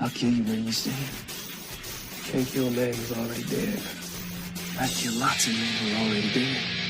I'll kill you where you stand. Can't kill a man who's already dead. I'd kill lots of men who are already dead.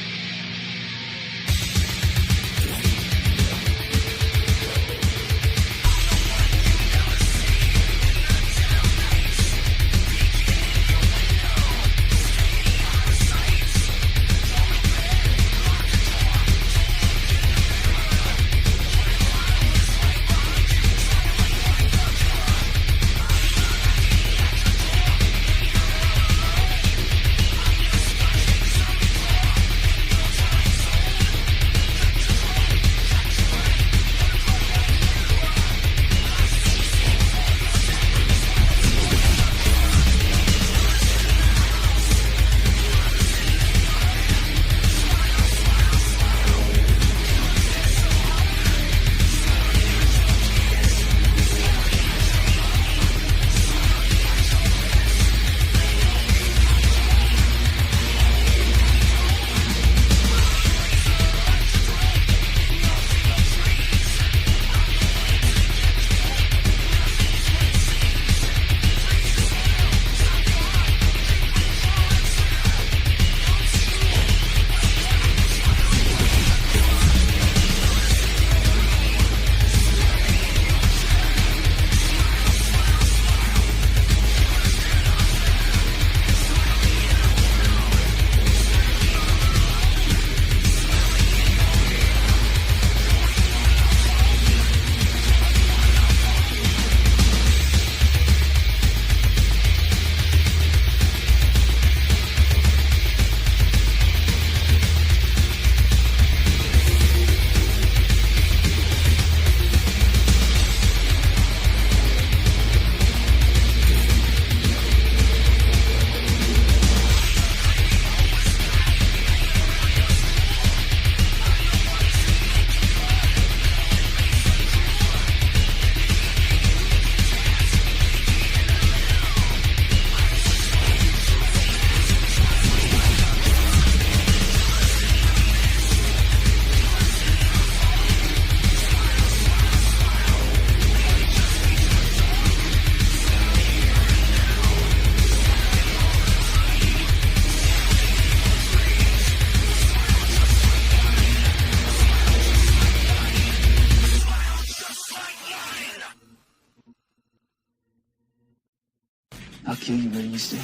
I'll kill you where you stand.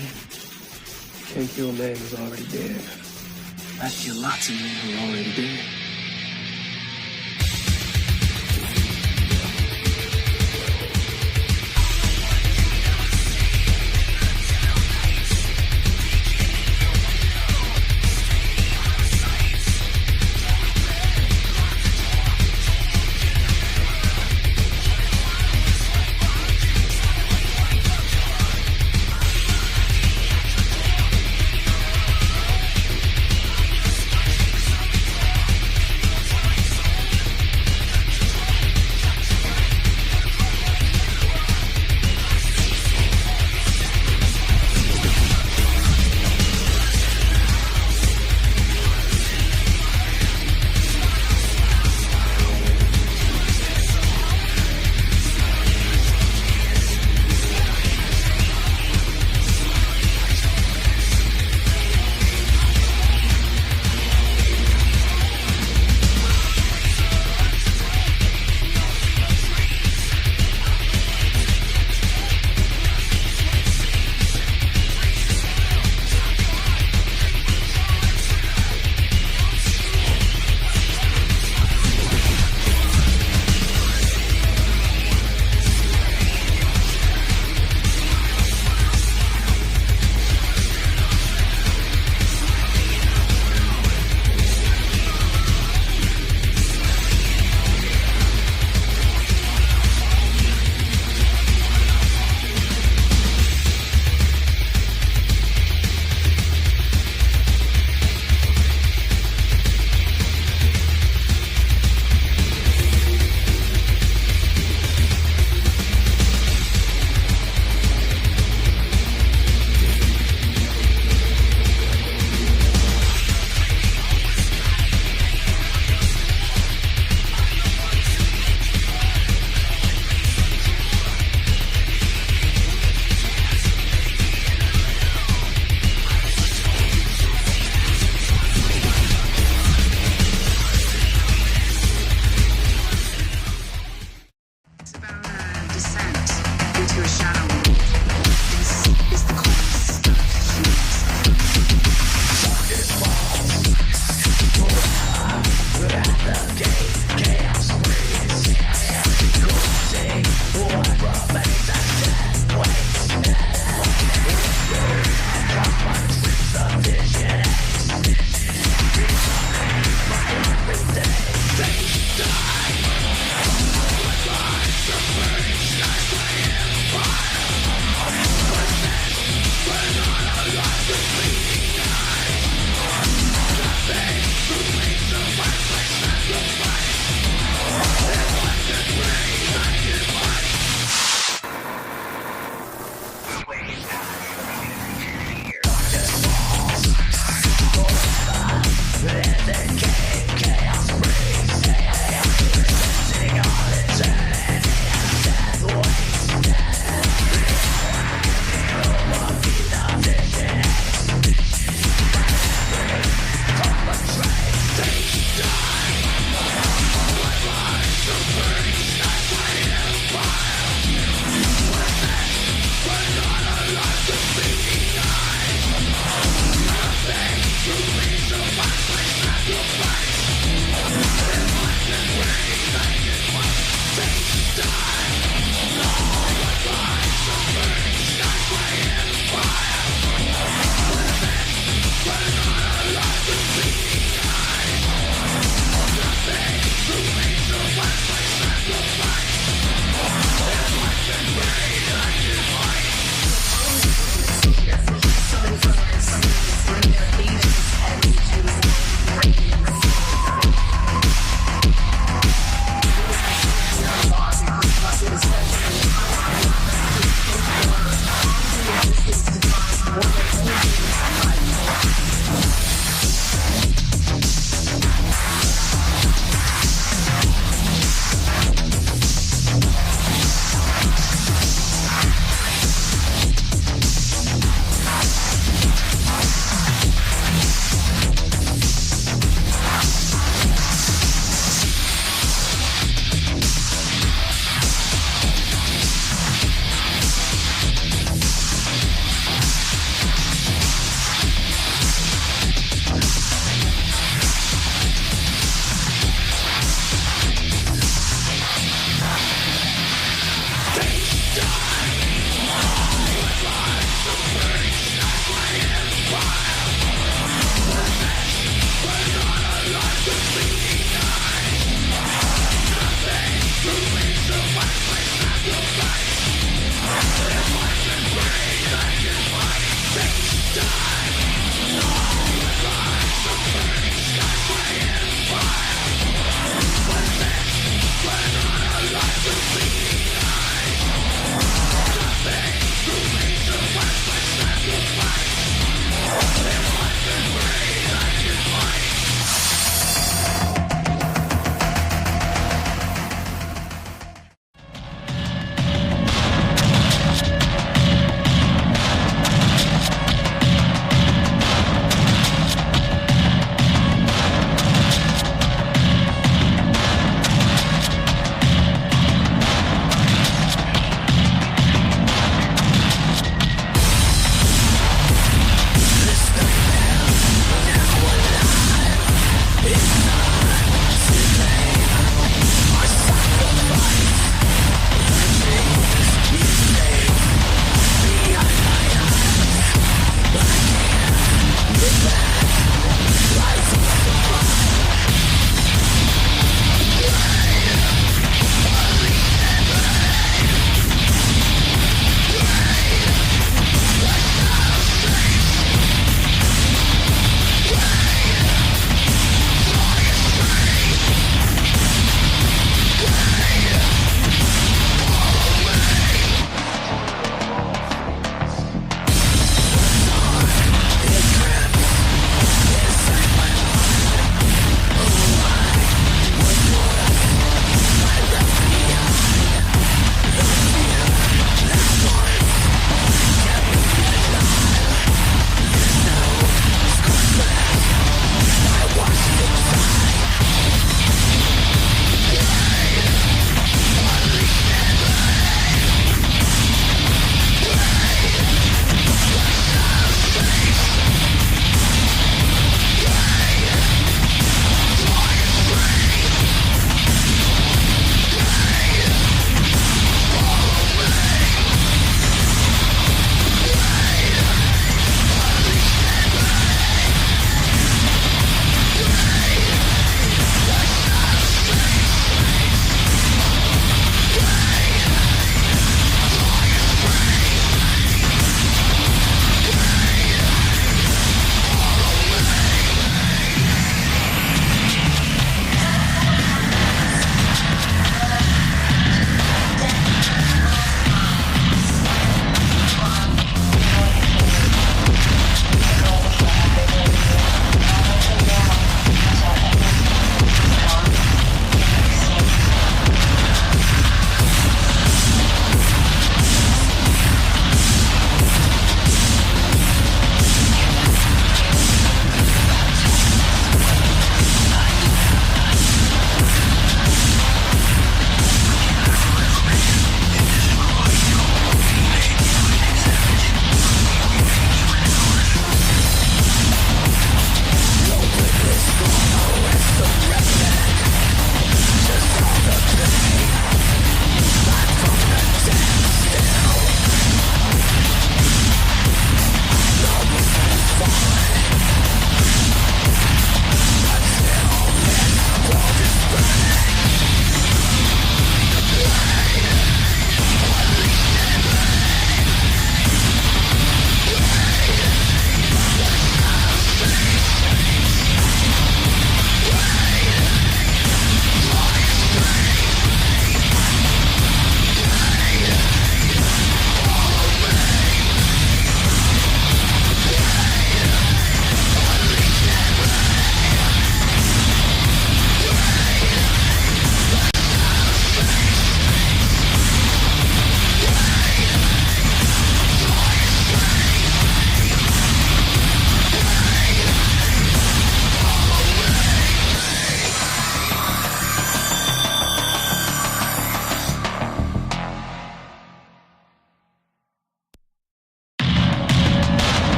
Can't kill a man who's already dead. I'd kill lots of men who are already dead.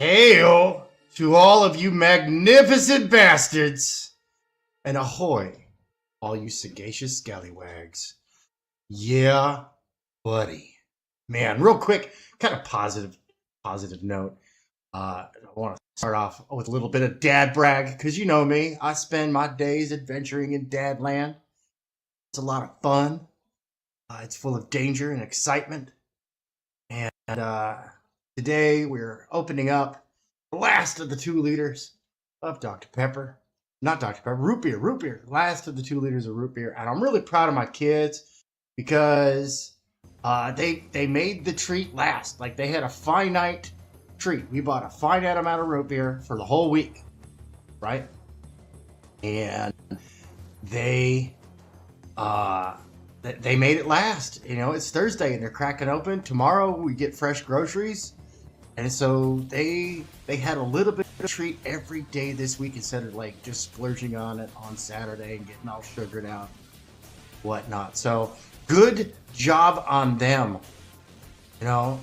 Hail to all of you magnificent bastards, and ahoy, all you sagacious scallywags. Yeah, buddy. Man, real quick, kind of positive note. I want to start off with a little bit of dad brag, because you know me. I spend my days adventuring in Dadland. It's a lot of fun. It's full of danger and excitement. And today we're opening up the last of the 2 liters of Dr. Pepper. Not Dr. Pepper, root beer. Last of the 2 liters of root beer. And I'm really proud of my kids because they made the treat last. Like, they had a finite treat. We bought a finite amount of root beer for the whole week, right? And they made it last. You know, it's Thursday and they're cracking open. Tomorrow we get fresh groceries. And so they had a little bit of a treat every day this week instead of like just splurging on it on Saturday and getting all sugared out, whatnot. So good job on them. You know,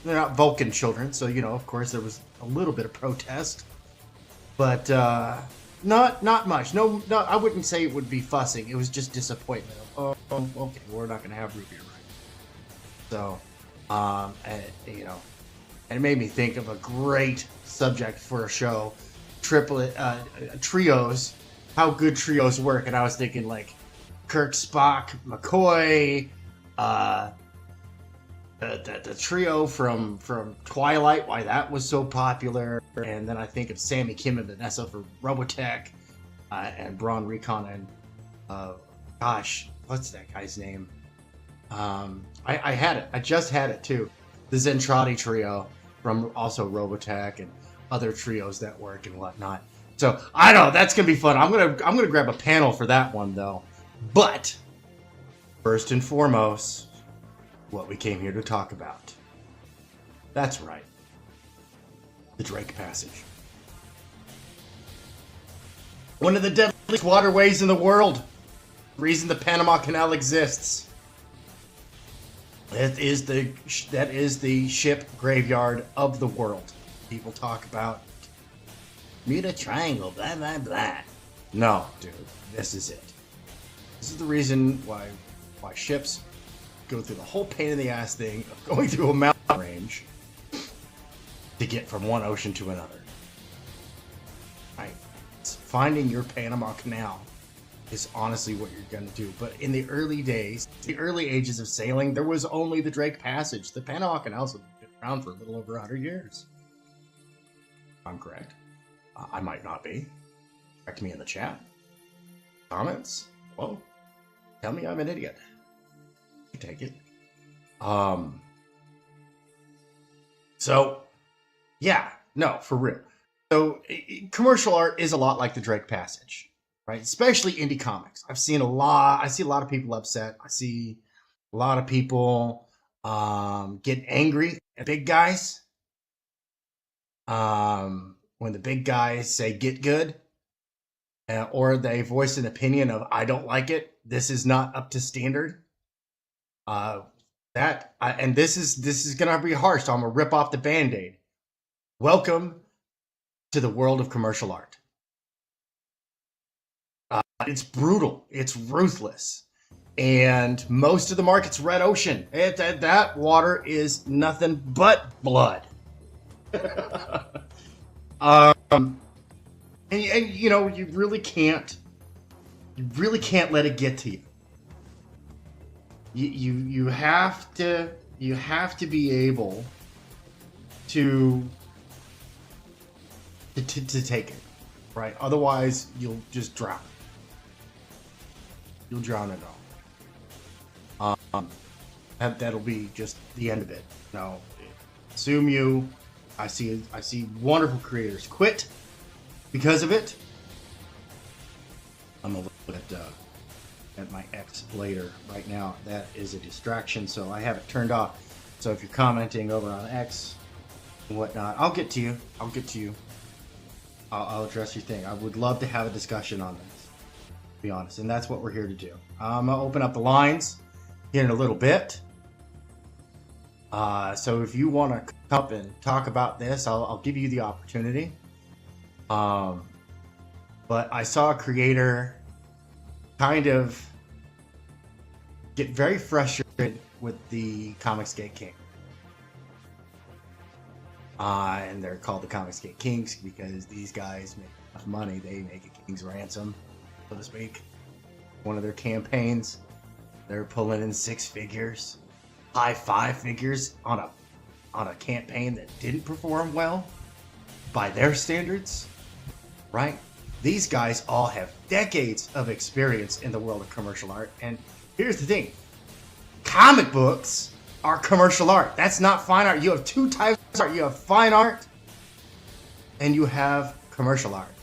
they're not Vulcan children, so you know, of course, there was a little bit of protest, but not much. No, I wouldn't say it would be fussing. It was just disappointment. Oh, okay, we're not going to have root beer, right? So. You know, and it made me think of a great subject for a show, trios, how good trios work. And I was thinking like Kirk, Spock, McCoy, the trio from Twilight, why that was so popular. And then I think of Sammy, Kim, and Vanessa for Robotech, and Braun Recon, and gosh, what's that guy's name? I had it. I just had it too. The Zentradi trio from also Robotech and other trios that work and whatnot. So I know that's gonna be fun. I'm gonna grab a panel for that one though. But first and foremost, what we came here to talk about. That's right. The Drake Passage. One of the deadliest waterways in the world. The reason the Panama Canal exists. That is the ship graveyard of the world. People talk about Bermuda Triangle, blah blah blah. No, dude, this is it. This is the reason why ships go through the whole pain in the ass thing of going through a mountain range to get from one ocean to another. Right? It's finding your Panama Canal is honestly what you're going to do. But in the early days, the early ages of sailing, there was only the Drake Passage. The Panama Canals have been around for a little over 100 years. I'm correct. I might not be. Correct me in the chat. Comments? Well, tell me I'm an idiot. You take it. So, yeah, no, for real. So, commercial art is a lot like the Drake Passage. Right, especially indie comics. I see a lot of people upset. I see a lot of people get angry at big guys when the big guys say "get good," or they voice an opinion of "I don't like it. This is not up to standard." And this is gonna be harsh. So I'm gonna rip off the Band-Aid. Welcome to the world of commercial art. It's brutal. It's ruthless. And most of the market's red ocean. That water is nothing but blood. And you know, you really can't let it get to you. You have to be able to take it, right? Otherwise, you'll just drown. You'll drown it all. That'll be just the end of it. No, assume you. I see wonderful creators quit because of it. I'm gonna look at my X later. Right now, that is a distraction, so I have it turned off. So if you're commenting over on X and whatnot, I'll get to you. I'll address your thing. I would love to have a discussion on this. Be honest, and that's what we're here to do. I'm gonna open up the lines here in a little bit. So if you want to come up and talk about this, I'll give you the opportunity. But I saw a creator kind of get very frustrated with the Comicsgate King. And they're called the Comicsgate Kings because these guys make enough money, they make a king's ransom, so to speak. One of their campaigns, they're pulling in 6 figures, high 5 figures on a campaign that didn't perform well by their standards, right? These guys all have decades of experience in the world of commercial art, and here's the thing: comic books are commercial art. That's not fine art. You have 2 types of art. You have fine art and you have commercial art.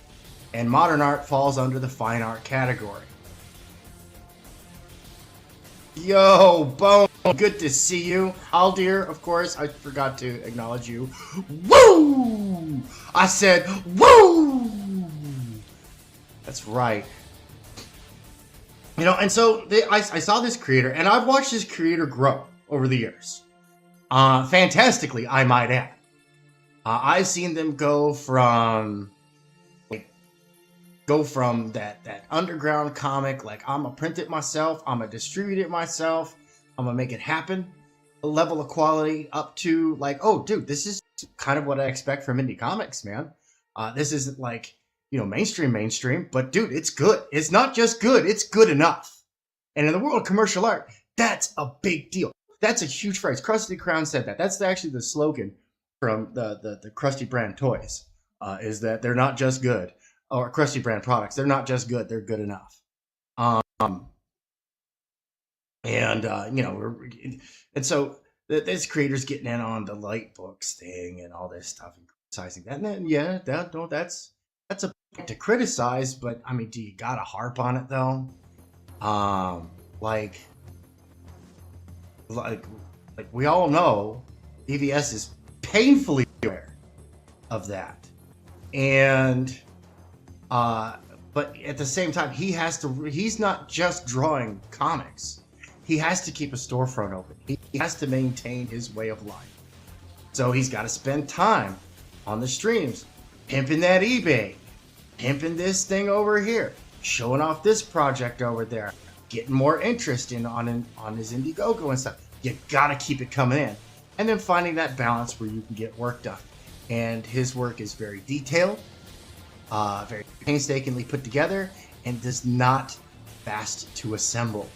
And modern art falls under the fine art category. Yo, Bone, good to see you. Aldir, of course, I forgot to acknowledge you. Woo! I said, woo! That's right. You know, and so I saw this creator, and I've watched this creator grow over the years. Fantastically, I might add. I've seen them go from that underground comic, like I'm gonna print it myself, I'm gonna distribute it myself, I'm gonna make it happen, a level of quality up to like, oh dude, this is kind of what I expect from indie comics, man. This isn't like, you know, mainstream, but dude, it's good. It's not just good, it's good enough. And in the world of commercial art, that's a big deal. That's a huge phrase. Krusty Crown said that. That's actually the slogan from the Krusty brand toys, is that they're not just good, or Krusty brand products. They're not just good, they're good enough. You know, and so this creator's getting in on the light books thing and all this stuff and criticizing that. And then, yeah, that's a point to criticize, but I mean, do you gotta harp on it though? Like we all know, EVS is painfully aware of that, and but at the same time, he's not just drawing comics. He has to keep a storefront open. He has to maintain his way of life. So he's got to spend time on the streams, pimping that eBay, pimping this thing over here, showing off this project over there, getting more interest on his Indiegogo and stuff. You got to keep it coming in. And then finding that balance where you can get work done. And his work is very detailed, very painstakingly put together, and does not fast to assemble.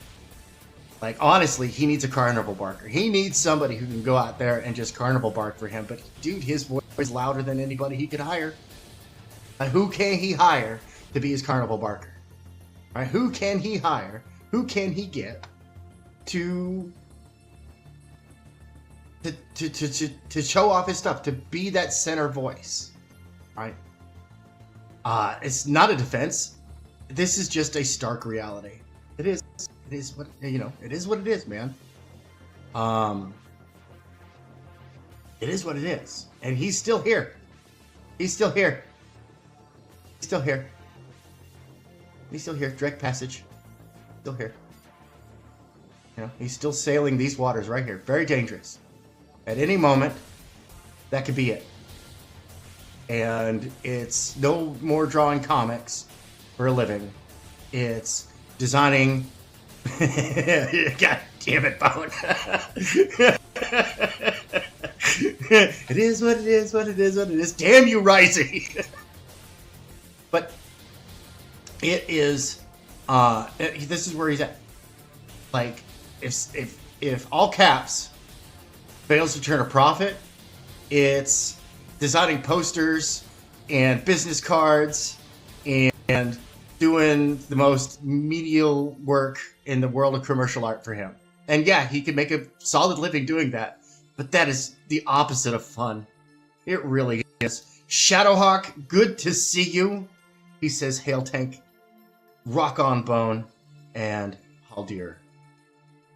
Like, honestly, he needs a carnival barker. He needs somebody who can go out there and just carnival bark for him. But, dude, his voice is louder than anybody he could hire. Who can he hire to be his carnival barker? Right? Who can he hire? Who can he get to show off his stuff, to be that center voice? Right? It's not a defense. This is just a stark reality. It is what, you know, it is what it is, man. It is what it is. And he's still here. He's still here. He's still here. He's still here. Direct passage. Still here. You know, he's still sailing these waters right here. Very dangerous. At any moment, that could be it. And it's no more drawing comics for a living. It's designing. God damn it, Bone. It is what it is, what it is, what it is. Damn you, Risey. But it is, this is where he's at. Like, if all caps fails to turn a profit, it's designing posters and business cards and doing the most medial work in the world of commercial art for him. And yeah, he can make a solid living doing that, but that is the opposite of fun. It really is. Shadowhawk, good to see you. He says, hail tank, rock on, Bone, and Haldir.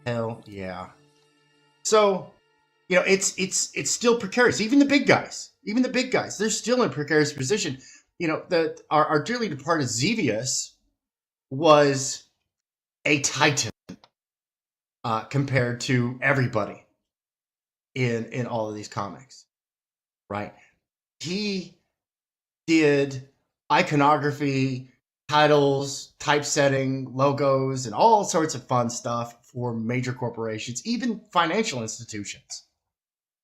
Hell yeah. So, you know, it's still precarious. Even the big guys, they're still in precarious position. You know, our dearly departed Xevious was a titan compared to everybody. in all of these comics, right? He did iconography, titles, typesetting, logos, and all sorts of fun stuff for major corporations, even financial institutions.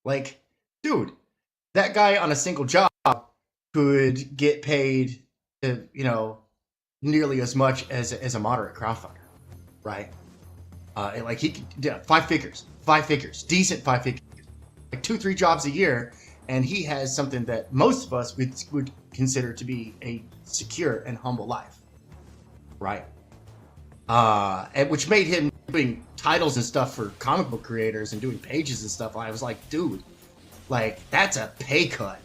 Like, dude, that guy on a single job could get paid, nearly as much as a moderate crowdfunder, right? Like he could, yeah, 5 figures, decent 5 figures, like 2-3 jobs a year, and he has something that most of us would consider to be a secure and humble life, right? And which made him doing titles and stuff for comic book creators and doing pages and stuff. I was like, dude, like that's a pay cut.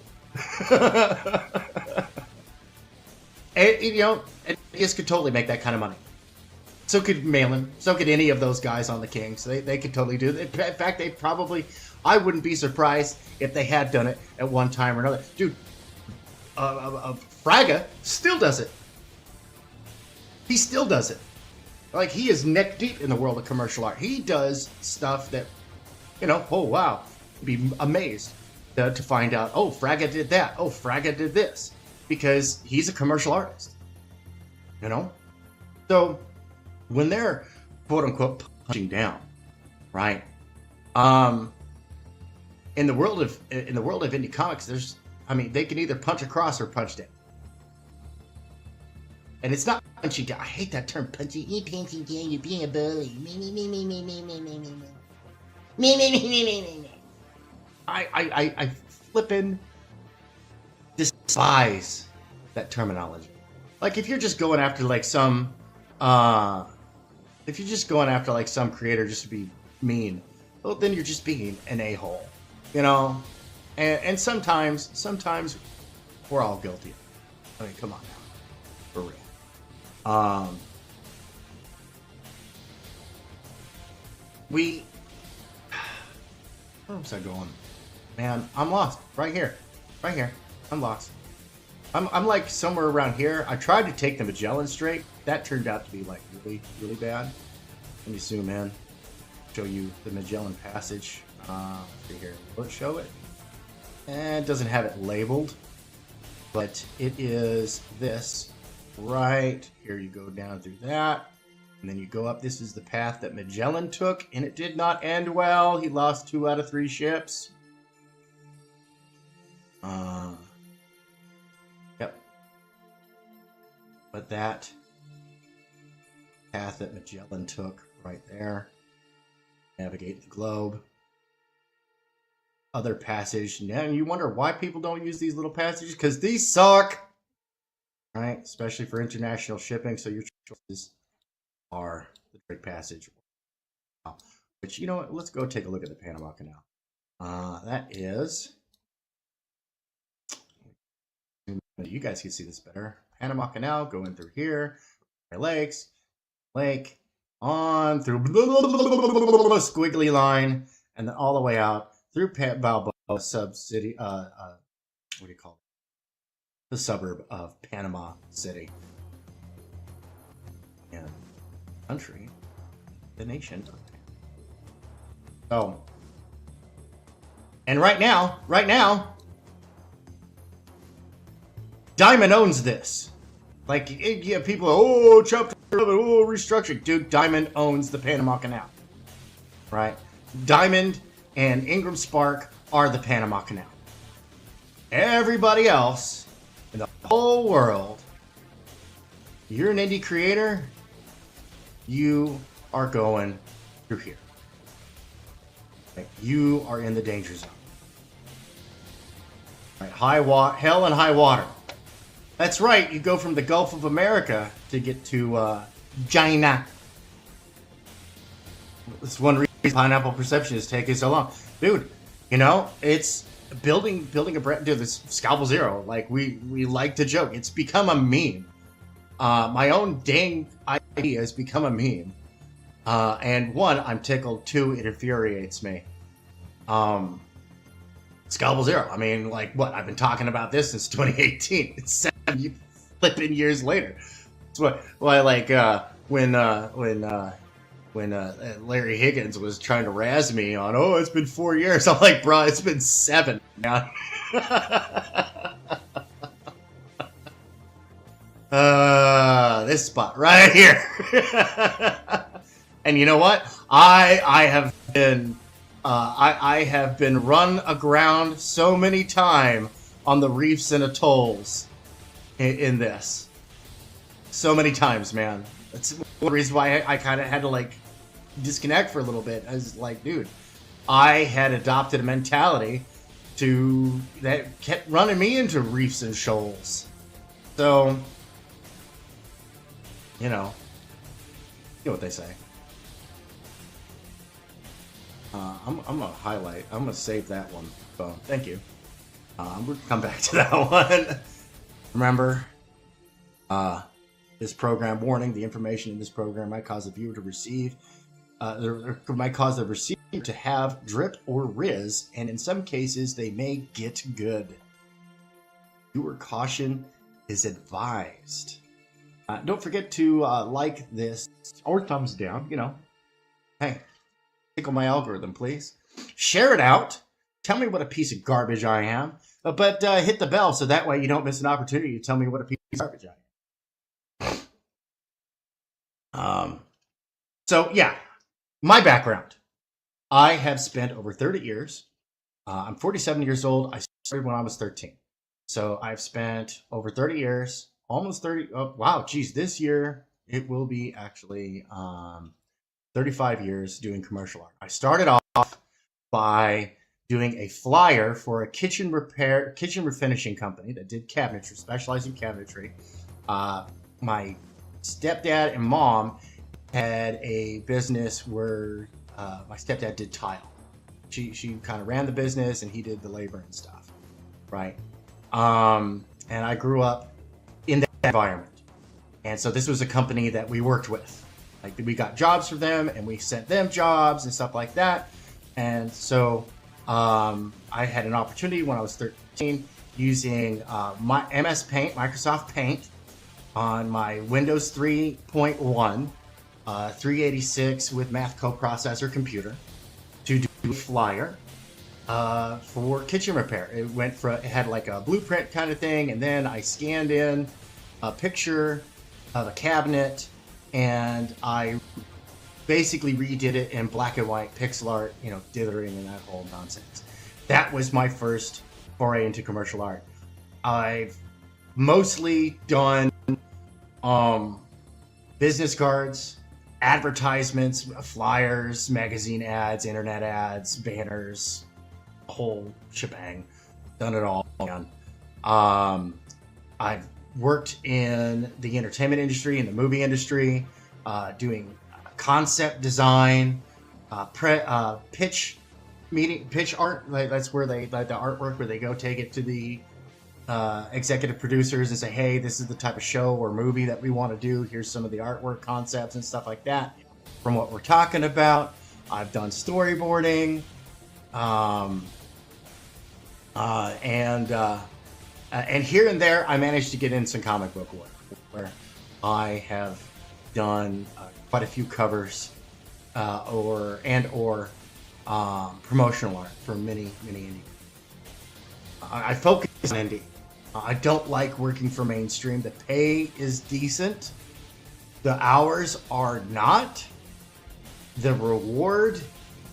And and Vegas could totally make that kind of money. So could Malin. So could any of those guys on the Kings. They could totally do it. In fact, they probably. I wouldn't be surprised if they had done it at one time or another. Dude, Fraga still does it. He still does it. Like, he is neck deep in the world of commercial art. He does stuff that, oh, wow. You'd be amazed to find out, oh, Fraga did that. Oh, Fraga did this. Because he's a commercial artist. So, when they're, quote-unquote, punching down, right? In the world of indie comics, they can either punch across or punch down. And it's not punchy down. I hate that term, punchy. You punching down, you're being a bully. Me. I flippin' despise that terminology. Like, if you're just going after some creator just to be mean, well, then you're just being an a-hole, And sometimes we're all guilty. I mean, come on now, for real. Where was I going? Man, I'm lost. Right here. I'm lost. I'm like somewhere around here. I tried to take the Magellan Strait. That turned out to be like really, really bad. Let me zoom in. Show you the Magellan Passage. See here. Will it show it? And it doesn't have it labeled, but it is this right here. You go down through that, and then you go up. This is the path that Magellan took, and it did not end well. He lost 2 out of 3 ships. Yep. But that path that Magellan took right there. Navigate the globe. Other passage. And you wonder why people don't use these little passages? Because these suck. Right? Especially for international shipping. So your choices are the Drake Passage. Which, you know what? Let's go take a look at the Panama Canal. That is... You guys can see this better. Panama Canal going through here. Lakes. Lake. On through squiggly line. And then all the way out through Balboa sub-city. What do you call it? The suburb of Panama City. And country. The nation of Panama. So. And right now. Diamond owns this. Like, yeah, people are, chapter 11, restructuring. Dude, Diamond owns the Panama Canal. Right? Diamond and Ingram Spark are the Panama Canal. Everybody else in the whole world, you're an indie creator, you are going through here. Like, you are in the danger zone. Right? Hell and high water. That's right, you go from the Gulf of America to get to China. That's one reason Pineapple Perception is taking so long. Dude, it's building a brand. Dude, this Scalpel Zero, like, we like to joke. It's become a meme. My own dang idea has become a meme. And 1, I'm tickled. 2, it infuriates me. Scalpel Zero. I mean, like, what? I've been talking about this since 2018. It's 7 flipping years later. That's why, like, when when Larry Higgins was trying to razz me on, oh, it's been 4 years. I'm like, bro, it's been 7 now. This spot right here. And you know what? I have been run aground so many times on the reefs and atolls in this. So many times, man. That's one reason why I kind of had to like disconnect for a little bit. I was like, dude, I had adopted a mentality that kept running me into reefs and shoals. So, you know what they say. I'm gonna highlight. I'm gonna save that one. So thank you. We're gonna come back to that one. Remember, this program warning: the information in this program might cause the viewer to receive, might cause the receiver to have drip or riz, and in some cases they may get good. Viewer caution is advised. Don't forget to like this or thumbs down. Hey, tickle my algorithm, please. Share it out. Tell me what a piece of garbage I am. But hit the bell so that way you don't miss an opportunity to tell me what a piece of garbage I am. So yeah, my background. I have spent over 30 years. I'm 47 years old. I started when I was 13. So I've spent over 30 years, almost 30. Oh, wow, geez, this year it will be actually 35 years doing commercial art. I started off by doing a flyer for a kitchen refinishing company that did cabinetry, specialized in cabinetry. My stepdad and mom had a business where my stepdad did tile. She kind of ran the business and he did the labor and stuff, right? And I grew up in that environment. And so this was a company that we worked with. Like, we got jobs for them and we sent them jobs and stuff like that. And so I had an opportunity when I was 13 using my MS Paint, Microsoft Paint, on my Windows 3.1 386 with math coprocessor computer to do a flyer for kitchen repair. It had like a blueprint kind of thing, and then I scanned in a picture of a cabinet and I basically redid it in black and white pixel art, dithering and that whole nonsense. That was my first foray into commercial art. I've mostly done business cards, advertisements, flyers, magazine ads, internet ads, banners, the whole shebang. Done it all, man. I've worked in the entertainment industry, in the movie industry, doing concept design, pitch art. That's where the artwork where they go take it to the executive producers and say, hey, this is the type of show or movie that we want to do. Here's some of the artwork concepts and stuff like that from what we're talking about. I've done storyboarding, and here and there I managed to get in some comic book work where I have done quite a few covers or promotional art for many indie. I focus on indie. I don't like working for mainstream. The pay is decent. The hours are not. The reward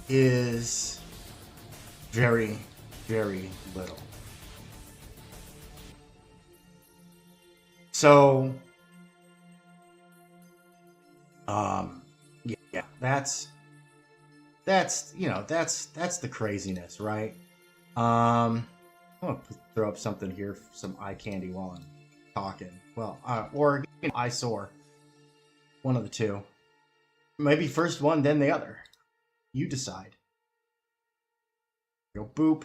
is very, very little. So, yeah, that's the craziness, right? I'm gonna throw up something here, some eye candy while I'm talking. Well, or eyesore, one of the two. Maybe first one, then the other. You decide. Go boop.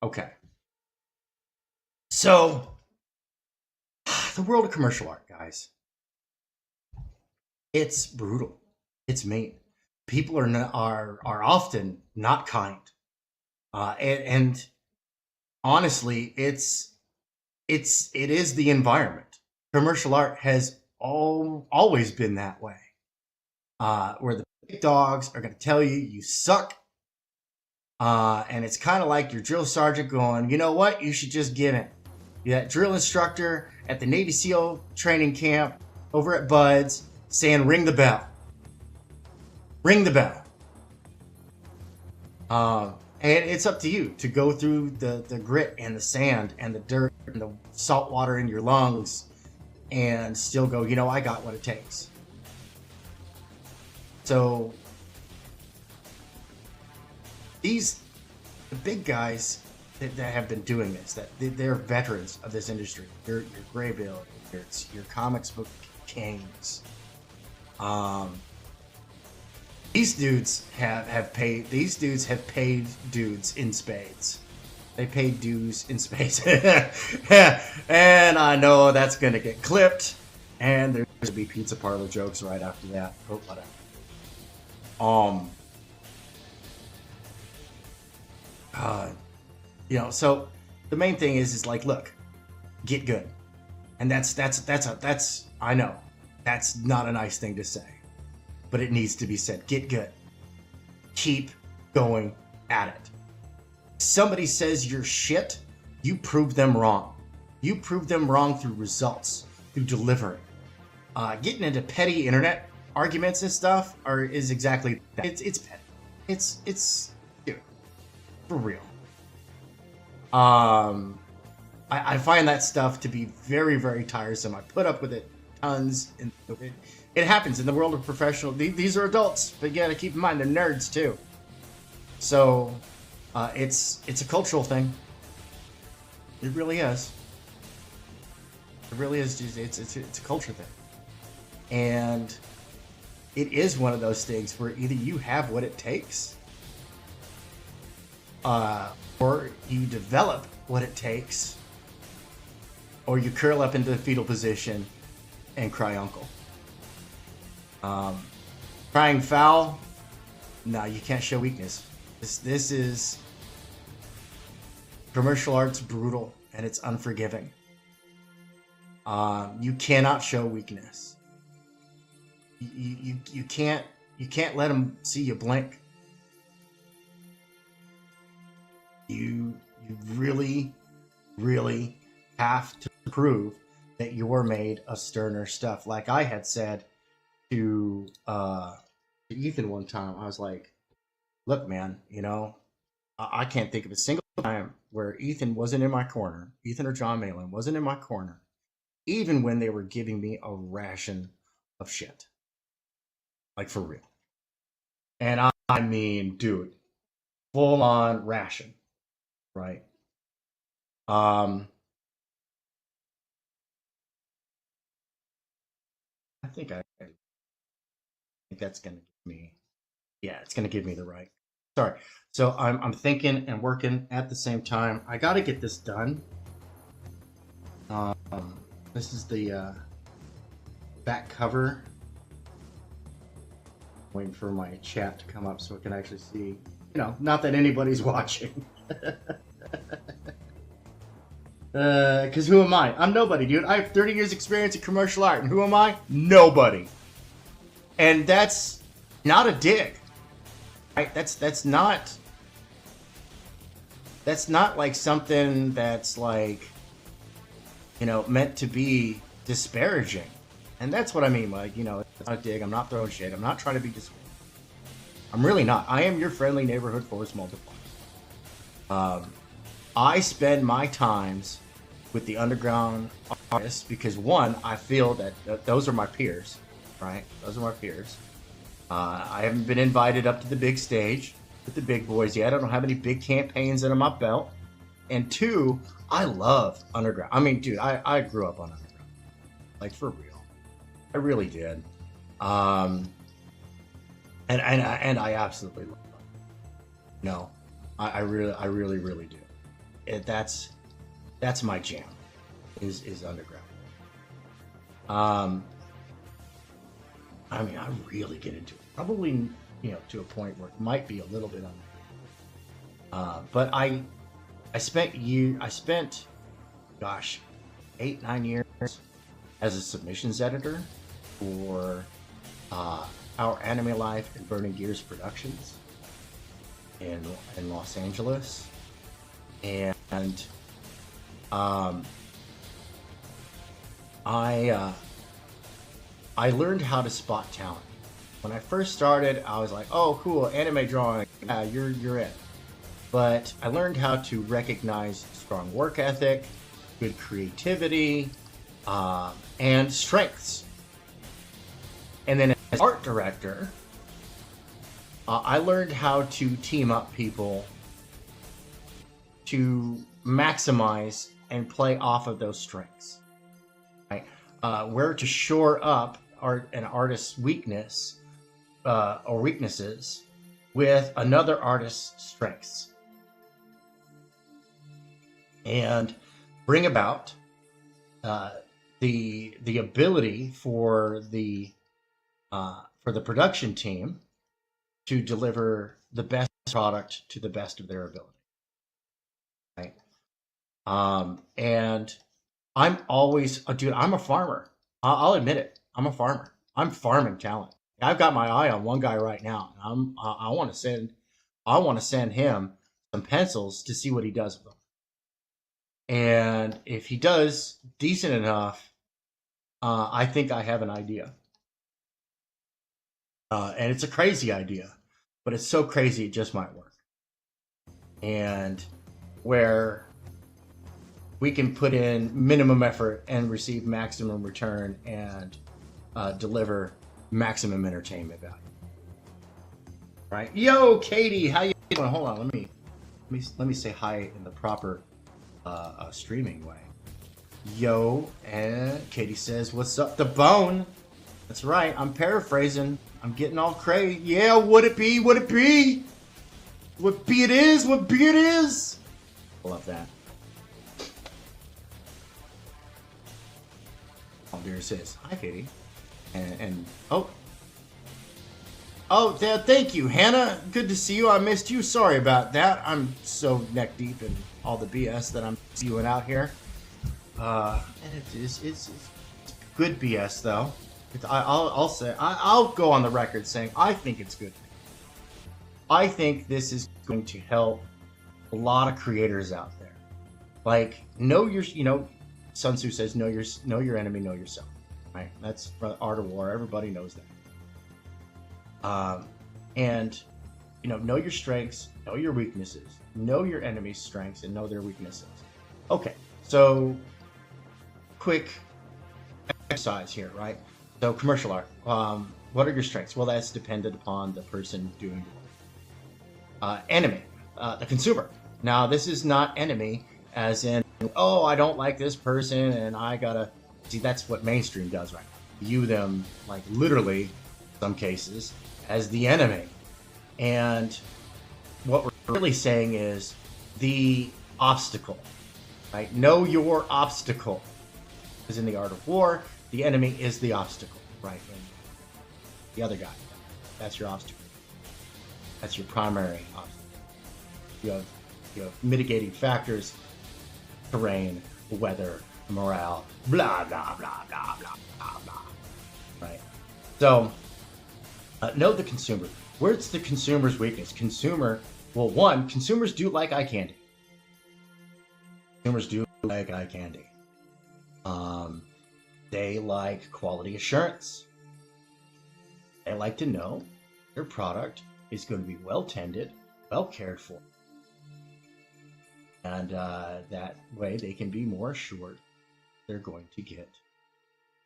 Okay. So, the world of commercial art, guys. It's brutal. It's mean. People are often not kind, and honestly, it is the environment. Commercial art has always been that way, where the dogs are going to tell you you suck. And it's kind of like your drill sergeant going, you know what? You should just give in. You're that drill instructor at the Navy SEAL training camp over at Bud's saying, ring the bell. Ring the bell. And it's up to you to go through the grit and the sand and the dirt and the salt water in your lungs and still go, you know, I got what it takes. So the big guys that have been doing this, that they're veterans of this industry. Your Graybill, your comics book kings. These dudes have paid dudes in spades. They paid dues in spades. And I know that's gonna get clipped. And there's gonna be pizza parlor jokes right after that. Oh, whatever. You know, so the main thing is like, look, get good. And that's I know that's not a nice thing to say, but it needs to be said. Get good. Keep going at it. Somebody says you're shit, you prove them wrong. You prove them wrong through results, through delivery. Getting into petty internet arguments and stuff is exactly that. It's petty. It's dude, for real. I find that stuff to be very, very tiresome. I put up with it tons, and it happens in the world of professional. These are adults, but you gotta keep in mind they're nerds too. So it's a cultural thing. It really is. It really is. It's a culture thing, and it is one of those things where either you have what it takes, or you develop what it takes, or you curl up into the fetal position and cry uncle. Crying foul, no, you can't show weakness. This is commercial art's brutal and it's unforgiving. You cannot show weakness. You can't let them see you blink. You really, really have to prove that you're made of sterner stuff. Like I had said to Ethan one time, I was like, look, man, you know, I can't think of a single time where Ethan wasn't in my corner. Ethan or John Malin wasn't in my corner, even when they were giving me a ration of shit. Like, for real. And I mean, dude, full on ration. Right. I think that's gonna give me, yeah, it's gonna give me the right. Sorry. So I'm thinking and working at the same time. I got to get this done. This is the back cover. Waiting for my chat to come up so I can actually see. You know, not that anybody's watching. Because who am I? I'm nobody, dude. I have 30 years experience in commercial art. And who am I? Nobody. And that's not a dig. Right? That's not like something that's like, you know, meant to be disparaging. And that's what I mean. Like, you know, it's not a dig. I'm not throwing shade. I'm not trying to be disparaging. I'm really not. I am your friendly neighborhood force multiplier. I spend my times with the underground artists because, one, I feel that those are my peers, right? Those are my peers. I haven't been invited up to the big stage with the big boys yet. I don't have any big campaigns under my belt. And two, I love underground. I mean, dude, I grew up on underground. Like, for real. I really did. And I absolutely love it. No, I really do. That's my jam, is underground. I mean, I really get into it. Probably, you know, to a point where it might be a little bit but I spent, gosh, 8-9 years as a submissions editor for our anime life in Burning Gears Productions in Los Angeles, and I learned how to spot talent. When I first started, I was like, "Oh, cool, anime drawing, yeah, you're it." But I learned how to recognize strong work ethic, good creativity, and strengths. And then as art director, I learned how to team up people to maximize and play off of those strengths. Right? Where to shore up an artist's weakness or weaknesses with another artist's strengths, and bring about the ability for the production team to deliver the best product to the best of their ability. Right? And I'm always, dude, I'm a farmer. I'll admit it. I'm a farmer. I'm farming talent. I've got my eye on one guy right now. I want to send him some pencils to see what he does with them. And if he does decent enough, I think I have an idea. And it's a crazy idea, but it's so crazy it just might work. And where we can put in minimum effort and receive maximum return and deliver maximum entertainment value. Right? Yo, Katie, how you doing? Hold on, let me say hi in the proper streaming way. Yo, and Katie says, "What's up, the bone?" That's right. I'm paraphrasing. I'm getting all crazy. Yeah, would it be? Would it be? What be it is? What be it is? I love that. Oh, there it says, "Hi, Katie," and oh, yeah, thank you, Hannah. Good to see you. I missed you. Sorry about that. I'm so neck deep in all the BS that I'm spewing out here. And it's good BS though. I'll go on the record saying I think it's good. I think this is going to help a lot of creators out there. Like, Sun Tzu says, know your enemy, know yourself. Right? That's Art of War. Everybody knows that. And know your strengths, know your weaknesses, know your enemy's strengths, and know their weaknesses. Okay, so quick exercise here, right? So commercial art. What are your strengths? Well, that's dependent upon the person doing the work. Enemy, the consumer. Now, this is not enemy as in, oh, I don't like this person and I gotta... See, that's what mainstream does, right? View them, like, literally, in some cases, as the enemy. And what we're really saying is the obstacle, right? Know your obstacle. Because in the Art of War, the enemy is the obstacle, right? And the other guy, that's your obstacle. That's your primary obstacle. You have mitigating factors, terrain, weather, morale, blah, blah, blah, blah, blah, blah, blah. Right? So, know the consumer. Where's the consumer's weakness? Consumers do like eye candy. Consumers do like eye candy. They like quality assurance. They like to know their product is going to be well tended, well cared for. And that way they can be more assured they're going to get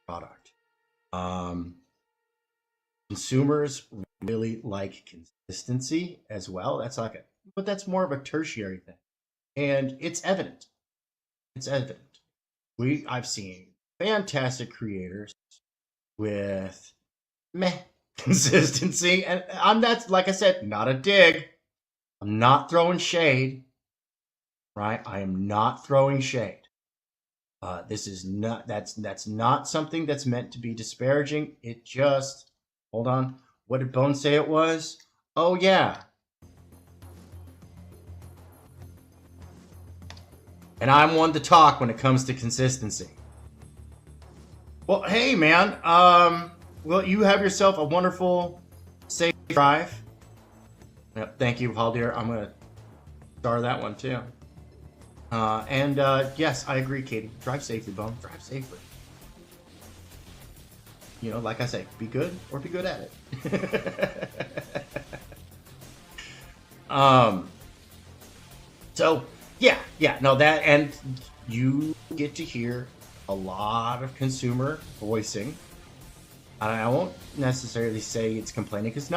product. Consumers really like consistency as well. But that's more of a tertiary thing. And it's evident. I've seen fantastic creators with meh consistency. And that's, like I said, not a dig. I'm not throwing shade. Right? I am not throwing shade. That's not something that's meant to be disparaging. It just, hold on. What did Bone say it was? Oh yeah. And I'm one to talk when it comes to consistency. Well, hey man, well, you have yourself a wonderful drive. Yep, thank you, Haldir. I'm gonna star that one too. Yes, I agree, Katie. Drive safely, Bone. Drive safely. You know, like I say, be good or be good at it. So yeah, no, that, and you get to hear a lot of consumer voicing. I won't necessarily say it's complaining, because it's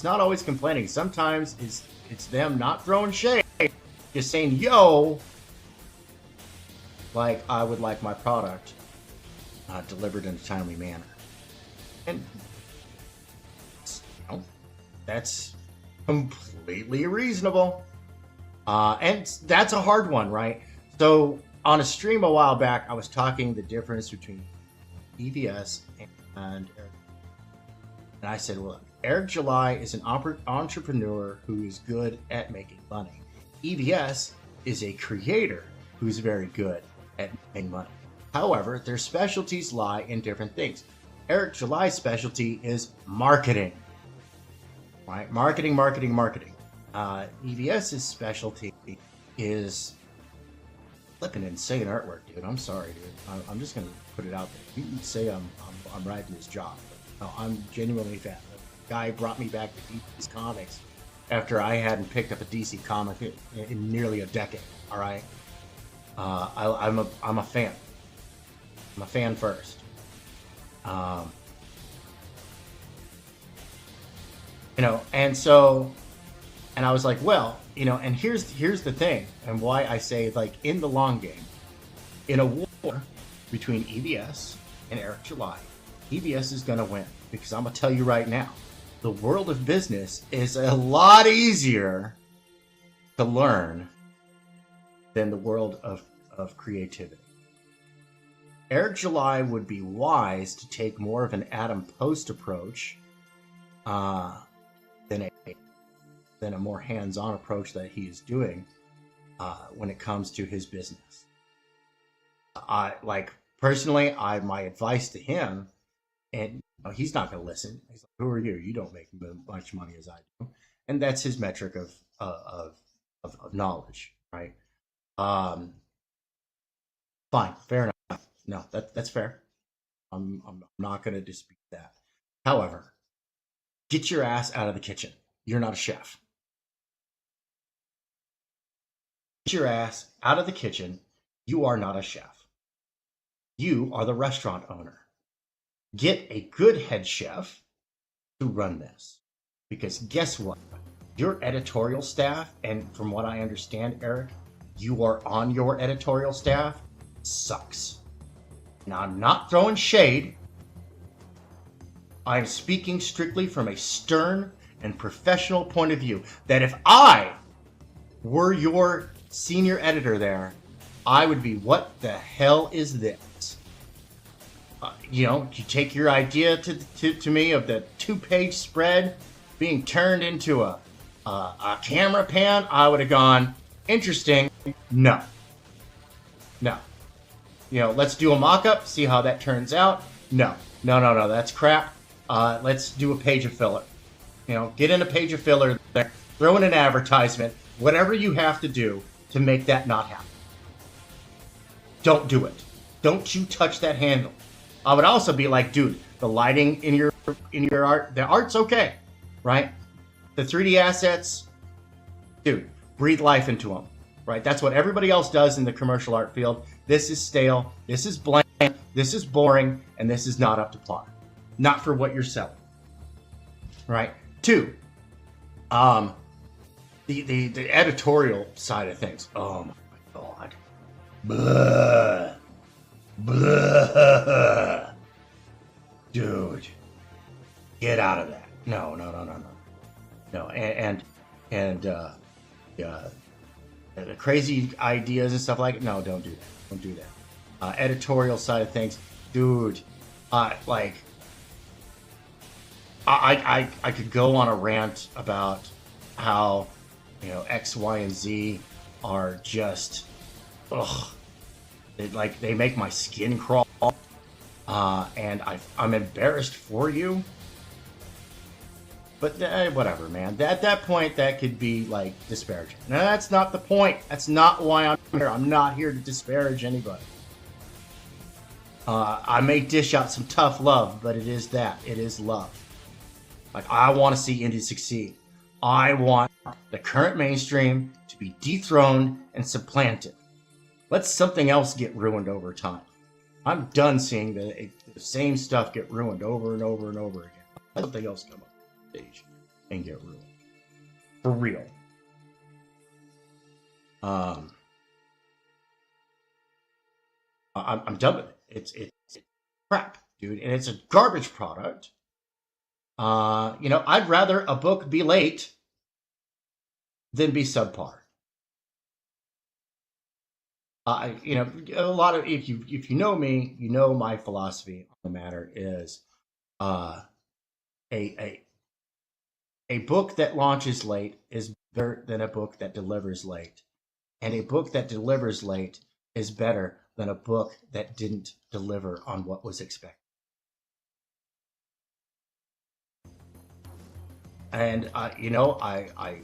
not always complaining. Sometimes it's them not throwing shade, just saying, yo, like, I would like my product delivered in a timely manner. And you know, that's completely reasonable. And that's a hard one, right? So on a stream a while back, I was talking the difference between EVS and Eric. And I said, well, Eric July is an entrepreneur who is good at making money. EVS is a creator who's very good at making money. However, their specialties lie in different things. Eric July's specialty is marketing, right? Marketing. EVS's specialty is flipping insane artwork, dude. I'm sorry, dude. I'm just gonna put it out there. You can say I'm riding his job, but no, I'm genuinely a fan. The guy brought me back to DC's comics after I hadn't picked up a DC comic in nearly a decade. All right, I'm a fan. I'm a fan first. You know, and I was like, well, you know, and here's the thing, and why I say, like, in the long game, in a war between EVS and Eric July, EVS is going to win, because I'm going to tell you right now, the world of business is a lot easier to learn than the world of creativity. Eric July would be wise to take more of an Adam Post approach than a more hands-on approach that he is doing when it comes to his business. Personally, my advice to him, and he's not going to listen. He's like, "Who are you? You don't make as much money as I do," and that's his metric of knowledge, right? Fine, fair enough. No, that's fair. I'm not going to dispute that. However, get your ass out of the kitchen. You're not a chef. Get your ass out of the kitchen. You are not a chef. You are the restaurant owner. Get a good head chef to run this. Because guess what? Your editorial staff, and from what I understand, Eric, you are on your editorial staff, sucks. Now, I'm not throwing shade. I'm speaking strictly from a stern and professional point of view. That if I were your senior editor there, I would be, what the hell is this? You take your idea to me of the 2-page spread being turned into a camera pan, I would have gone, interesting. No. Let's do a mock-up, see how that turns out. No, that's crap. Let's do a page of filler. Get in a page of filler there, throw in an advertisement, whatever you have to do to make that not happen. Don't do it. Don't you touch that handle. I would also be like, dude, the lighting in your art, the art's okay, right? The 3D assets, dude, breathe life into them, right? That's what everybody else does in the commercial art field. This is stale, this is bland, this is boring, and this is not up to par. Not for what you're selling, right? 2, the editorial side of things. Oh my God. Blah. Blah. Dude. Get out of that. No. No, the crazy ideas and stuff like it. No, don't do that. Don't do that. Editorial side of things. Dude, I could go on a rant about how X, Y, and Z are just they make my skin crawl, and I'm embarrassed for you, But whatever, man. At that point, that could be like disparaging. No, that's not the point. That's not why I'm here. I'm not here to disparage anybody. I may dish out some tough love, but it is that. It is love. Like, I want to see indie succeed. I want the current mainstream to be dethroned and supplanted. Let something else get ruined over time. I'm done seeing the same stuff get ruined over and over and over again. Let something else come up on stage and get ruined. For real. I'm done with it. It's crap, dude, and it's a garbage product. I'd rather a book be late than be subpar. A lot of if you know me, you know my philosophy on the matter is a book that launches late is better than a book that delivers late, and a book that delivers late is better than a book that didn't deliver on what was expected. And I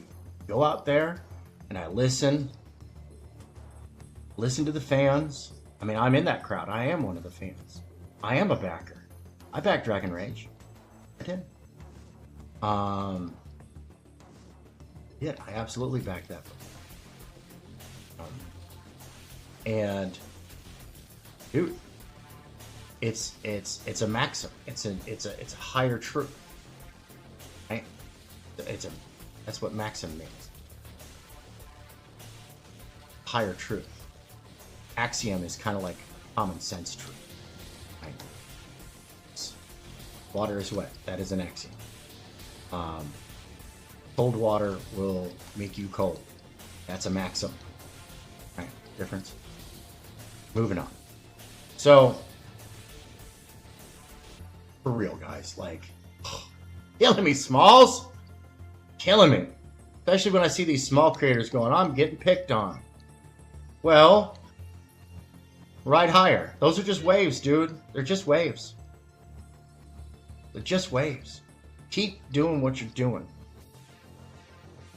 go out there and I listen to the fans. I mean, I'm in that crowd. I am one of the fans. I am a backer. I backed Dragon Rage. I did. Yeah, I absolutely backed that book. And dude, it's a maxim. It's a higher truth. Right? That's what maxim means. Higher truth. Axiom is kind of like common sense truth. Right? Water is wet. That is an axiom. Cold water will make you cold. That's a maxim. Right? Difference. Moving on. So, for real, guys, like, killing me, Smalls. Killing me. Especially when I see these small creators going, I'm getting picked on. Well, ride higher. Those are just waves, dude. They're just waves. They're just waves. Keep doing what you're doing.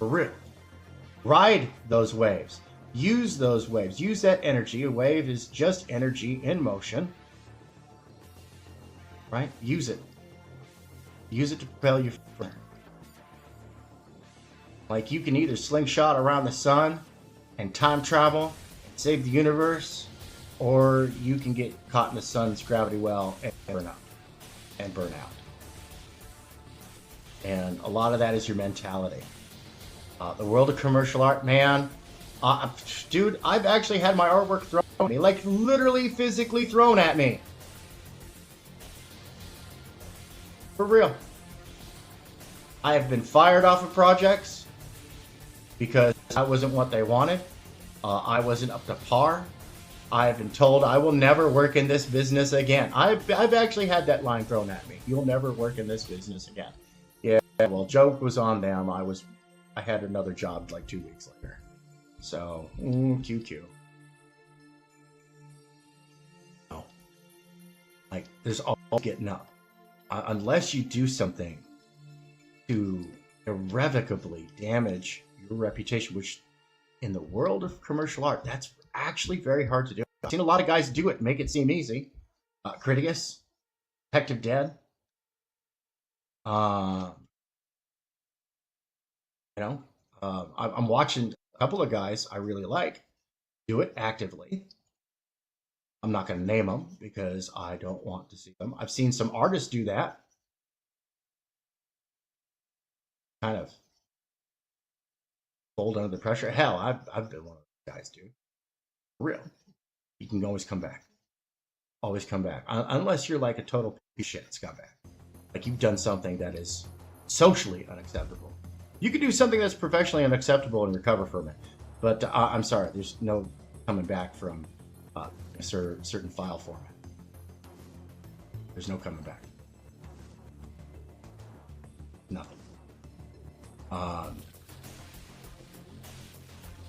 For real. Ride those waves. Use those waves. Use that energy. A wave is just energy in motion. Right? Use it. Use it to propel you further. Like, you can either slingshot around the sun and time travel and save the universe, or you can get caught in the sun's gravity well and burn out. And a lot of that is your mentality. The world of commercial art, man. Dude, I've actually had my artwork thrown at me. Like, literally, physically thrown at me. For real. I have been fired off of projects because I wasn't what they wanted. I wasn't up to par. I have been told I will never work in this business again. I've actually had that line thrown at me. You'll never work in this business again. Yeah, well, joke was on them. I had another job like 2 weeks later. So, QQ. No. Like, there's all getting up. Unless you do something to irrevocably damage your reputation, which in the world of commercial art, that's actually very hard to do. I've seen a lot of guys do it, make it seem easy. Critigus, Detective Dead. I'm watching a couple of guys I really like do it actively. I'm not going to name them because I don't want to see them. I've seen some artists do that. Kind of fold under the pressure. Hell, I've been one of those guys, dude. For real. You can always come back. Always come back. Unless you're like a total piece of shit scumbag. Like, you've done something that is socially unacceptable. You can do something that's professionally unacceptable and recover from it. But I'm sorry, there's no coming back from a certain file format. There's no coming back. Nothing.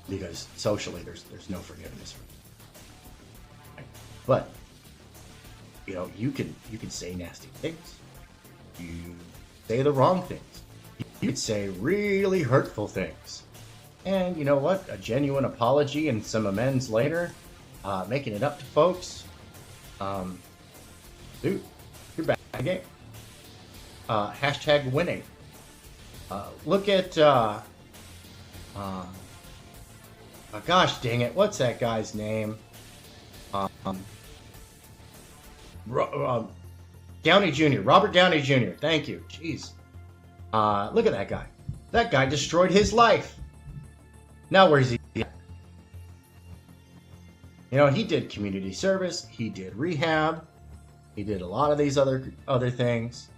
Because socially, there's no forgiveness. But you can say nasty things. You say the wrong things. you'd say really hurtful things. And you know what? A genuine apology and some amends later, making it up to folks. Dude, you're back in the game. Hashtag winning. Look at, gosh dang it, what's that guy's name? Downey Jr., Robert Downey Jr., thank you, jeez. Look at that guy. That guy destroyed his life. Now where's he at? You know, he did community service, he did rehab, he did a lot of these other things.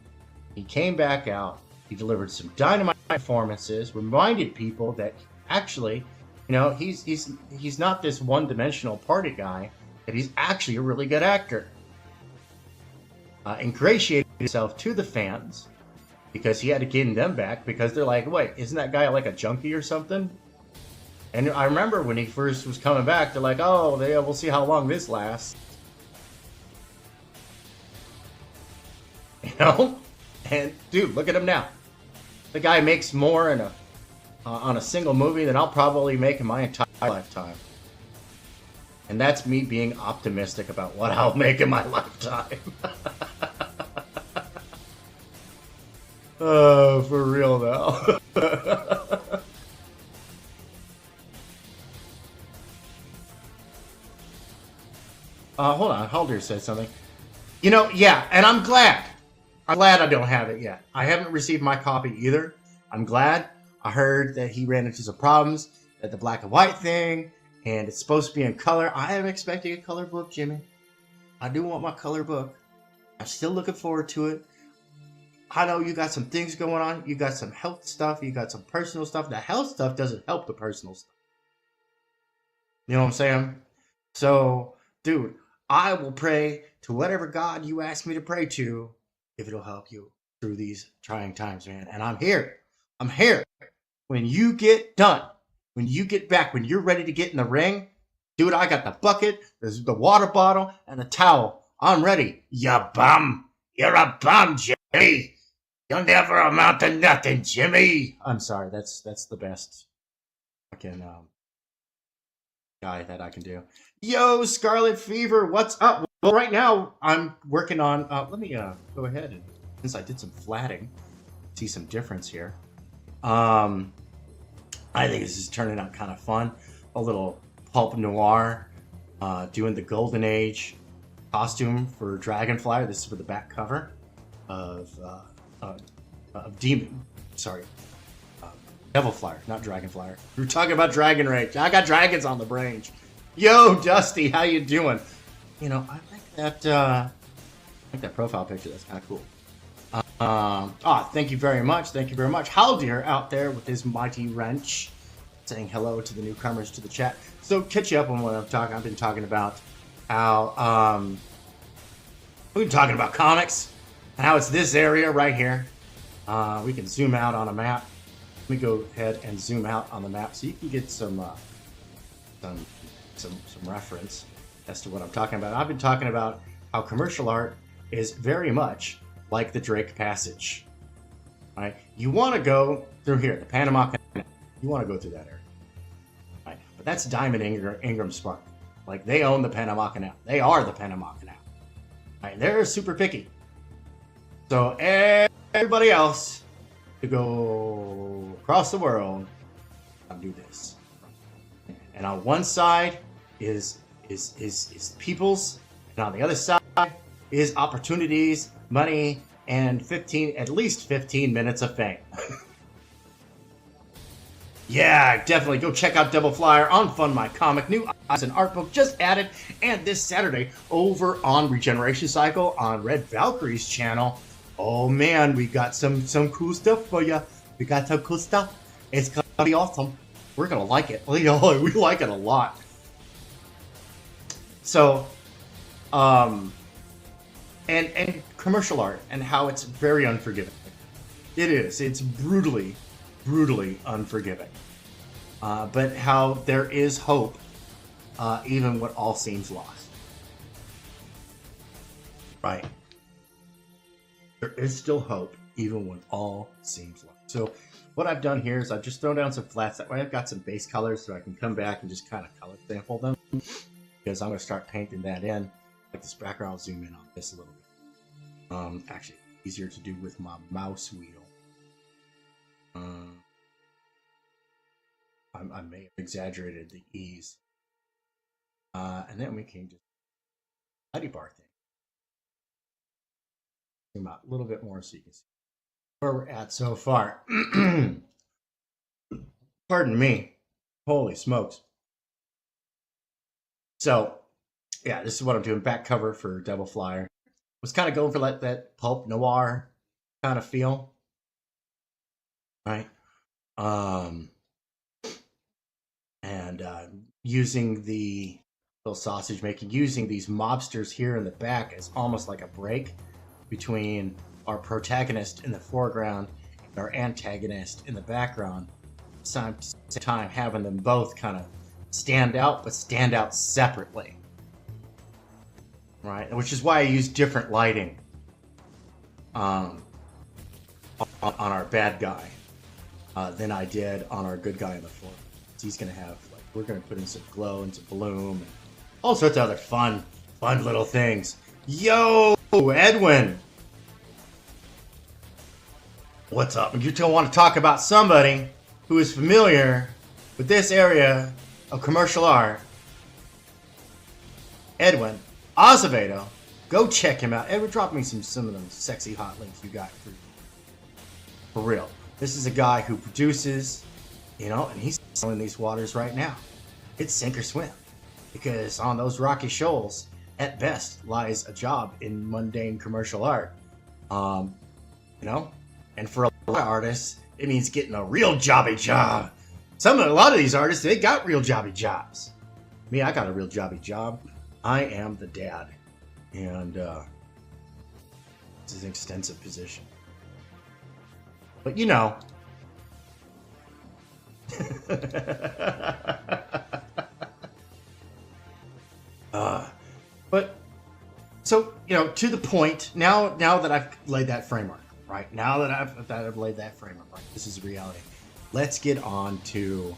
He came back out, he delivered some dynamite performances, reminded people that actually, you know, he's not this one-dimensional party guy, that he's actually a really good actor. Ingratiated himself to the fans because he had to gain them back because they're like, wait, isn't that guy like a junkie or something? And I remember when he first was coming back, they're like, oh, we'll see how long this lasts. You know? And dude, look at him now. The guy makes more on a single movie than I'll probably make in my entire lifetime. And that's me being optimistic about what I'll make in my lifetime. Oh, for real though. Hold on, Halder said something. You know, yeah, and I'm glad. I'm glad I don't have it yet. I haven't received my copy either. I'm glad. I heard that he ran into some problems at the black and white thing, and it's supposed to be in color. I am expecting a color book, Jimmy. I do want my color book. I'm still looking forward to it. I know you got some things going on. You got some health stuff. You got some personal stuff. The health stuff doesn't help the personal stuff. You know what I'm saying? So, dude, I will pray to whatever God you ask me to pray to if it'll help you through these trying times, man. And I'm here. I'm here. When you get done, when you get back, when you're ready to get in the ring, dude, I got the bucket, the water bottle, and the towel. I'm ready. You bum. You're a bum, Jimmy. You'll never amount to nothing, Jimmy. I'm sorry. That's the best fucking guy that I can do. Yo, Scarlet Fever, what's up? Well, right now I'm working on. Let me go ahead and since I did some flatting, see some difference here. I think this is turning out kind of fun. A little pulp noir, doing the Golden Age costume for Dragonfly. This is for the back cover of Demon. Sorry, Devil Flyer, not Dragonflyer. We were talking about Dragon Rage. I got dragons on the brain. Yo, Dusty, how you doing? You know, I like that profile picture. That's kind of cool. Thank you very much. Thank you very much. Haldir out there with his mighty wrench, saying hello to the newcomers to the chat. So catch you up on what I've been talking about how we've been talking about comics and how it's this area right here. We can zoom out on a map. Let me go ahead and zoom out on the map so you can get some reference as to what I'm talking about. I've been talking about how commercial art is very much like the Drake Passage. Right? You want to go through here, the Panama Canal. You want to go through that area. Right? But that's Diamond Ingram Spark. Like, they own the Panama Canal. They are the Panama Canal. Right? They're super picky. So everybody else to go across the world and do this. And on one side is peoples, and on the other side is opportunities, money, and at least 15 minutes of fame. Yeah, definitely go check out Devil Flyer on Fund My Comic. New eyes and art book just added, and this Saturday over on Regeneration Cycle on Red Valkyrie's channel. Oh man, we got some cool stuff for you. We got some cool stuff. It's gonna be awesome. We're gonna like it. We like it a lot. So, and commercial art and how it's very unforgiving. It is. It's brutally unforgiving. But how there is hope, even when all seems lost. Right. There is still hope, even when all seems lost. So what I've done here is I've just thrown down some flats. That way I've got some base colors so I can come back and just kind of color sample them. Because I'm going to start painting that in. Like this background, I'll zoom in on this a little bit. Actually, easier to do with my mouse wheel. I may have exaggerated the ease. And then we can just mighty bar thing. Zoom out a little bit more so you can see where we're at so far. Pardon me. Holy smokes. So, yeah, this is what I'm doing. Back cover for Devil Flyer. Was kind of going for like that pulp noir kind of feel. Right? And using the little sausage making, using these mobsters here in the back as almost like a break between our protagonist in the foreground and our antagonist in the background. Same time having them both kind of stand out, but stand out separately. Right? Which is why I use different lighting on our bad guy than I did on our good guy in the foreground. He's going to have, like, we're going to put in some glow and some bloom and all sorts of other fun little things. Yo, Edwin. What's up? You don't want to talk about somebody who is familiar with this area of commercial art. Edwin Azevedo. Go check him out. Edwin, drop me some of them sexy hot links you got for real. This is a guy who produces, you know, and he's in these waters right now. It's sink or swim, because on those rocky shoals, at best, lies a job in mundane commercial art. You know, and for a lot of artists, it means getting a real jobby job. A lot of these artists, they got real jobby jobs. Me, I got a real jobby job. I am the dad, and it's an extensive position. But you know. But so, you know, to the point, now that I've laid that framework, right? Now that I've laid that framework, right? This is reality. Let's get on to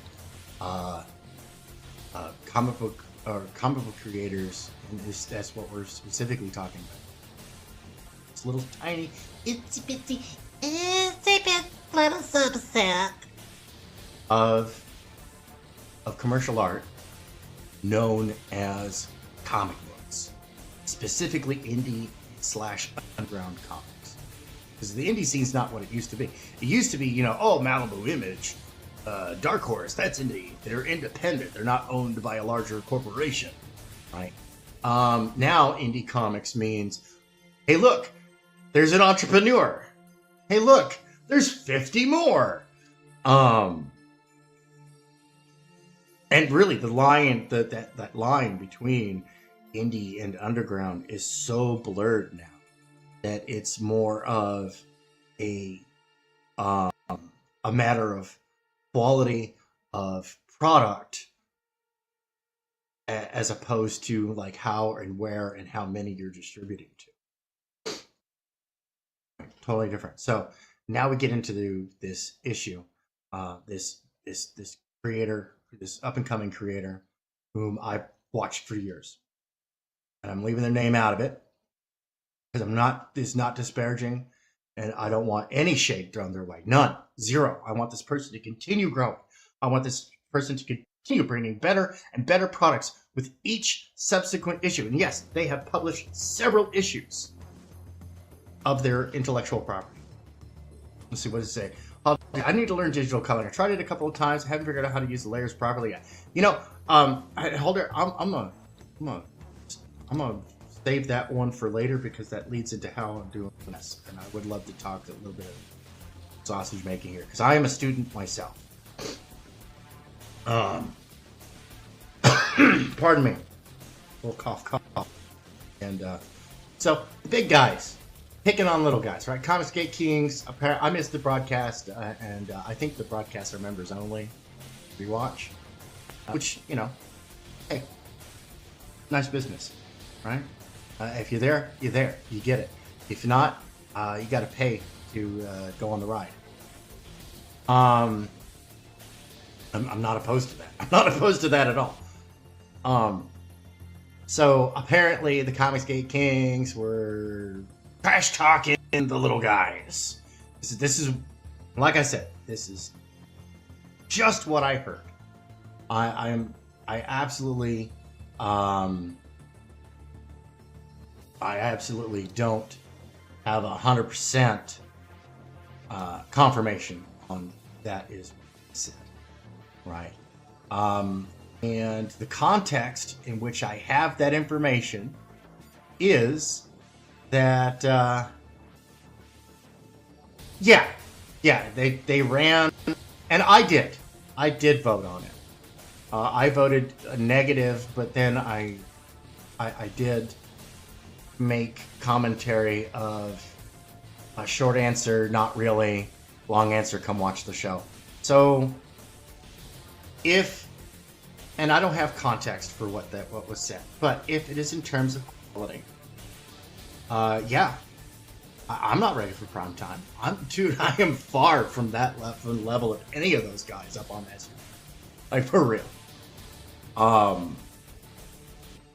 comic book creators, and that's what we're specifically talking about. It's little tiny, itsy bitsy bit little subset of commercial art known as comic books, specifically indie/underground comics. Because the indie scene's not what it used to be. It used to be, you know, oh, Malibu Image, Dark Horse, that's indie. They're independent. They're not owned by a larger corporation, right? Now indie comics means, hey, look, there's an entrepreneur. Hey, look, there's 50 more. And really, the line, that line between indie and underground is so blurred now that it's more of a matter of quality of product as opposed to like how and where and how many you're distributing to. Totally different. So now we get into this issue, this creator, this up and coming creator, whom I've watched for years, and I'm leaving their name out of it because it's not disparaging, and I don't want any shade thrown their way. None. Zero. I want this person to continue growing. I want this person to continue bringing better and better products with each subsequent issue. And yes, they have published several issues of their intellectual property. Let's see, what does it say? I need to learn digital coloring. I tried it a couple of times. I haven't figured out how to use the layers properly yet. You know, Holder, I'm gonna save that one for later because that leads into how I'm doing this, and I would love to talk a little bit of sausage making here because I am a student myself. Pardon me, a little cough, and so the big guys. Picking on little guys, right? Comicsgate Kings. I missed the broadcast, and I think the broadcasts are members only. Rewatch, which, you know, hey, nice business, right? If you're there, you're there. You get it. If not, you got to pay to go on the ride. I'm not opposed to that. I'm not opposed to that at all. So apparently the Comicsgate Kings were trash talking the little guys. This is like I said, this is just what I heard. I absolutely don't have 100% confirmation on that is what I said, right? And the context in which I have that information is that they ran, and I did vote on it. I voted negative, but then I did make commentary of a short answer, not really, long answer, come watch the show. So and I don't have context for what was said, but if it is in terms of quality, I'm not ready for prime time. I am far from that level of any of those guys up on that screen. Like, for real. And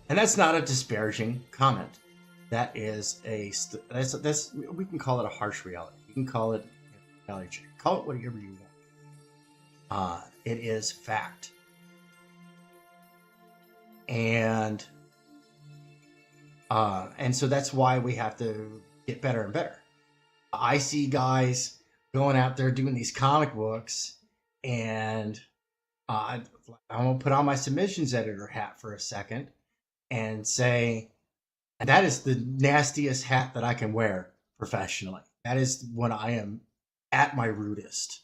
that's not a disparaging comment. That is that's we can call it a harsh reality. You can call it reality check. Call it whatever you want. It is fact. And so that's why we have to get better and better. I see guys going out there doing these comic books, and I'm gonna put on my submissions editor hat for a second and say that is the nastiest hat that I can wear professionally. That is when I am at my rudest,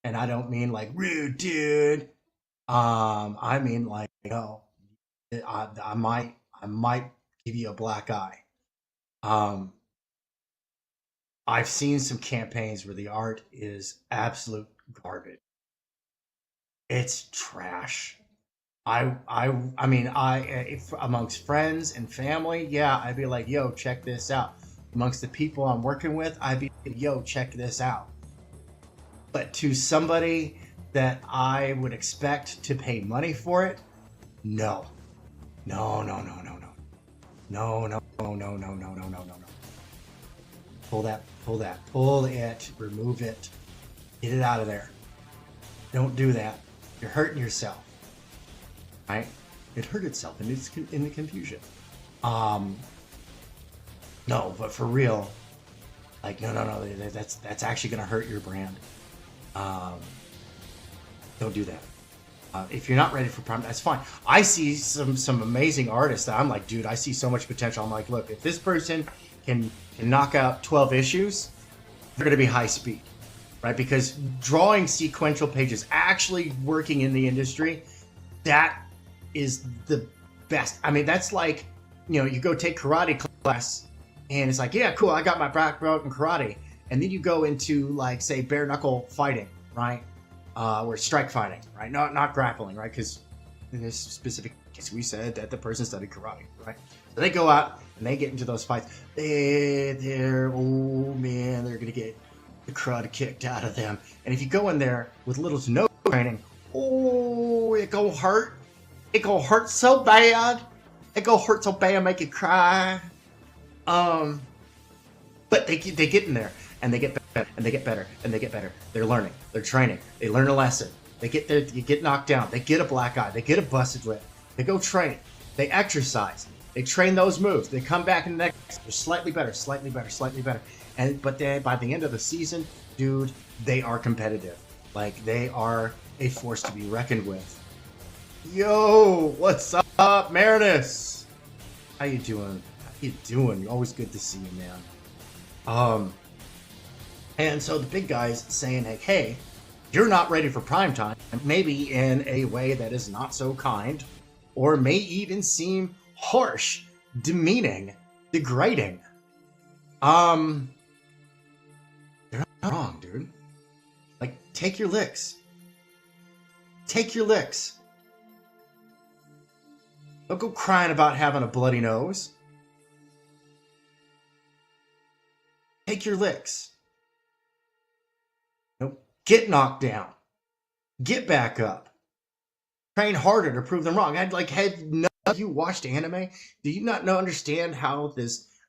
and I don't mean like rude, dude. I mean like, I might give you a black eye. I've seen some campaigns where the art is absolute garbage. It's trash. If amongst friends and family, yeah, I'd be like, yo, check this out. Amongst the people I'm working with, I'd be, yo, check this out. But to somebody that I would expect to pay money for it, no. No. Pull it, remove it, get it out of there. Don't do that. You're hurting yourself. Right? It hurt itself in the confusion. No, but for real, like, no, that's actually gonna hurt your brand. Don't do that. If you're not ready for prime, that's fine. I see some amazing artists that I'm like, dude, I see so much potential. I'm like, look, if this person can knock out 12 issues, they're going to be high speed, right? Because drawing sequential pages, actually working in the industry, that is the best. I mean, that's like, you go take karate class, and it's like, yeah, cool, I got my black belt in karate. And then you go into, like, say, bare knuckle fighting, right? Or strike fighting, right? Not grappling, right? Because in this specific case, we said that the person studied karate, right? So they go out and they get into those fights. They're gonna get the crud kicked out of them. And if you go in there with little to no training, it go hurt. It go hurt so bad. It go hurt so bad, make you cry. But they get in there and they get better and they get better and they get better. They're learning. They're training. They learn a lesson. They get there. You get knocked down. They get a black eye. They get a busted lip. They go train. They exercise. They train those moves. They come back in the next. They're slightly better. But then by the end of the season, dude, they are competitive. Like, they are a force to be reckoned with. Yo, what's up, Marinus? How you doing? Always good to see you, man. And so the big guy's saying, hey, you're not ready for prime time, maybe in a way that is not so kind, or may even seem harsh, demeaning, degrading. You're not wrong, dude. Like, take your licks. Take your licks. Don't go crying about having a bloody nose. Take your licks. Nope. get knocked down, get back up, train harder to prove them wrong. I'd like, have none of you watched anime? Do you not know understand how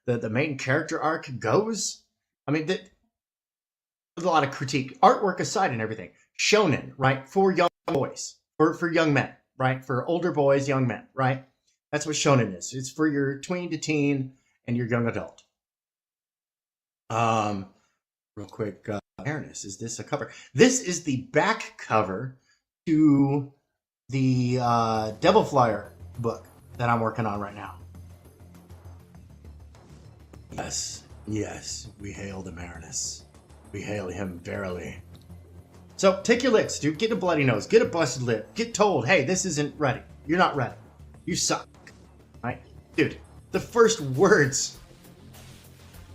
the main character arc goes? I mean, there's a lot of critique, artwork aside and everything. Shonen, right, for young boys, for young men, right, for older boys, young men, right. That's what shonen is. It's for your tween to teen and your young adult. Real quick, awareness. Is this a cover? This is the back cover to the Devil Flyer book that I'm working on right now. Yes, yes, we hail the Marinus. We hail him verily. So take your licks, dude. Get a bloody nose. Get a busted lip. Get told, hey, this isn't ready. You're not ready. You suck. Right? Dude, the first words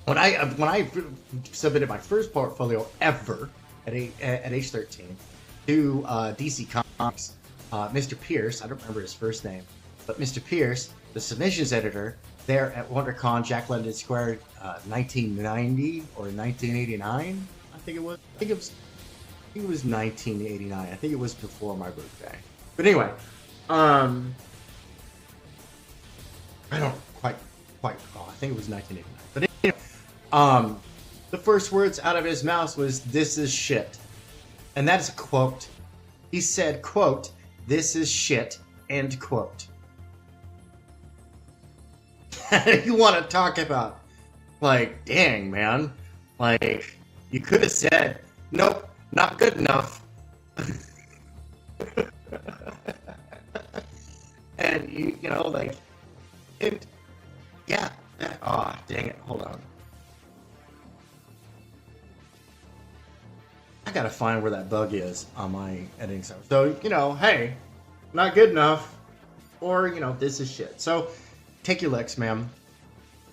when I submitted my first portfolio ever at age 13 to DC Comics, Mr. Pierce, I don't remember his first name, but Mr. Pierce, the submissions editor there at WonderCon, Jack London Square, 1990 or 1989, I think it was. I think it was 1989. I think it was before my birthday. But anyway, I don't quite recall. I think it was 1989. But anyway, the first words out of his mouth was, "This is shit," and that is a quote. He said, "Quote, this is shit," end quote. You want to talk about, like, dang, man, like, you could have said, nope, not good enough. And you know, like, it, yeah. Oh, dang it! Hold on. I gotta find where that bug is on my editing software. So, you know, hey, not good enough, or, you know, this is shit. So, take your licks, ma'am.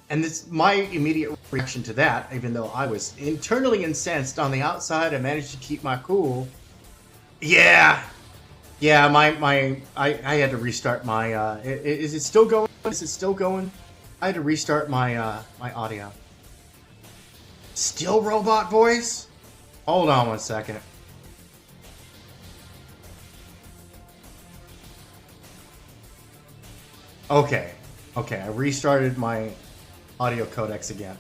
And this, my immediate reaction to that, even though I was internally incensed on the outside, I managed to keep my cool. Yeah, I had to restart my. Is it still going? Is it still going? I had to restart my my audio. Still robot voice? Hold on one second. Okay, I restarted my audio codecs again.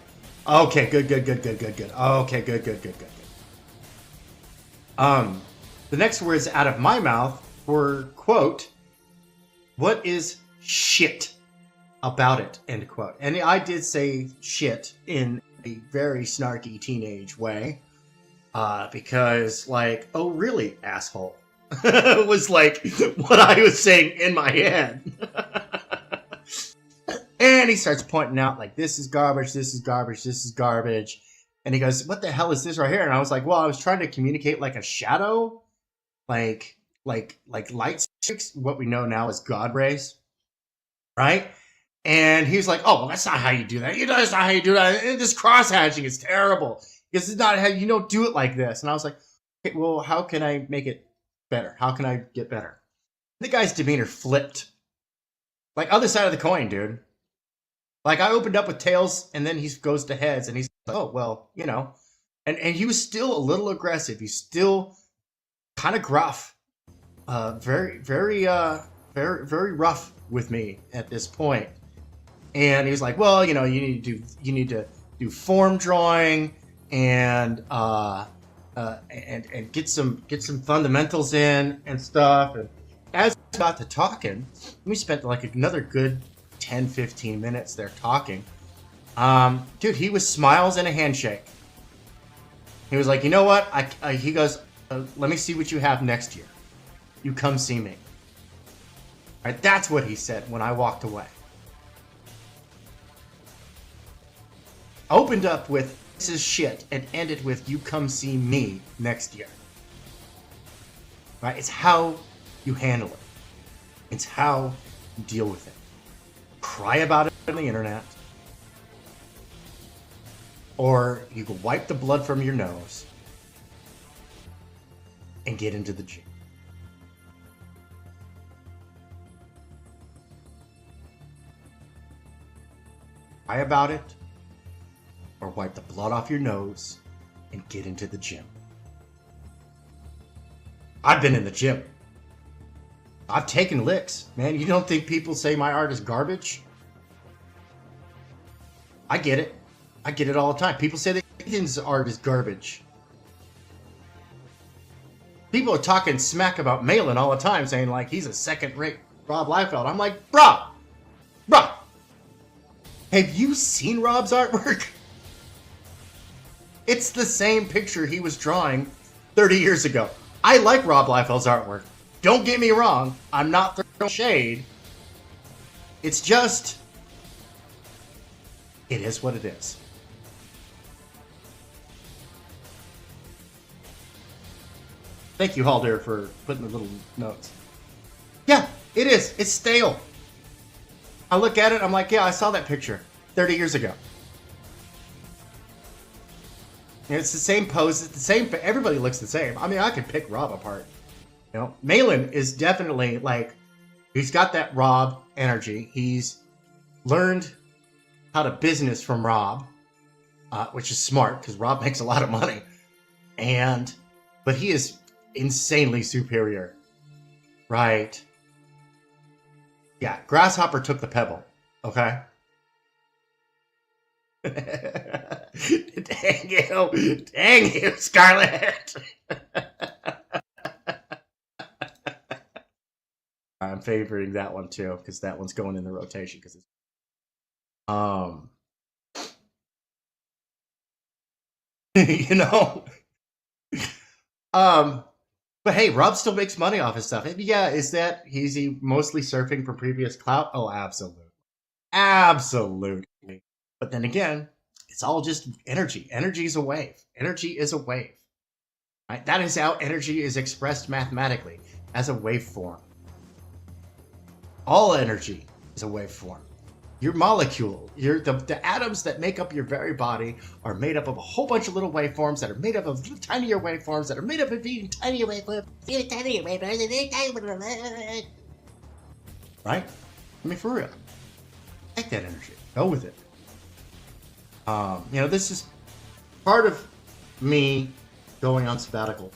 Okay, good. Okay, good. The next words out of my mouth were, quote, "What is shit about it," end quote. And I did say shit in a very snarky teenage way, because, like, oh really, asshole, was like what I was saying in my head. And he starts pointing out, like, this is garbage, this is garbage, this is garbage. And he goes, what the hell is this right here? And I was like, well, I was trying to communicate like a shadow, like light streaks, what we know now as God rays, right? And he was like, oh, well, that's not how you do that. That's not how you do that. This cross-hatching is terrible. This is not how, you don't do it like this. And I was like, okay, well, how can I make it better? How can I get better? The guy's demeanor flipped. Like, other side of the coin, dude. Like, I opened up with tails, and then he goes to heads, and he's like, oh, well, you know. And he was still a little aggressive. He's still kind of gruff. Very rough with me at this point. And he was like, well, you know, you need to do form drawing and get some fundamentals in and stuff. And as we got to talking, we spent like another good 10-15 minutes there talking. Dude, he was smiles and a handshake. He was like, you know what? He goes, let me see what you have next year. You come see me. All right, that's what he said when I walked away. Opened up with, this is shit, and ended with, you come see me next year. Right? It's how you handle it. It's how you deal with it. Cry about it on the internet. Or you can wipe the blood from your nose and get into the gym. Cry about it, or wipe the blood off your nose and get into the gym. I've been in the gym. I've taken licks, man. You don't think people say my art is garbage? I get it. I get it all the time. People say that Ethan's art is garbage. People are talking smack about Malin all the time, saying like he's a second-rate Rob Liefeld. I'm like, bruh, have you seen Rob's artwork? It's the same picture he was drawing 30 years ago. I like Rob Liefeld's artwork. Don't get me wrong. I'm not throwing shade. It's just, it is what it is. Thank you, Halder, for putting the little notes. Yeah, it is. It's stale. I look at it, I'm like, yeah, I saw that picture 30 years ago. And it's the same pose, it's the same, everybody looks the same. I mean, I could pick Rob apart. You know, Malin is definitely like, he's got that Rob energy. He's learned how to business from Rob, which is smart because Rob makes a lot of money. But he is insanely superior. Right. Yeah, Grasshopper took the pebble. Okay. Dang you, Scarlett. I'm favoring that one too because that one's going in the rotation because it's you know, but hey, Rob still makes money off his stuff. And yeah, is he mostly surfing from previous clout? Oh, absolutely. But then again, it's all just energy. Energy is a wave. Energy is a wave. Right? That is how energy is expressed mathematically, as a waveform. All energy is a waveform. Your molecule, the atoms that make up your very body are made up of a whole bunch of little waveforms that are made up of tinier waveforms that are made up of even tinier waveforms. Right? I mean, for real. Take that energy. Go with it. This is part of me going on sabbatical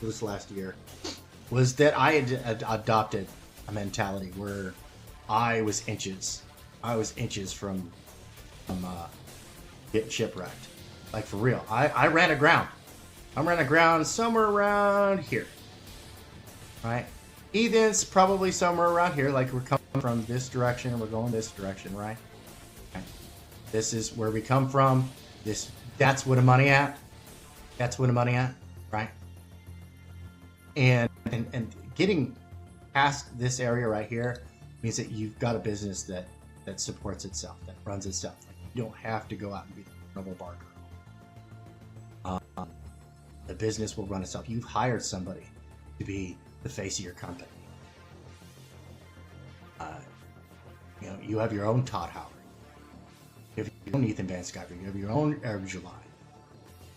this last year was that I had adopted a mentality where I was inches from getting shipwrecked. Like, for real. I ran aground. I ran aground somewhere around here. Right? Ethan's probably somewhere around here. Like, we're coming from this direction and we're going this direction, right? Okay. This is where we come from. That's where the money at. That's where the money at, right? And getting past this area right here means that you've got a business that supports itself, that runs itself. Like, you don't have to go out and be the noble barker. The business will run itself. You've hired somebody to be the face of your company. You have your own Todd Howard. You have your own Ethan Van Sciver. You have your own Eric July.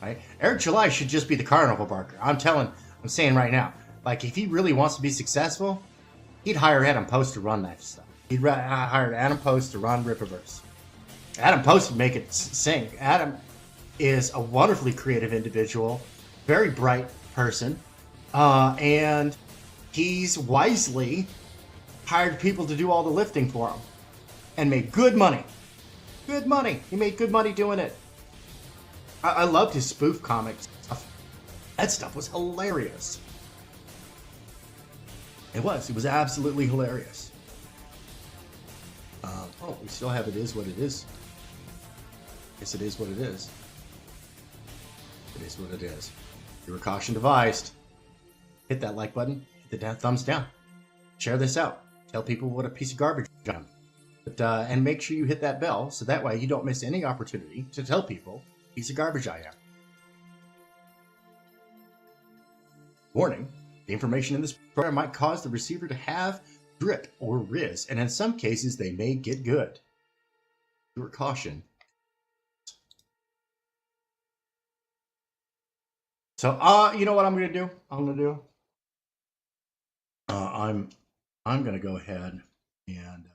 Right? Eric July should just be the carnival barker. I'm saying right now. Like, if he really wants to be successful, he'd hire Adam Post to run that stuff. He'd hire Adam Post to run Rippaverse. Adam Post would make it sing. Adam is a wonderfully creative individual, very bright person, and he's wisely hired people to do all the lifting for him and made good money. Good money. He made good money doing it. I loved his spoof comics stuff. That stuff was hilarious. It was absolutely hilarious. We still have It Is What It Is. Yes, it is what it is. It is what it is. You were caution advised. Hit that like button. Hit the thumbs down. Share this out. Tell people what a piece of garbage I am. And make sure you hit that bell so that way you don't miss any opportunity to tell people piece of garbage I am. Warning. The information in this program might cause the receiver to have drip or riz, and in some cases they may get good. Your caution. So, you know what I'm going to do? I'm going to go ahead and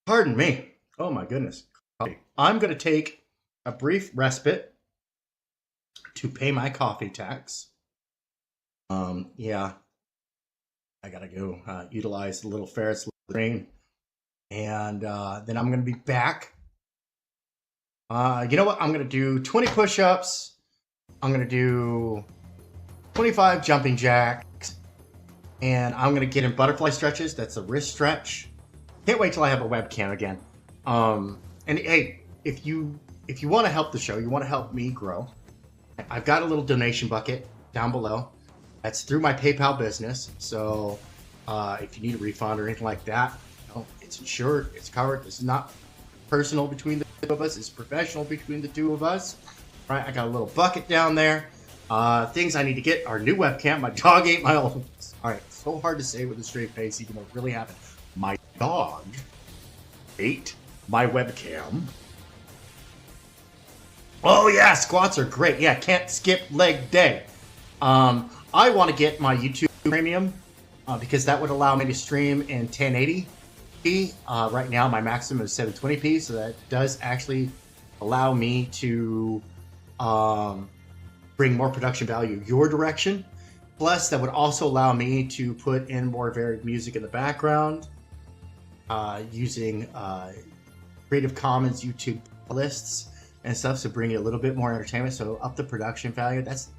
pardon me. Oh my goodness. I'm going to take a brief respite to pay my coffee tax. Yeah, I gotta go utilize the little Ferris screen, and then I'm gonna be back. You know what? I'm gonna do 20 push-ups. I'm gonna do 25 jumping jacks, and I'm gonna get in butterfly stretches. That's a wrist stretch. Can't wait till I have a webcam again. And hey, if you want to help the show, you want to help me grow, I've got a little donation bucket down below. That's through my PayPal business. So if you need a refund or anything like that, it's insured, it's covered. It's not personal between the two of us. It's professional between the two of us. All right, I got a little bucket down there. Things I need to get are new webcam. My dog ate my old. All right, so hard to say with a straight face, even though it really happened. My dog ate my webcam. Oh yeah, squats are great. Yeah, can't skip leg day. I want to get my YouTube Premium because that would allow me to stream in 1080p. Right now, my maximum is 720p, so that does actually allow me to bring more production value your direction. Plus, that would also allow me to put in more varied music in the background using Creative Commons YouTube lists and stuff, so bring you a little bit more entertainment, so up the production value. That's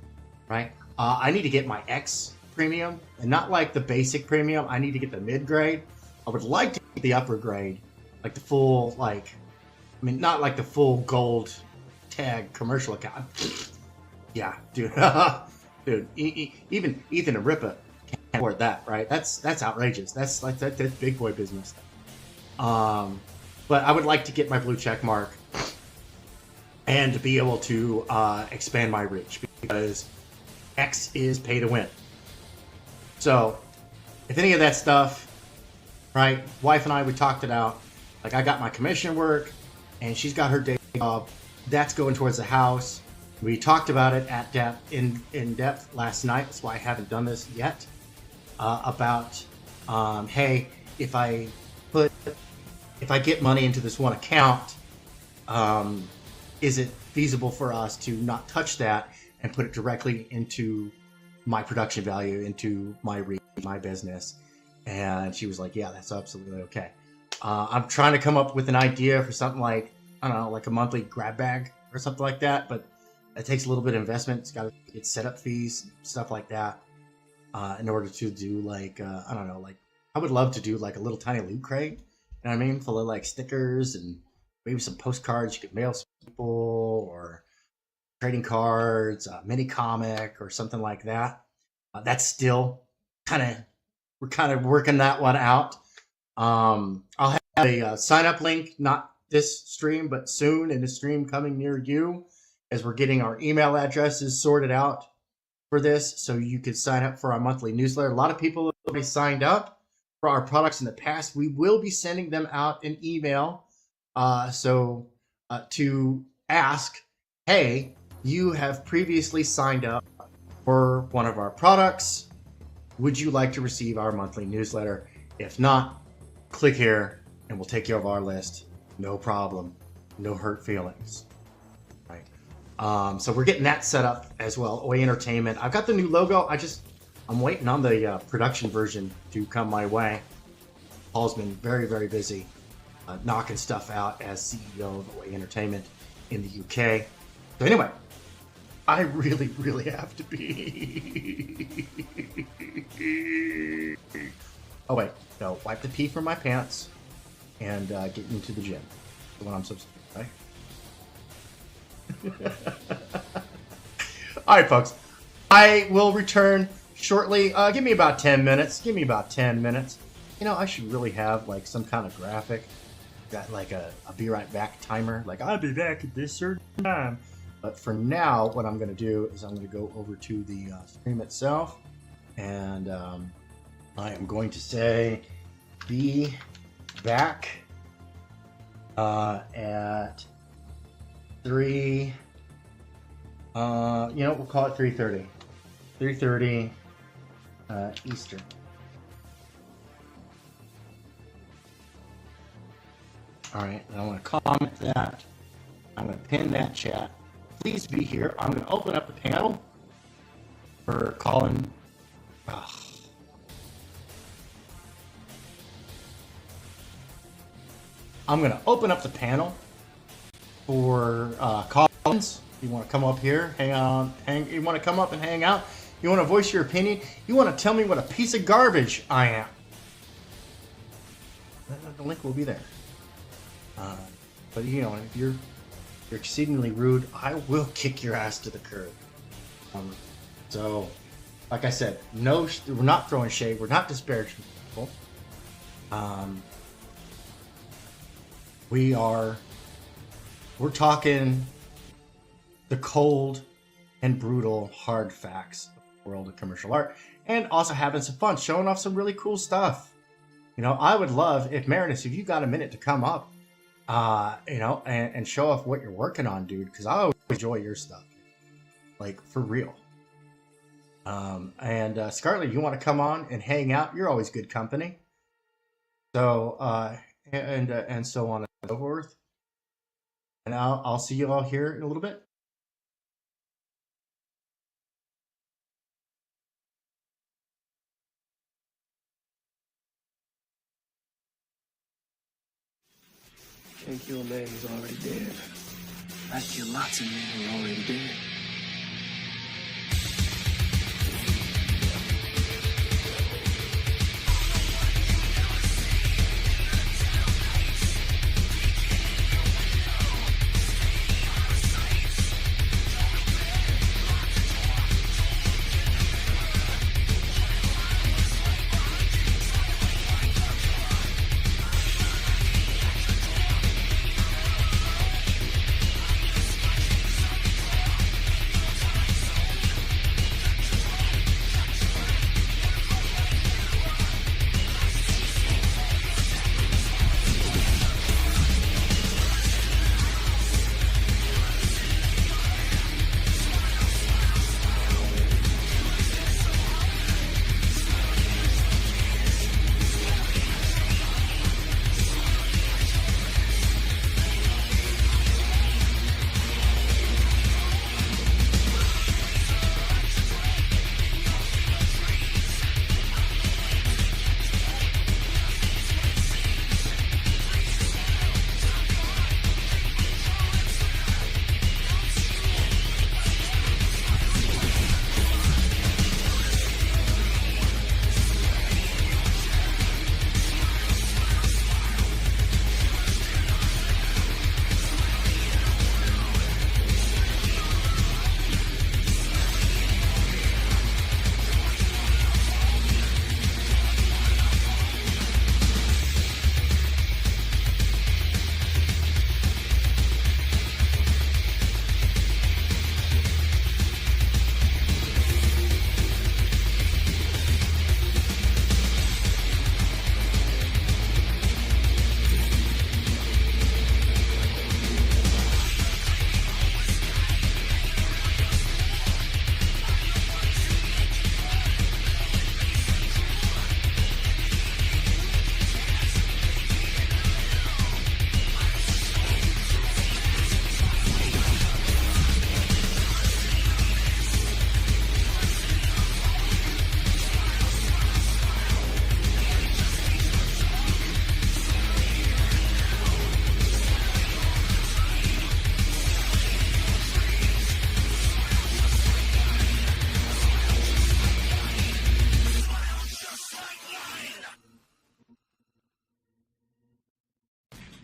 right. I need to get my X Premium, and not like the basic Premium. I need to get the mid-grade. I would like to get the upper grade, like the full, not like the full gold tag commercial account. Yeah, dude. Dude, even Ethan and Ripa can't afford that, right? That's outrageous. That's big boy business. But I would like to get my blue check mark and to be able to expand my reach, because X is pay to win. So if any of that stuff, right, wife and I, we talked it out. Like, I got my commission work and she's got her day job. That's going towards the house. We talked about it at depth, in depth last night. That's why I haven't done this yet. About, hey, if I get money into this one account, is it feasible for us to not touch that and put it directly into my production value, into my reach, my business? And she was like, yeah, that's absolutely okay. I'm trying to come up with an idea for something like, I don't know, like a monthly grab bag or something like that, but it takes a little bit of investment. It's got to get setup fees, stuff like that, in order to do like, I don't know, like, I would love to do like a little tiny loot crate, you know what I mean? Full of like stickers and maybe some postcards you could mail some people, or trading cards, a mini comic or something like that. That's still we're kind of working that one out. I'll have a sign up link, not this stream, but soon, in a stream coming near you, as we're getting our email addresses sorted out for this, so you can sign up for our monthly newsletter. A lot of people have already signed up for our products in the past. We will be sending them out an email to ask, hey, you have previously signed up for one of our products. Would you like to receive our monthly newsletter? If not, click here and we'll take you off our list. No problem. No hurt feelings. Right. So we're getting that set up as well. OA Entertainment. I've got the new logo. I'm waiting on the production version to come my way. Paul's been very, very busy knocking stuff out as CEO of OA Entertainment in the UK. So anyway, I really, really have to be. Oh wait, no, wipe the pee from my pants and get into the gym. That's what I'm supposed to do, right? All right, folks. I will return shortly. Give me about 10 minutes. You know, I should really have like some kind of graphic. Got like a be right back timer. Like, I'll be back at this certain time. But for now, what I'm going to do is I'm going to go over to the stream itself. And I am going to say, be back at 3, we'll call it 3:30. 3:30 Eastern. All right, and I want to comment that. I'm going to pin that chat. Please be here. I'm going to open up the panel for Colin I'm going to open up the panel for call-ins. You want to come up here, you want to come up and hang out? You want to voice your opinion? You want to tell me what a piece of garbage I am? The link will be there. But you know, if you're exceedingly rude, I will kick your ass to the curb. So, like I said, no, we're not throwing shade. We're not disparaging people. We're talking the cold and brutal hard facts of the world of commercial art, and also having some fun, showing off some really cool stuff. You know, I would love if Marinus, if you got a minute to come up, you know, and show off what you're working on, dude, because I always enjoy your stuff, like for real. And Scarlett, you want to come on and hang out? You're always good company. So and so on and so forth. And I'll see you all here in a little bit. Can't kill a man who's already dead. I kill lots of men who are already dead.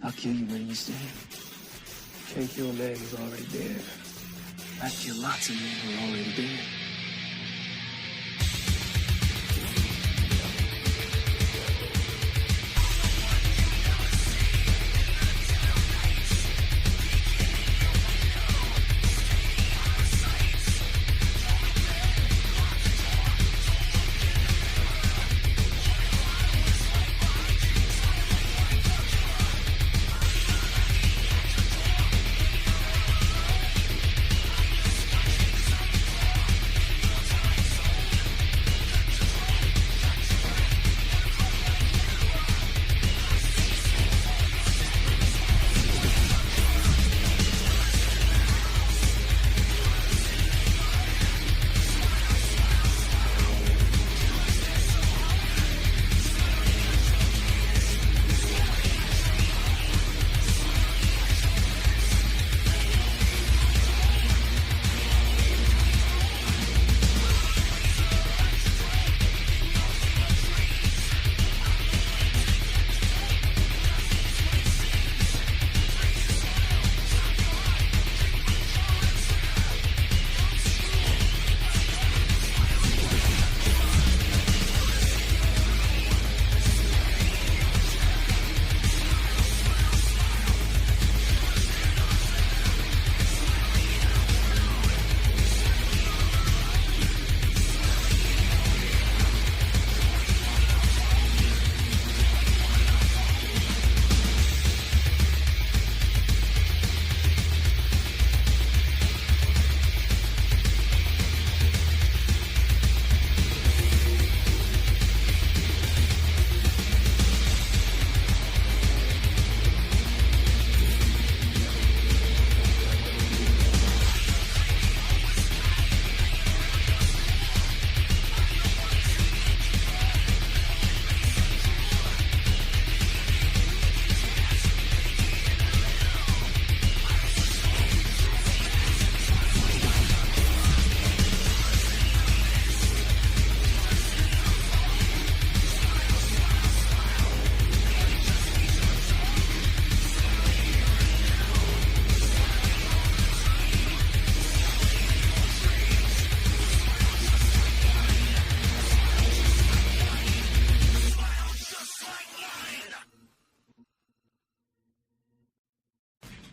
I'll kill you when you stand. Can't kill a man who's already dead. I kill lots of men who are already dead.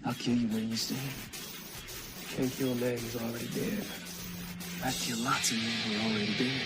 I'll kill you when you stand. Can't kill a man who's already dead. I kill lots of men who are already dead.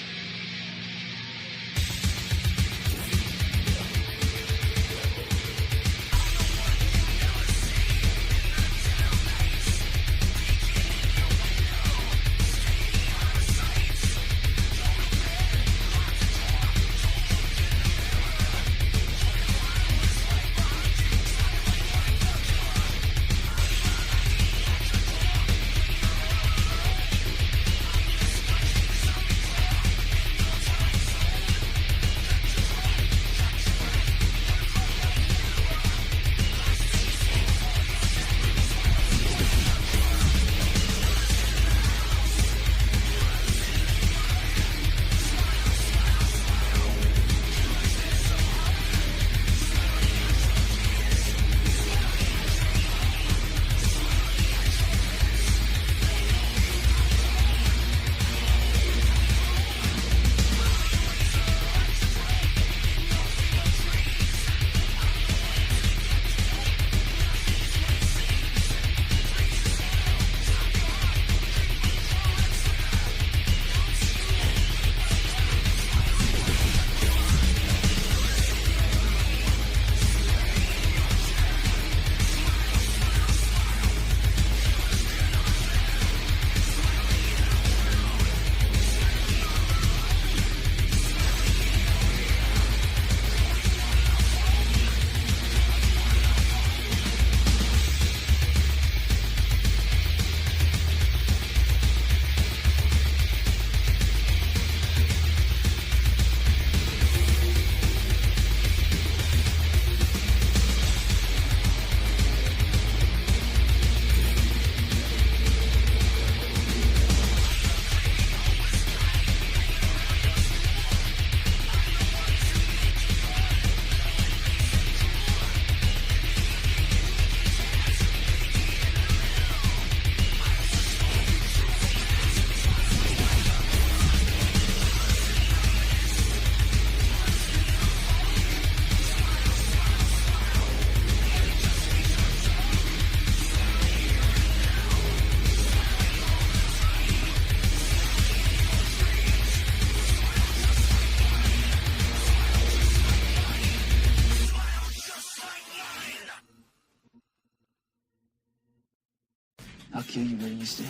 I'll kill you when you stand.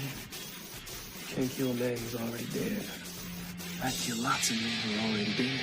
Can't kill a man who's already dead. I kill lots of men who are already dead.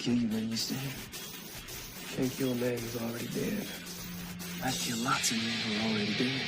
kill you, man, you stay. Can't kill a man who's already dead. I kill lots of men who are already dead.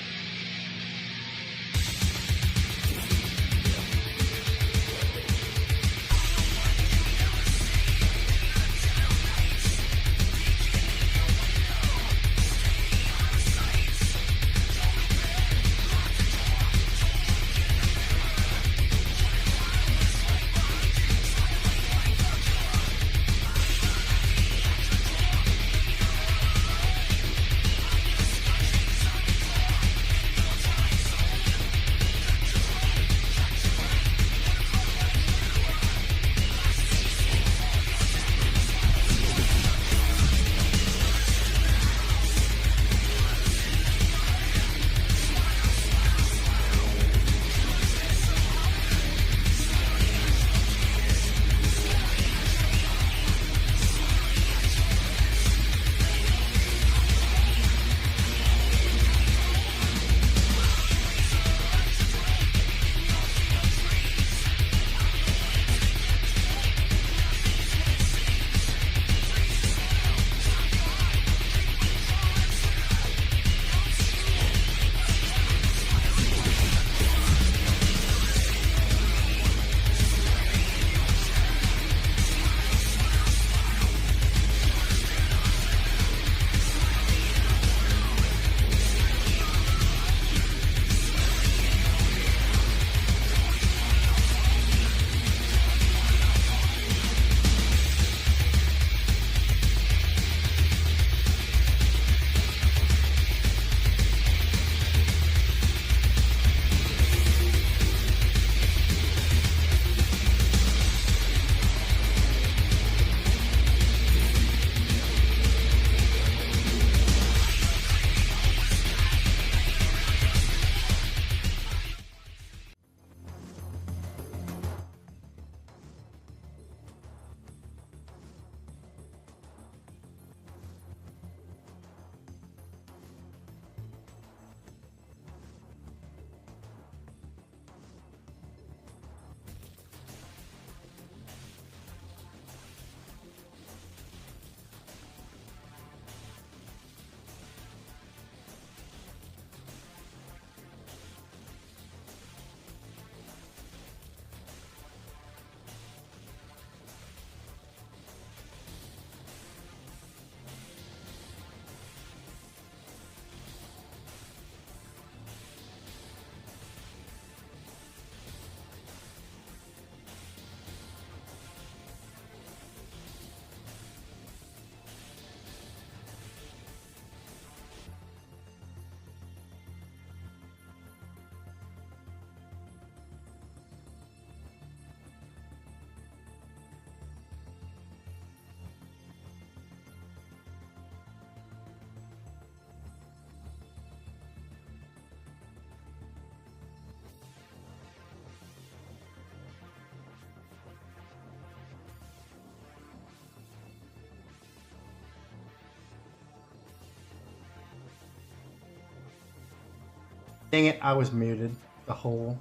Dang it, I was muted the whole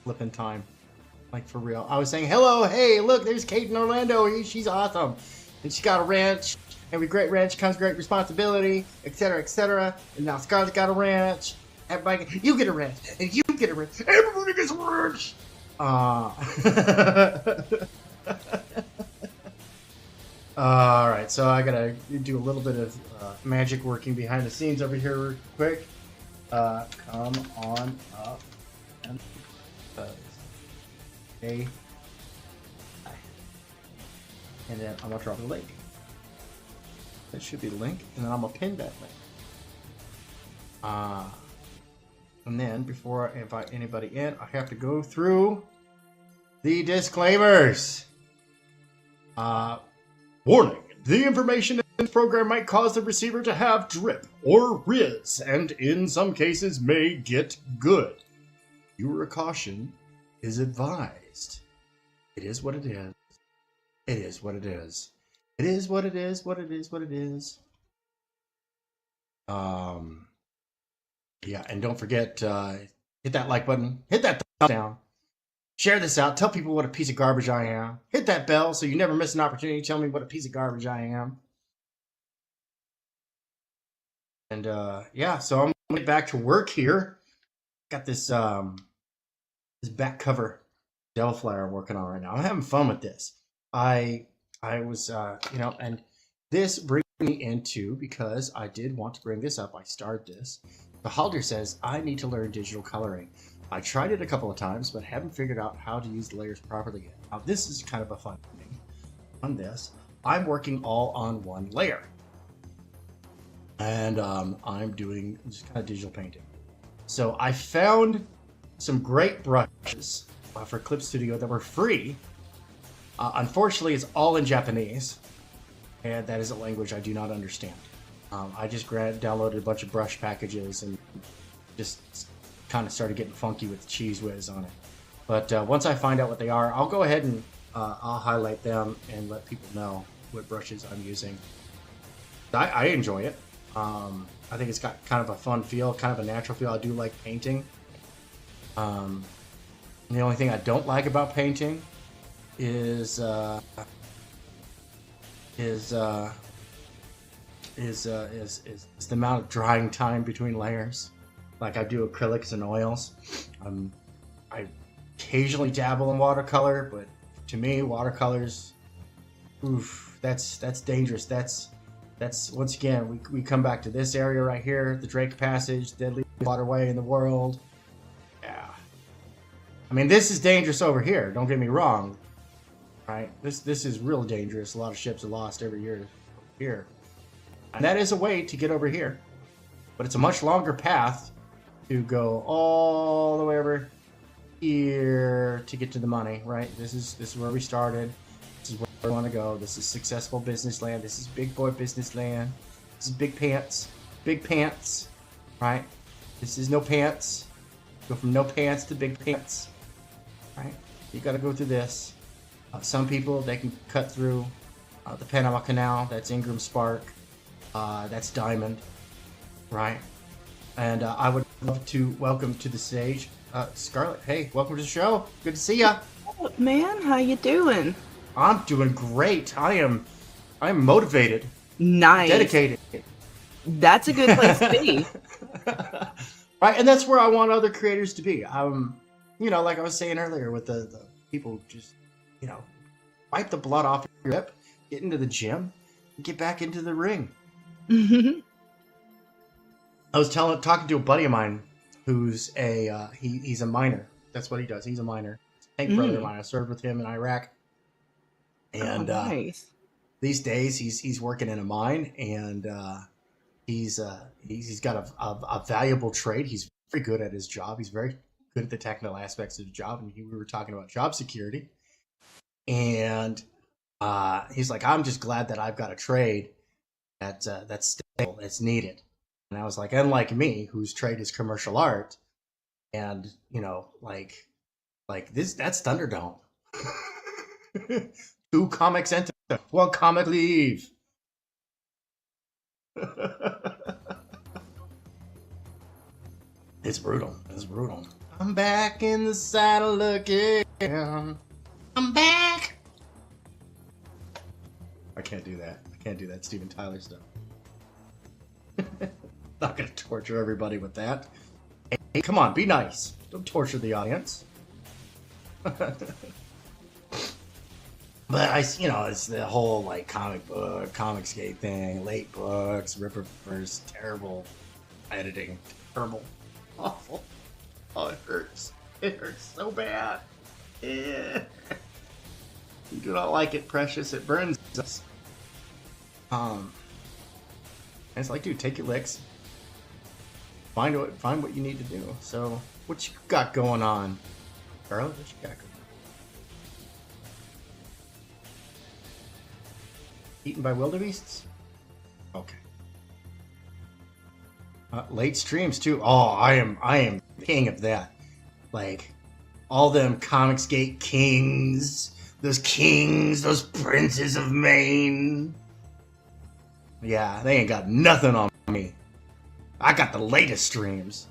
flipping time. Like, for real. I was saying, hello, hey, look, there's Kate in Orlando. She's awesome. And she got a ranch. And with great ranch comes great responsibility, etc., etc. And now Scarlett's got a ranch. Everybody, you get a ranch. And you get a ranch. Everybody gets a ranch. Alright, so I gotta do a little bit of magic working behind the scenes over here real quick. Come on up and okay. And then I'm gonna drop a link. That should be the link, and then I'm gonna pin that link. And then before I invite anybody in, I have to go through the disclaimers. Warning. The information in this program might cause the receiver to have drip or riz, and in some cases may get good. Viewer caution is advised. It is what it is. It is what it is. It is what it is, what it is, what it is. Yeah, and don't forget, hit that like button, hit that thumbs down, Share this out. Tell people what a piece of garbage I am. Hit that bell so you never miss an opportunity to tell me what a piece of garbage I am. And yeah, so I'm gonna get back to work here. Got this this back cover Devil Flyer I'm working on right now. I'm having fun with this. I was and this brings me into, because I did want to bring this up. I started this. The Halder says I need to learn digital coloring. I tried it a couple of times, but haven't figured out how to use the layers properly yet. Now this is kind of a fun thing. On this, I'm working all on one layer, and I'm doing just kind of digital painting. So I found some great brushes for Clip Studio that were free. Unfortunately, it's all in Japanese, and that is a language I do not understand. I just downloaded a bunch of brush packages and just kind of started getting funky with the cheese whiz on it. But once I find out what they are, I'll go ahead and I'll highlight them and let people know what brushes I'm using. I enjoy it. I think it's got kind of a fun feel, kind of a natural feel. I do like painting. The only thing I don't like about painting is the amount of drying time between layers. Like I do acrylics and oils. I occasionally dabble in watercolor, but to me, watercolors, oof, that's dangerous. That's once again, we come back to this area right here, the Drake Passage, deadly waterway in the world. Yeah. I mean, this is dangerous over here. Don't get me wrong. Right? This is real dangerous. A lot of ships are lost every year here. And that is a way to get over here. But it's a much longer path to go all the way over here to get to the money, right? This is where we started. This is where we want to go. This is successful business land. This is big boy business land. This is big pants. Big pants. Right? This is no pants. Go from no pants to big pants. Right? You gotta go through this. Some people, they can cut through the Panama Canal. That's Ingram Spark. That's Diamond. Right? And I would love to welcome to the stage Scarlett. Hey, welcome to the show. Good to see ya. What up, man? How you doing? I'm doing great. I am motivated. Nice. Dedicated. That's a good place to be. Right, and that's where I want other creators to be. Like I was saying earlier, with the people just, wipe the blood off your lip, get into the gym, and get back into the ring. I was talking to a buddy of mine who's he's a miner. That's what he does. He's a miner. Tank brother of mine. I served with him in Iraq. And nice. These days he's working in a mine, and he's got a valuable trade. He's very good at his job. He's very good at the technical aspects of the job. And we were talking about job security. And he's like, I'm just glad that I've got a trade that's stable, that's needed. And I was like, unlike me, whose trade is commercial art, and like this, that's Thunderdome. 2 comics enter, 1 comic leave. It's brutal. It's brutal. I'm back in the saddle again. I'm back. I can't do that. I can't do that Steven Tyler stuff. Not gonna torture everybody with that. Hey, come on, be nice. Don't torture the audience. But it's the whole like Comicsgate thing, late books, Ripperverse, terrible editing, terrible, awful. Oh, it hurts. It hurts so bad. Yeah. You do not like it, Precious. It burns us. And it's like, dude, take your licks. Find what you need to do. So, what you got going on, Carla? What you got going on? Eaten by wildebeests? Okay. Late streams too. Oh, I am king of that. Like, all them Comicsgate kings, those princes of Maine. Yeah, they ain't got nothing on me. I got the latest streams.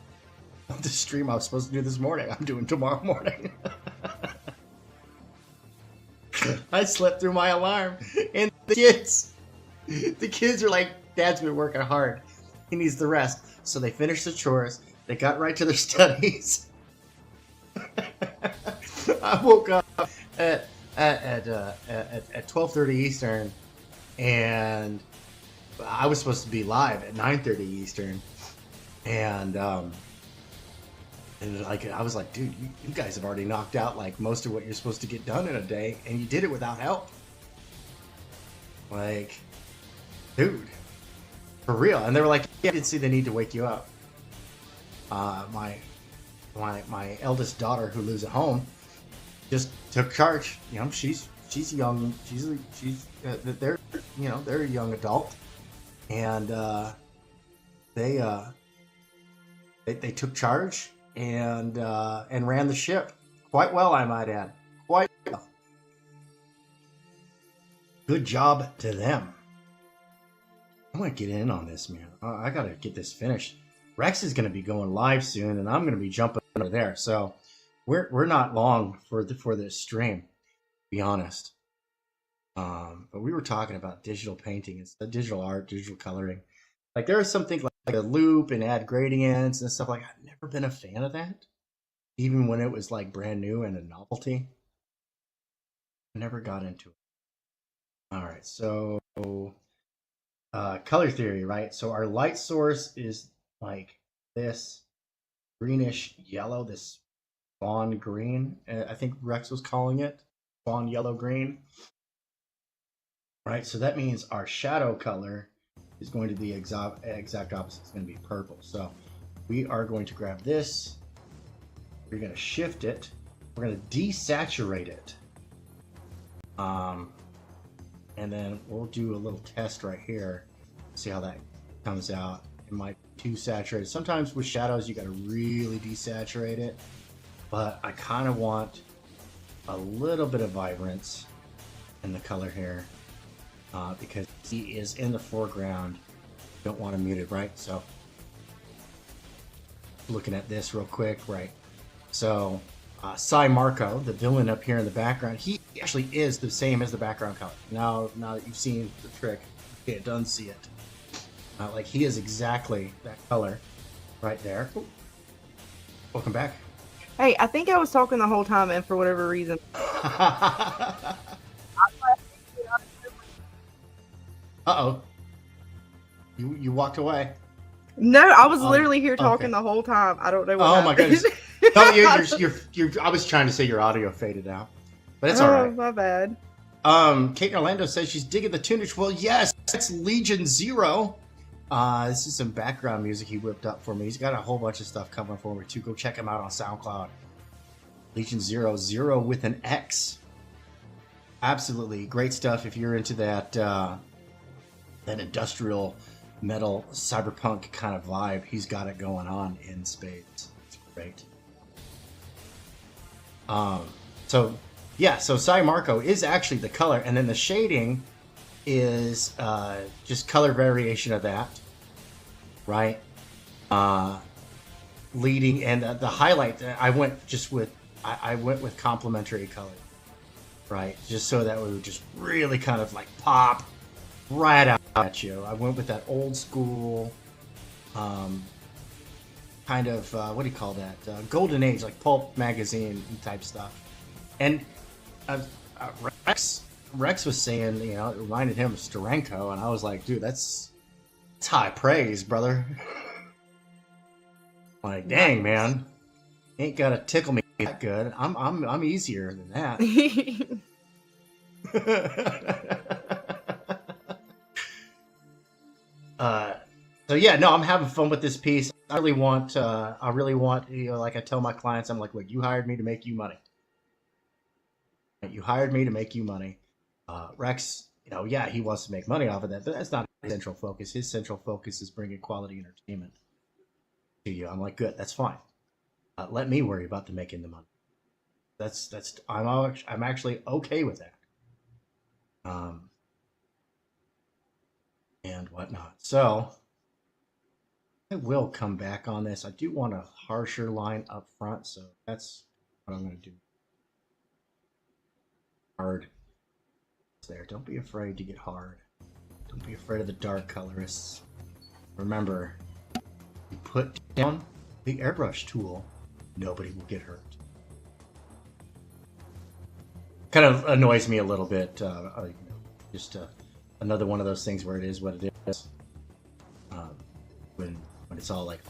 The stream I was supposed to do this morning, I'm doing tomorrow morning. I slept through my alarm, and the kids are like, Dad's been working hard. He needs the rest. So they finished the chores. They got right to their studies. I woke up at 12:30 Eastern, and I was supposed to be live at 9:30 Eastern, and like I was like, dude, you guys have already knocked out like most of what you're supposed to get done in a day, and you did it without help. Like, dude, for real. And they were like, yeah, I didn't see the need to wake you up. My eldest daughter, who lives at home, just took charge. You know, she's young. They're they're a young adult, and they took charge and ran the ship quite well, I might add. Quite well. Good job to them. I want to get in on this, man. I got to get this finished. Rex is going to be going live soon, and I'm going to be jumping over there. So we're not long for this stream, to be honest. But we were talking about digital painting and digital art, digital coloring. Like there are some things like a loop and add gradients and stuff like that. I've never been a fan of that, even when it was like brand new and a novelty. I never got into it. All right, so color theory, right? So our light source is like this greenish yellow, this fawn green. I think Rex was calling it fawn yellow green. Right, so that means our shadow color is going to be exact opposite. It's going to be purple. So we are going to grab this. We're going to shift it. We're going to desaturate it. And then we'll do a little test right here. See how that comes out. It might be too saturated. Sometimes with shadows, you got to really desaturate it. But I kind of want a little bit of vibrance in the color here. Because he is in the foreground. Don't want to mute it, right? So looking at this real quick, right? So Cy Marco, the villain up here in the background, he actually is the same as the background color. Now that you've seen the trick, you can't unsee it. Like he is exactly that color right there. Ooh. Welcome back. Hey, I think I was talking the whole time, and for whatever reason. Uh-oh. You walked away. No, I was literally here talking okay. the whole time. I don't know what Oh happened. my goodness. No, I was trying to say your audio faded out. But it's all right. My bad. Kate Orlando says she's digging the tunage. Well, yes, that's Legion Zero. This is some background music he whipped up for me. He's got a whole bunch of stuff coming for me too. Go check him out on SoundCloud. Legion Zero, zero with an X. Absolutely great stuff if you're into that that industrial metal cyberpunk kind of vibe. He's got it going on in spades. It's great. So Cy Marco is actually the color, and then the shading is just color variation of that, right? Leading and the highlight. I went with complementary color, right? Just so that it would just really kind of like pop right out at you. I went with that old school, kind of what do you call that? Golden Age, like pulp magazine type stuff. And Rex was saying, you know, it reminded him of Steranko, and I was like, dude, that's high praise, brother. Like, dang, man, ain't gotta tickle me that good. I'm easier than that. So yeah, no, I'm having fun with this piece. I really want, you know, like I tell my clients, I'm like, look, you hired me to make you money. You hired me to make you money. Rex, you know, yeah, he wants to make money off of that, but that's not his central focus. His central focus is bringing quality entertainment to you. I'm like, good, that's fine. Let me worry about making the money. I'm actually okay with that. And whatnot. So I will come back on this. I do want a harsher line up front, so that's what I'm going to do. Hard. there. Don't be afraid to get hard. Don't be afraid of the dark colorists. Remember, you put down the airbrush tool, nobody will get hurt. Kind of annoys me a little bit. Just another one of those things where it is what it is. When it's all like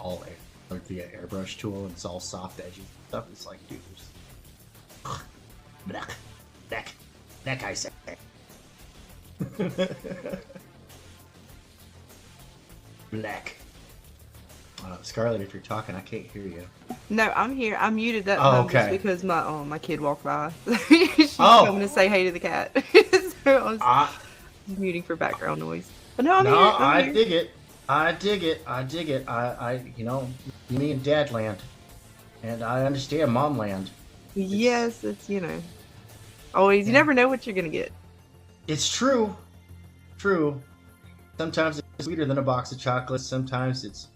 via airbrush tool and it's all soft edgy stuff, it's like, dude, that guy said. Black. Scarlett, if you're talking, I can't hear you. No, I'm here. I muted that Oh, time okay. just because my kid walked by. She's coming to say hey to the cat. So I was muting for background noise. But no, I'm here. I dig it. I dig it. Me and Dad land, and I understand Mom land. Yes, it's always. You never know what you're gonna get. It's true. True. Sometimes it's sweeter than a box of chocolates. Sometimes it's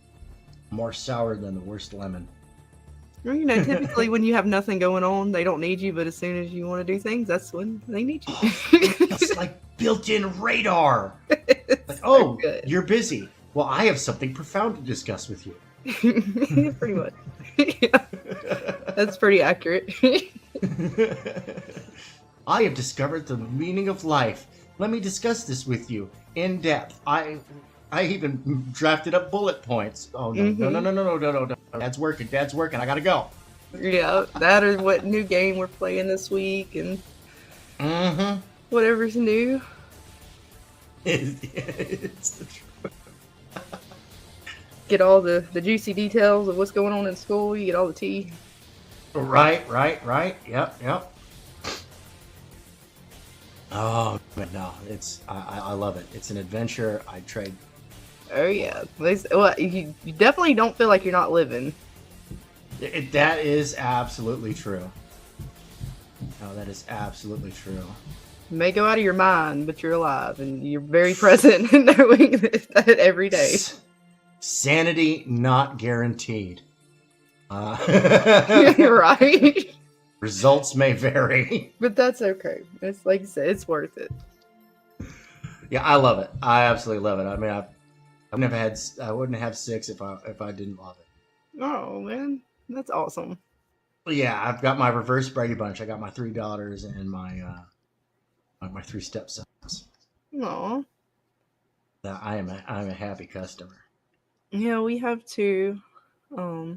more sour than the worst lemon. Well, typically when you have nothing going on, they don't need you. But as soon as you want to do things, that's when they need you. It's like built-in radar. Like, oh, good. You're busy. Well, I have something profound to discuss with you. Pretty much. Yeah. That's pretty accurate. I have discovered the meaning of life. Let me discuss this with you in depth. I even drafted up bullet points. Oh no, no. Dad's working. I gotta go. Yeah, that is what new game we're playing this week and whatever's new. It's the truth. Get all the juicy details of what's going on in school. You get all the tea. Right. Yep. Oh, but no, I love it. It's an adventure. I trade. Oh yeah. Well, you definitely don't feel like you're not living. That is absolutely true. No, that is absolutely true. You may go out of your mind, but you're alive, and you're very present in knowing that every day. Sanity not guaranteed. You're right. Results may vary. But that's okay. It's like you said, it's worth it. Yeah, I love it. I absolutely love it. I mean, I wouldn't have 6 if I didn't love it. Oh man, that's awesome. Yeah, I've got my reverse Brady Bunch. I got my 3 daughters and my 3 stepsons. Aw. I'm a happy customer. Yeah, we have 2. I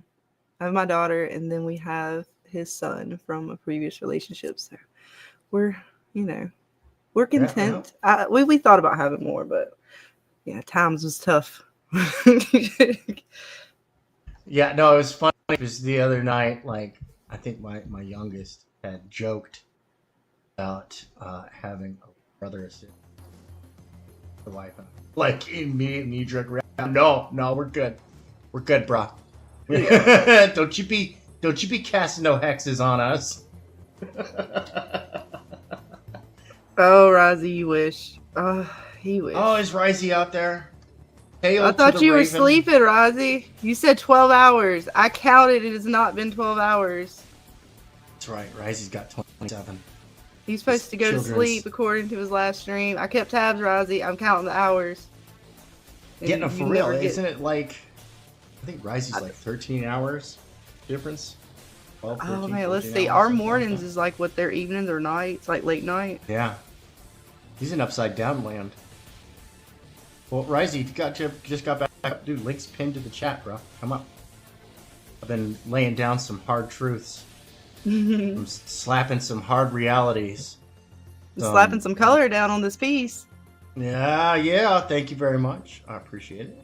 have my daughter, and then we have his son from a previous relationship. So we're content. Yeah. We thought about having more, but yeah, times was tough. Yeah, no, it was funny because the other night, like, I think my youngest had joked about having a brother or sister. The wife, like, immediate knee-jerk reaction. No, we're good. We're good, bro. Yeah. Don't you be casting no hexes on us. Oh, Rozzy, you wish. He wish. Oh, is Risey out there? I thought you were sleeping, Rozzy. You said 12 hours. I counted. It has not been 12 hours. That's right. Risey's got 27. He's supposed to go to sleep according to his last stream. I kept tabs, Rozzy. I'm counting the hours. Yeah, no, for real. Isn't it like... I think Risey's like 13 hours difference. 12, 13, oh, man, let's see. hours, Our mornings is like what their evenings or nights, like late night. Yeah. He's in upside down land. Well, Risey, if you just got back up, dude, link's pinned to the chat, bro. Come up. I've been laying down some hard truths. I'm slapping some hard realities. Slapping some color down on this piece. Yeah. Thank you very much. I appreciate it.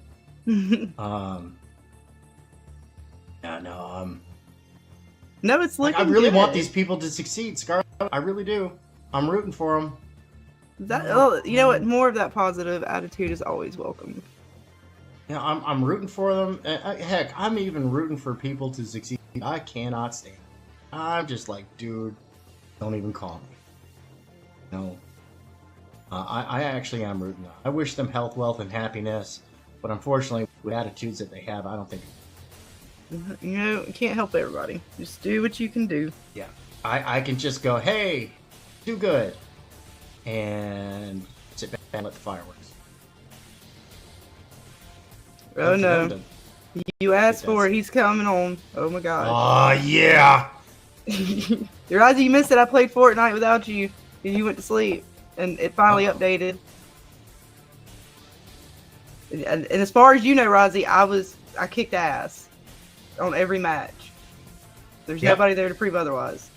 No, it's looking I really good. want these people to succeed, Scarlett. I really do. I'm rooting for them. You know what? More of that positive attitude is always welcome. Yeah, I'm rooting for them. Heck, I'm even rooting for people to succeed. I cannot stand it. I'm just like, dude, don't even call me. No. I actually am rooting. I wish them health, wealth, and happiness. But unfortunately, with attitudes that they have, I don't think... You can't help everybody. Just do what you can do. Yeah. I can just go, hey, do good. and sit back and let the fireworks. Oh no. You asked for it. He's coming on. Oh my god. Oh, yeah. Uriah, you missed it. I played Fortnite without you. And you went to sleep. And it finally updated. And as far as you know, Rozzy, I kicked ass on every match. There's nobody there to prove otherwise.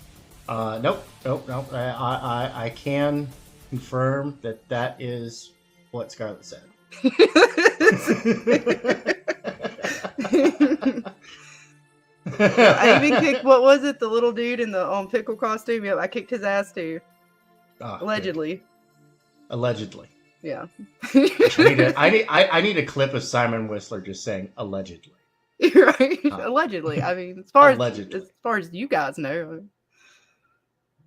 Nope. I can confirm that is what Scarlett said. I even kicked, what was it, the little dude in the pickle costume? Yep, I kicked his ass too. Allegedly. Good. Allegedly. Yeah. I need a clip of Simon Whistler just saying allegedly. Right. Allegedly. I mean, as far as you guys know,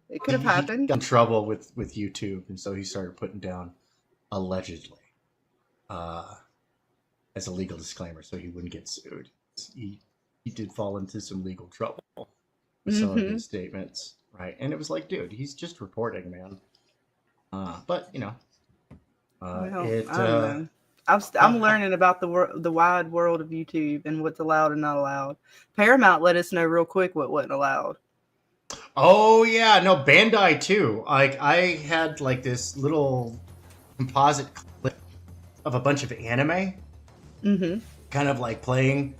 it could have happened. He got in trouble with YouTube, and so he started putting down allegedly as a legal disclaimer, so he wouldn't get sued. He did fall into some legal trouble with some of his statements, right? And it was like, dude, he's just reporting, man. But you know, I don't know. I'm learning about the wide world of YouTube and what's allowed and not allowed. Paramount let us know real quick what wasn't allowed. Oh yeah, no, Bandai too. Like I had like this little composite clip of a bunch of anime, kind of like playing,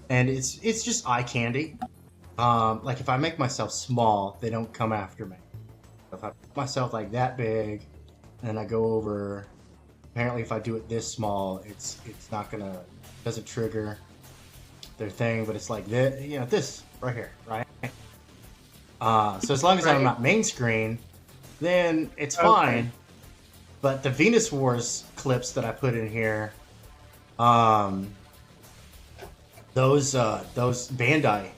and it's just eye candy. Like if I make myself small, they don't come after me. If I make myself like that big, and I go over, apparently if I do it this small, it's not gonna, doesn't trigger their thing, but it's like this, you know, this right here, right? So as long as I'm not main screen, then it's fine. But the Venus Wars clips that I put in here, those Bandai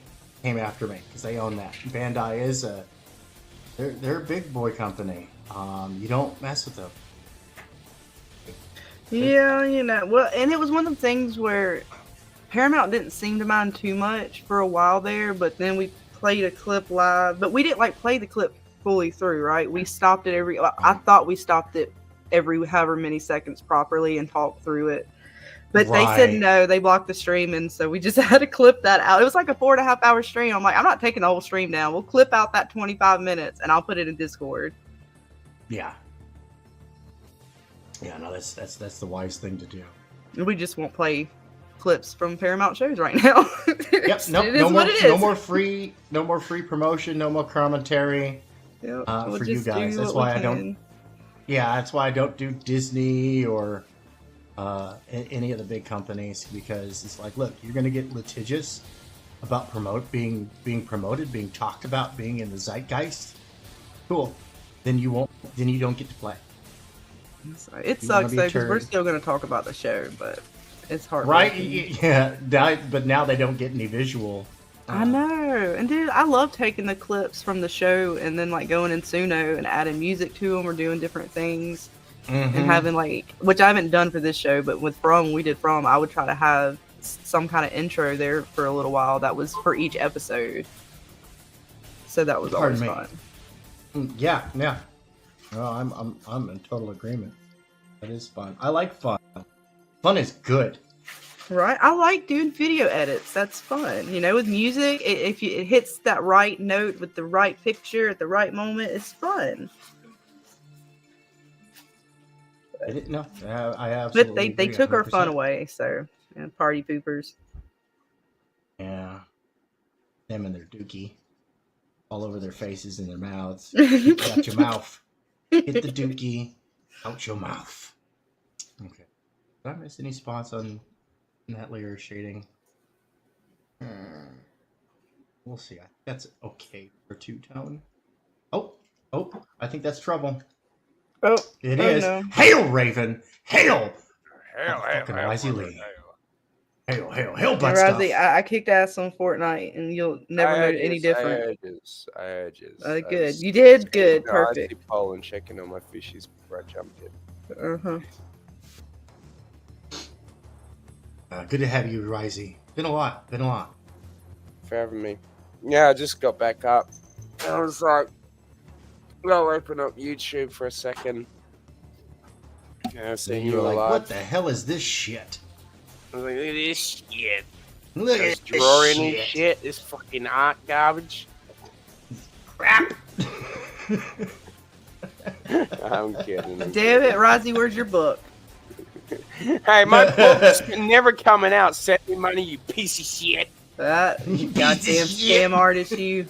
came after me because they own that. Bandai is they're a big boy company. You don't mess with them. Yeah, you know. Well, and it was one of the things where Paramount didn't seem to mind too much for a while there, but then we played a clip live, but we didn't like play the clip fully through, right? We stopped it I thought we stopped it every however many seconds properly and talked through it. But they said no, they blocked the stream, and so we just had to clip that out. It was like a 4.5 hour stream. I'm like, I'm not taking the whole stream down. We'll clip out that 25 minutes and I'll put it in Discord. Yeah. Yeah, no, that's the wise thing to do. We just won't play clips from Paramount shows right now. Yep, no more free promotion, no more commentary for you guys. That's why I don't. Yeah, that's why I don't do Disney or any of the big companies, because it's like, look, you're gonna get litigious about being promoted, being talked about, being in the zeitgeist. Cool. Then you don't get to play. It sucks though, because we're still going to talk about the show, but it's hard. Right? Yeah. But now they don't get any visual. I know. And dude, I love taking the clips from the show and then like going in Suno and adding music to them or doing different things and having like, which I haven't done for this show, but with we did From, I would try to have some kind of intro there for a little while that was for each episode. So that was always fun. Yeah. No, I'm in total agreement. That is fun. I like fun. Fun is good. Right? I like doing video edits. That's fun. You know, with music, if it hits that right note with the right picture at the right moment, it's fun. I didn't know. I absolutely. But they took 100%. Our fun away. So, party poopers. Yeah. Them and their dookie all over their faces and their mouths. Get out your mouth. Hit the dookie out your mouth. Okay. Did I miss any spots on that layer of shading? We'll see. That's okay for two-tone. Oh, I think that's trouble. Oh, it is. No. Hail, Raven! Hail! Hail, butt stuff. I kicked ass on Fortnite, and you'll never know any different. I edges. Good. You did good. Perfect. I see Paul and checking on my fishies before I jumped in. Good to have you, Risey. Been a lot. For having me. Yeah, I just got back up. I was like, I'll open up YouTube for a second. Yeah, so And you were like, what the hell is this shit? I was like, look at this shit. Look This at drawing this and shit. This fucking art garbage. crap. I'm kidding. Damn it, Rozzy, where's your book? Hey, my book's never coming out. Send me money, you piece of shit. You goddamn scam artist, you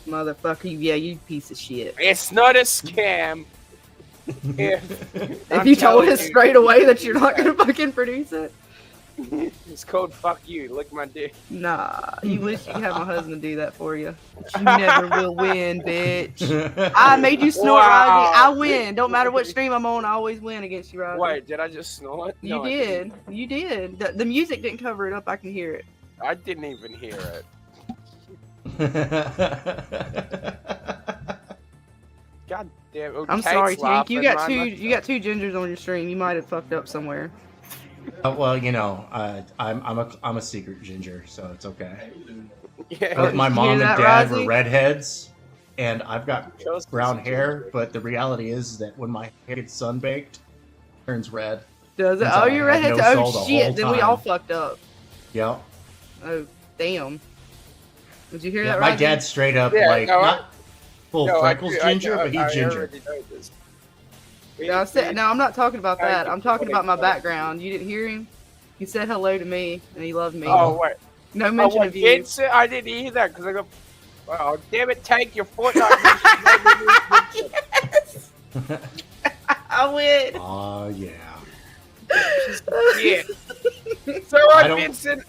motherfucker. Yeah, you piece of shit. It's not a scam. If you told us straight away that you're not gonna fucking produce it, It's called fuck you. Lick my dick. nah. You wish you could have my husband do that for you. You never will win, bitch. I made you snort, Wow. Rozzy. I win. Don't matter what stream I'm on, I always win against you, Rozzy. Wait, did I just snort? You No, I did. didn't. You did. The music didn't cover it up. I can hear it. I didn't even hear it. God damn. Oh, I'm Kate's sorry, Tank. You laughing, got two. right? You got two gingers on your stream. You might have fucked up somewhere. Well, you know, I'm a secret ginger, so it's okay. Yeah. Both my You mom hear and that, dad Rozzy? were redheads, and I've got Just brown as a hair. ginger. But the reality is that when my hair gets sunbaked, it turns red. Does it? Turns Oh, out I you're had redhead. no soul Oh the shit! whole Then we all time. fucked up. Yep. Oh damn! Did you hear Yeah, that? my Rozzy? dad's straight up Yeah, like no, not full No, freckles ginger, but I he's ginger. already know this. No, I'm not talking about Hey, that. I'm talking about my hey, background. You didn't hear him? He said hello to me and he loved me. Oh wait. No Oh, mention what of you. did say? I didn't hear that because I go. Oh damn it! Take your foot. Yes! I win. Oh yeah. Yeah. So I don't- Vincent.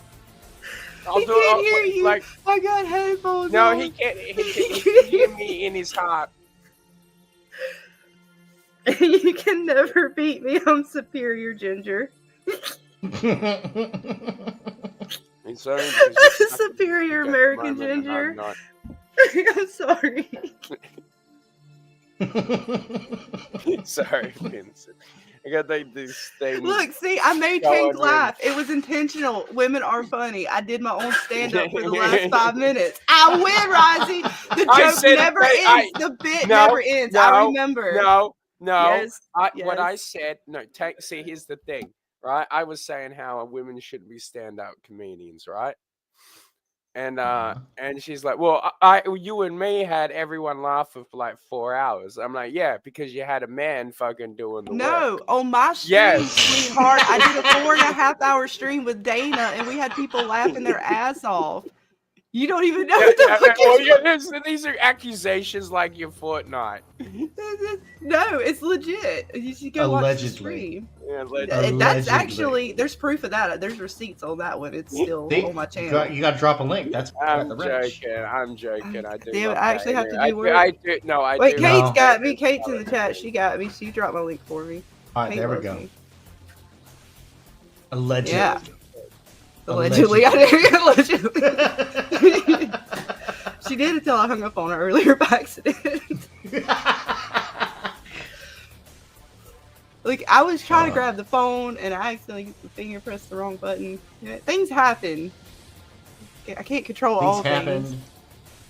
He can't hear you. Like I got headphones. no, on. he can't. He can hear me in his heart. You can never beat me. I'm superior, Ginger. He's only Superior American Ginger. I'm sorry. Sorry, Vincent. I got like this thing. Look, see, I made Go Tank on, laugh. It was intentional. Women are funny. I did my own stand up for the last 5 minutes. I win, Rozzy. The I joke said never that ends. The bit No, never ends. no, I remember. No. Yes, What I yes. said. No. See, here's the thing, right? I was saying how women should be stand-up comedians, right? And and she's like, well, you and me had everyone laughing for like 4 hours. I'm like, yeah, because you had a man fucking doing the No, work. on my stream, Yes. sweetheart, I did a 4.5-hour stream with Dana, and we had people laughing their ass off. You don't even know what the fuck Oh, is yeah, these are accusations like your Fortnite. No, it's legit. You should go watch the Allegedly. stream. Yeah, That's Allegedly. actually, there's proof of that. There's receipts on that one. It's still See? on my You channel. got to drop a link. That's I'm the rich. joking. I'm joking. I do. Damn it, love I actually that. have to I do work. I do. No, I Wait, do. Kate's No. got me. Kate's in the chat. She got me. She dropped my link for me. All right, Kate there we loves go. me. Allegedly. Yeah. Allegedly. I did. Allegedly. She did until I hung up on her earlier by accident. Like, I was trying to grab the phone and I accidentally pressed the wrong button. Yeah, things happen. I can't control all Things things. happened.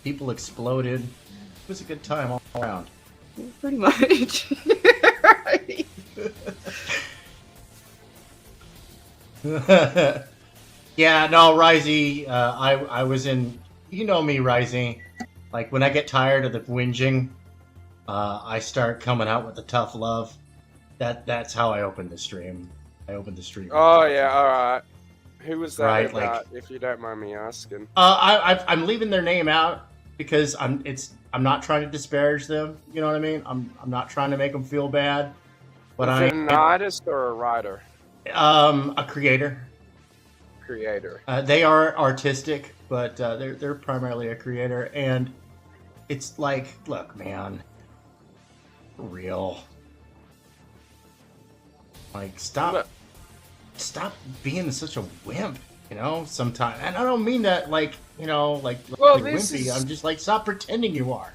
People exploded. It was a good time all around. Pretty much. Right. Yeah, no, Risey, I was in, you know me, Risey. Like, when I get tired of the whinging, I start coming out with the tough love. That's how I opened the stream. I opened the stream. Oh yeah, all right. Who was that Right, about, if you don't mind me asking? I'm leaving their name out because I'm not trying to disparage them. You know what I mean? I'm not trying to make them feel bad. But Is it an artist or a writer? a creator. Creator. They are artistic, but they're primarily a creator, and it's like, look, man, real. Like, stop being such a wimp, you know. Sometimes, and I don't mean that like, you know, like Well, like this wimpy. is- I'm just like, stop pretending you are.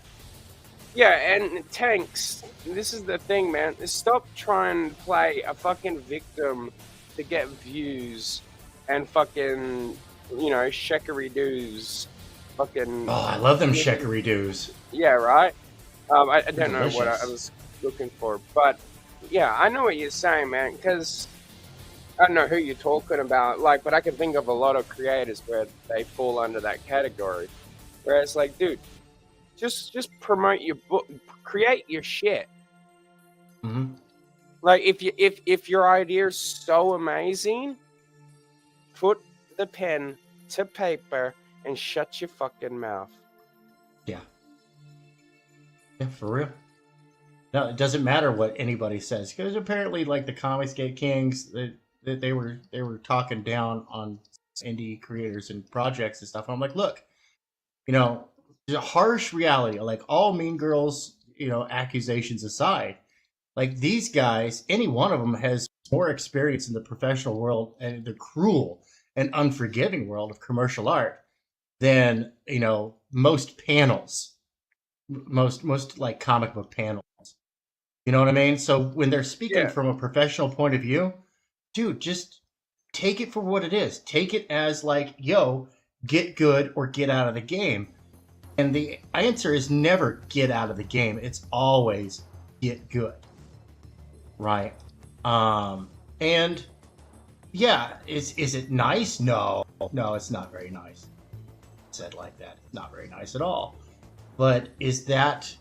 Yeah, and Tanks, this is the thing, man. Stop trying to play a fucking victim to get views and fucking, you know, shekary doos. Fucking. Oh, I love them shekary doos. Yeah, right? I don't know what I Delicious. was looking for, but yeah, I know what you're saying, man. Because I don't know who you're talking about, like, but I can think of a lot of creators where they fall under that category. Where it's like, dude, just promote your book, create your shit. Mhm. Like, if your idea is so amazing, put the pen to paper and shut your fucking mouth. Yeah. Yeah, for real. No, it doesn't matter what anybody says because apparently, like the Comicsgate Kings, that they were talking down on indie creators and projects and stuff. And I'm like, look, you know, the harsh reality, like all Mean Girls, accusations aside, like these guys, any one of them has more experience in the professional world and the cruel and unforgiving world of commercial art than most panels, most like comic book panels. You know what I mean? So when they're speaking Yeah. from a professional point of view, dude, just take it for what it is. Take it as like, yo, get good or get out of the game. And the answer is never get out of the game. It's always get good. Right? And yeah, is it nice? No, it's not very nice. Said like that, it's not very nice at all. But is that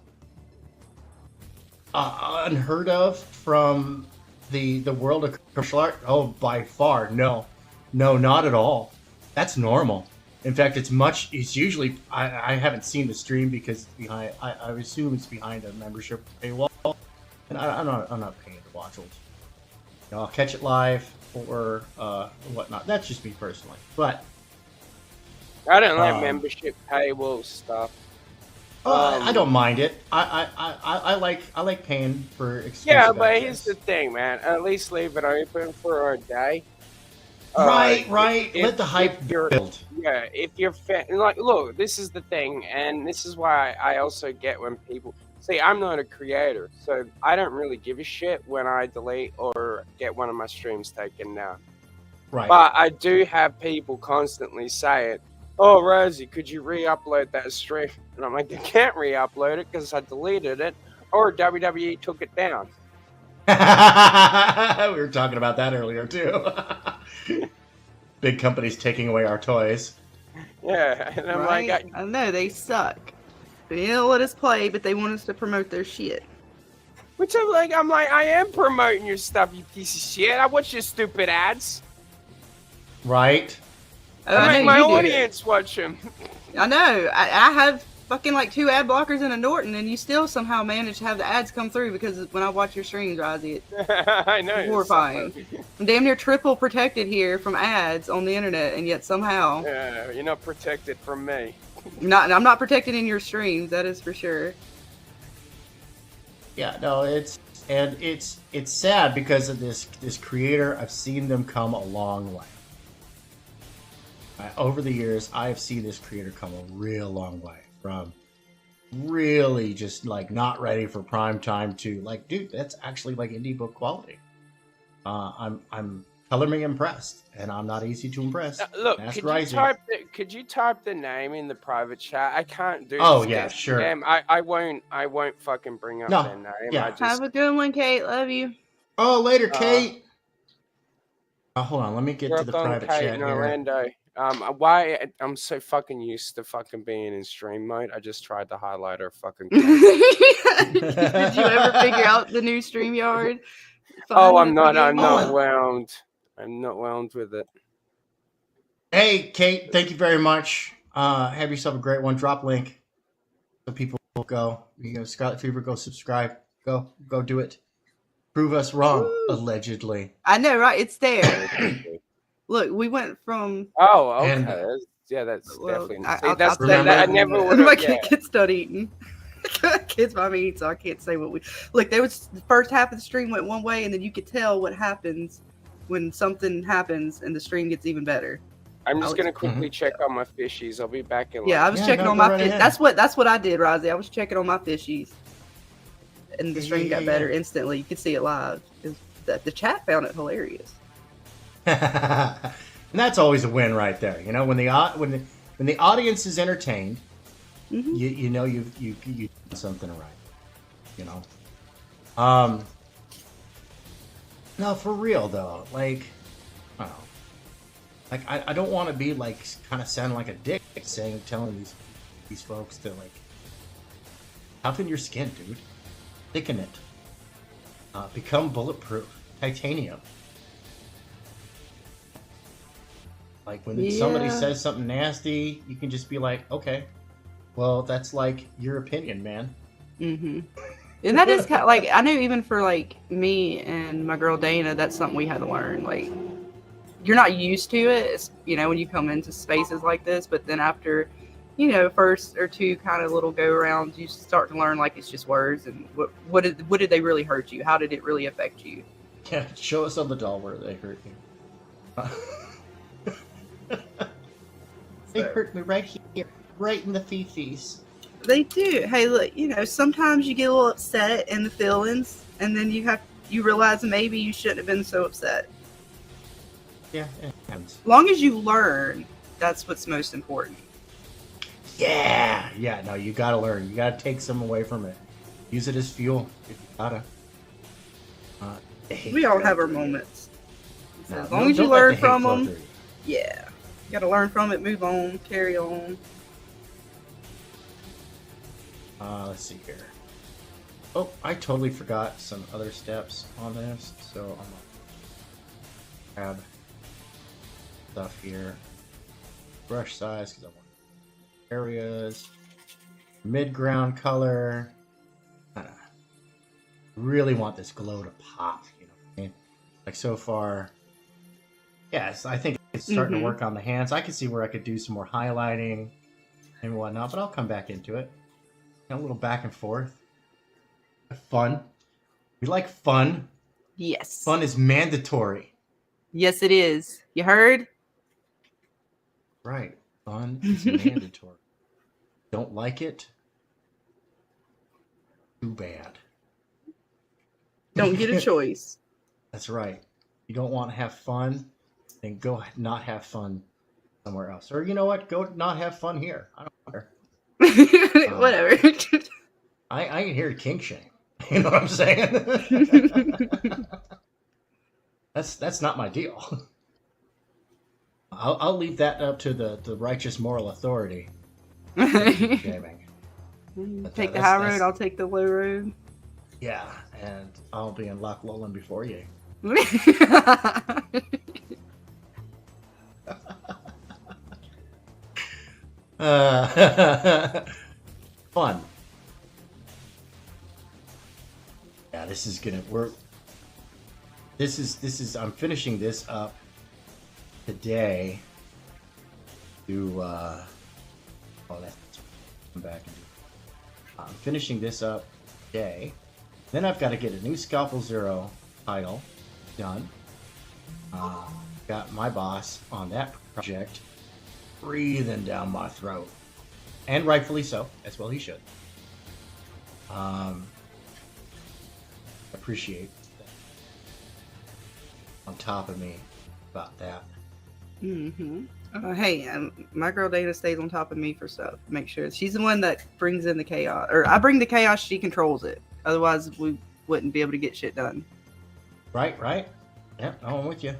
unheard of from the world of commercial art? Oh, by far, no, not at all. That's normal. In fact, it's usually, I haven't seen the stream because behind, I assume it's behind a membership paywall, and I'm not paying to watch it. I'll catch it live or whatnot. That's just me personally, but I don't like membership paywall stuff. I don't mind it. I like paying for exclusive. Yeah, but here's the thing, man. At least leave it open for a day. Right. Let the hype build. Yeah, if you're like, look, this is the thing, and this is why I also get when people see I'm not a creator, so I don't really give a shit when I delete or get one of my streams taken down. Right. But I do have people constantly saying, "Oh, Rosie, could you re-upload that stream?" And I'm like, "I can't re-upload it because I deleted it, or WWE took it down." We were talking about that earlier too. Big companies taking away our toys. Yeah, and I'm right? like, I know they suck. They don't let us play, but they want us to promote their shit. which I'm like, I am promoting your stuff, you piece of shit. I watch your stupid ads. Right. I make my audience watch them. I know. I have fucking like 2 ad blockers and a Norton, and you still somehow manage to have the ads come through because when I watch your streams, Rosie, I know. it's horrifying. I'm damn near triple protected here from ads on the internet, and yet somehow Yeah, you're not protected from me. I'm not protected in your streams. That is for sure. Yeah. No. It's sad because of this creator. I've seen them come a long way. Over the years, I've seen this creator come a real long way. From really just like not ready for prime time to like, dude, that's actually like indie book quality. I'm color me impressed, and I'm not easy to impress. Look, could you type the name in the private chat? I can't do. Oh yeah, sure. I won't fucking bring up their name. Yeah. Have a good one, Kate. Love you. Oh, later, Kate. Hold on, let me get to the private Kate chat in here. Orlando. Why I'm so fucking used to fucking being in stream mode. I just tried to highlight her fucking. Did you ever figure out the new StreamYard? I'm not whelmed. I'm not whelmed with it. Hey, Kate, thank you very much. Have yourself a great one. Drop link so people will go. Scarlet Fever, go subscribe. Go do it. Prove us wrong, allegedly. I know, right? It's there. Look, we went from. Oh, okay. That's definitely. I never would have. My kids done eating. Kids buy me eat, so I can't say what we. Look, there was the first half of the stream went one way, and then you could tell what happens when something happens and the stream gets even better. I'm just gonna quickly check on my fishies. I'll be back in. Yeah, I was checking on my fish. That's what I did, Rosie. I was checking on my fishies, and the stream got better instantly. You could see it live. The chat found it hilarious. And that's always a win right there. When the audience is entertained, you know you've done something right. you know. No, for real though. Like, I don't know. Like, I don't want to be like kind of sounding like a dick, telling these folks to like toughen your skin, dude. Thicken it. Become bulletproof. Titanium. Like when somebody says something nasty, you can just be like, okay, well, that's like your opinion, man. Mm-hmm. And that is kind of, like, I know even for like me and my girl Dana, that's something we had to learn. Like, you're not used to it, it's, you know, when you come into spaces like this, but then after, you know, first or two kind of little go arounds, you start to learn like it's just words, and what did they really hurt you? How did it really affect you? Yeah, show us on the doll where they hurt you. They hurt me right here, right in the fifis. They do. Hey, look, you know, sometimes you get a little upset in the feelings, and then you realize maybe you shouldn't have been so upset. Yeah, it happens. As long as you learn, that's what's most important. Yeah, no, you gotta learn. You gotta take some away from it. Use it as fuel. You gotta. We all have our moments. So No, as long as you don't let learn the hate from flow them, through you. yeah. You gotta learn from it, move on, carry on. Let's see here. Oh, I totally forgot some other steps on this, so I'm gonna grab stuff here. Brush size, because I want areas. Mid-ground color. Really want this glow to pop, you know what I mean? Like so far, yes, I think it's starting to work on the hands. I can see where I could do some more highlighting and whatnot, but I'll come back into it. A little back and forth. Fun. We like fun. Yes. Fun is mandatory. Yes, it is. You heard? Right. Fun is mandatory. Don't like it? Too bad. Don't get a choice. That's right. You don't want to have fun, then go not have fun somewhere else. Or you know what? Go not have fun here. I don't care. Whatever. I ain't here to kink shame. You know what I'm saying? That's not my deal. I'll leave that up to the righteous moral authority. Shaming. Take the high road, I'll take the low road. Yeah, and I'll be in Loch Lolland before you. Fun. Yeah, this is gonna work. This is. I'm finishing this up today. Let's come back and do. I'm finishing this up today. Then I've got to get a new Scalpel Zero title done. Got my boss on that project breathing down my throat. And rightfully so, as well he should. Appreciate that. On top of me about that. Mm-hmm. Hey, my girl Dana stays on top of me for stuff. Make sure she's the one that brings in the chaos, or I bring the chaos. She controls it. Otherwise, we wouldn't be able to get shit done. Right. Yeah, I'm with you.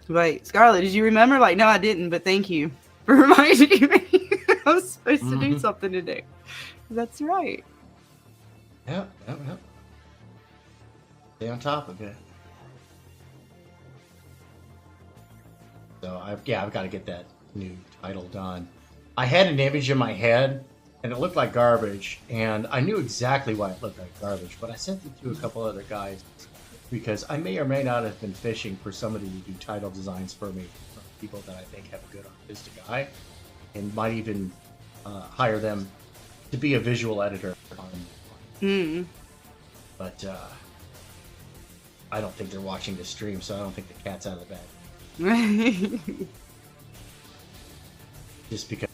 Wait, Scarlett, did you remember? Like, no, I didn't, but thank you for reminding me. I was supposed to do something today. That's right. Yep. Stay on top of it. So I've got to get that new title done. I had an image in my head, and it looked like garbage, and I knew exactly why it looked like garbage, but I sent it to a couple other guys because I may or may not have been fishing for somebody to do title designs for me, from people that I think have a good artistic eye, and might even hire them to be a visual editor on. But I don't think they're watching the stream, so I don't think the cat's out of the bag. Just because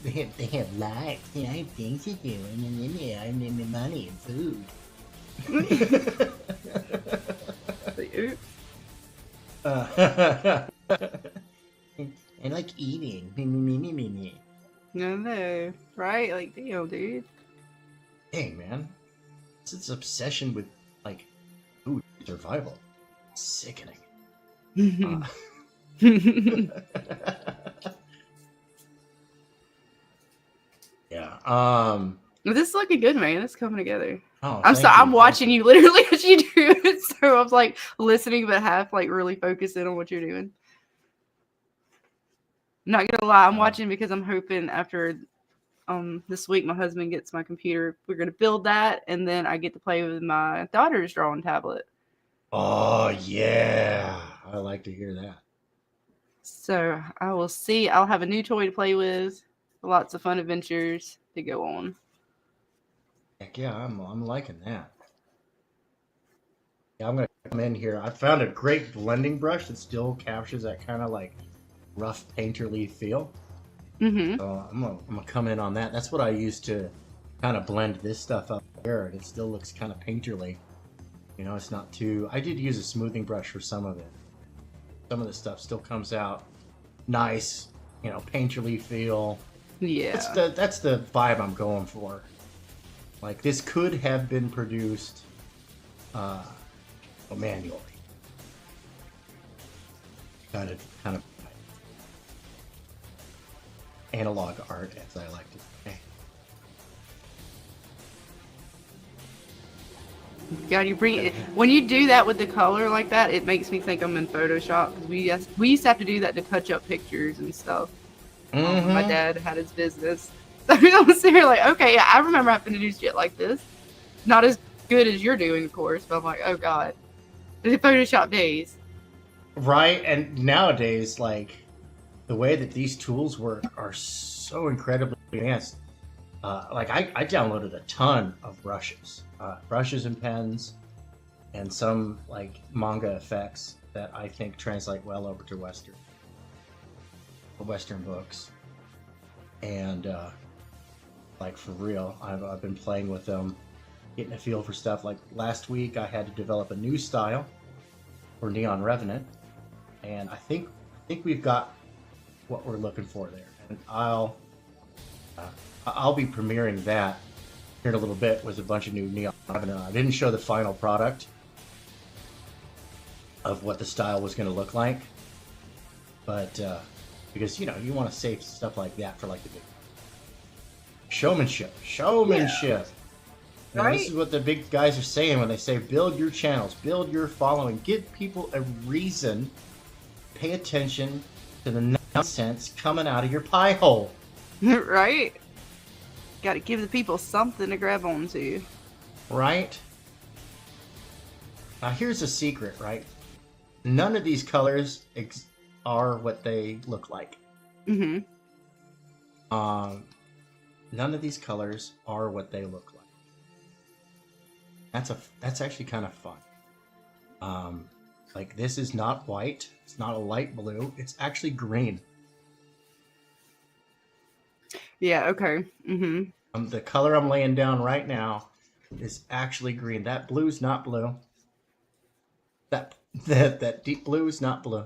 they have lives, they have things to do, and then they have money and food. I like eating. No, right? Like, damn, dude. Hey, man. It's its obsession with, like, food survival. Sickening. Yeah. This is looking good, man. It's coming together. Oh, I'm thank you, I'm thank watching you. you literally as you do it, so I was like listening but half like really focusing on what you're doing. Not gonna lie, I'm watching because I'm hoping after this week my husband gets my computer, we're gonna build that, and then I get to play with my daughter's drawing tablet. Oh, yeah. I like to hear that. So I will see. I'll have a new toy to play with, lots of fun adventures to go on. Heck yeah, I'm liking that. Yeah, I'm gonna come in here. I found a great blending brush that still captures that kind of like rough painterly feel. Mm-hmm. So I'm gonna come in on that. That's what I used to kind of blend this stuff up here, and it still looks kind of painterly. You know, it's not too. I did use a smoothing brush for some of it. Some of the stuff still comes out nice. You know, painterly feel. Yeah. That's the vibe I'm going for. Like, this could have been produced manually. Kind of analog art, as I like to say. God, you bring it when you do that with the color like that. It makes me think I'm in Photoshop because we used to have to do that to touch up pictures and stuff. Mm-hmm. My dad had his business, so I was there like, okay, yeah, I remember having to do shit like this. Not as good as you're doing, of course, but I'm like, oh god, the Photoshop days. Right, and nowadays, like, the way that these tools work are so incredibly advanced. Like, I downloaded a ton of brushes and pens, and some, like, manga effects that I think translate well over to Western books. And, like, for real, I've been playing with them, getting a feel for stuff. Like, last week, I had to develop a new style for Neon Revenant, and I think we've got what we're looking for there. And I'll be premiering that here in a little bit with a bunch of new Neon Revenant. I didn't show the final product of what the style was going to look like, but because, you know, you want to save stuff like that for, like, the big showmanship. Yeah. Now, Right? this is what the big guys are saying when they say build your channels, build your following, give people a reason, pay attention to the nonsense coming out of your pie hole. Right? Got to give the people something to grab onto. Right? Now, here's a secret, right? None of these colors are what they look like. Mm-hmm. None of these colors are what they look like. That's actually kind of fun. Like, this is not white. It's not a light blue. It's actually green. Yeah. Okay. Mm-hmm. The color I'm laying down right now is actually green. That blue's not blue. That deep blue is not blue.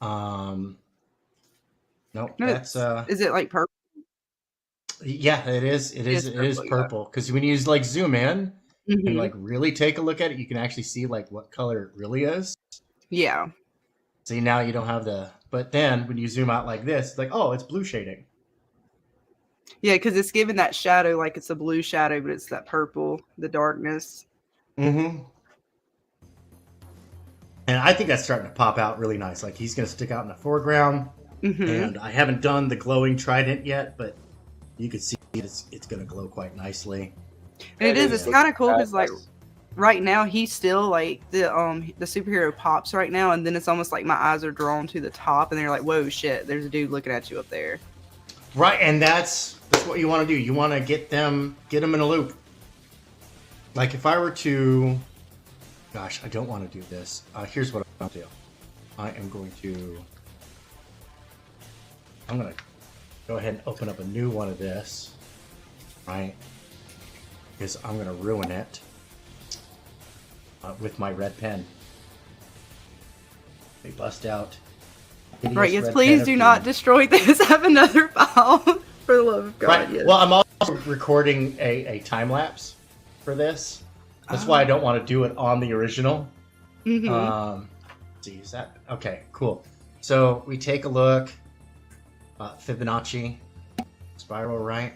Nope. No, That's is it like purple? Yeah, it is. It is purple. Because when you like zoom in and like really take a look at it, you can actually see like what color it really is. Yeah. See, now you don't have the. But then when you zoom out like this, it's like, oh, it's blue shading. Yeah, because it's giving that shadow like it's a blue shadow, but it's that purple, the darkness. Mm-hmm. And I think that's starting to pop out really nice. Like, he's going to stick out in the foreground. Mm-hmm. And I haven't done the glowing trident yet, but you can see it's going to glow quite nicely. And it is. It's kind of cool because like right now he's still like the superhero pops right now, and then it's almost like my eyes are drawn to the top, and they're like, whoa, shit, there's a dude looking at you up there. Right, and that's what you want to do. You want to get them in a loop. Like, if I were to, gosh, I don't want to do this. Here's what I'll do. I'm going to go ahead and open up a new one of this, right? Because I'm going to ruin it with my red pen. They bust out. Right, yes, please do not destroy this. I have another file. For the love of God, right. yes. Well, I'm also recording a time lapse for this. That's why I don't want to do it on the original. Mhm. Let's see, is that okay? Cool. So we take a look. Fibonacci, spiral right,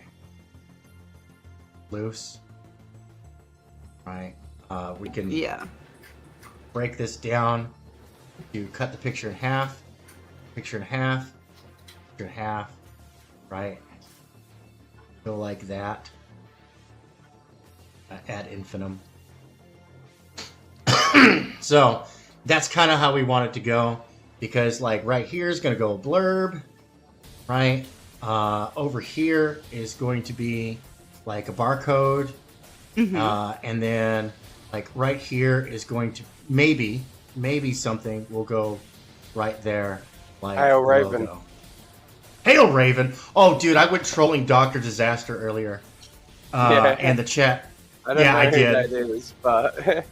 loose, right. We can break this down to cut the picture in half, picture in half, picture in half, right? Go like that. Ad infinitum. So that's kind of how we want it to go, because like right here is going to go a blurb, right? Over here is going to be like a barcode, and then like right here is going to maybe something will go right there, like Hail Raven. logo. Hail Raven! Oh, dude, I went trolling Dr. Disaster earlier, and the chat. I don't know I who did. that is, but I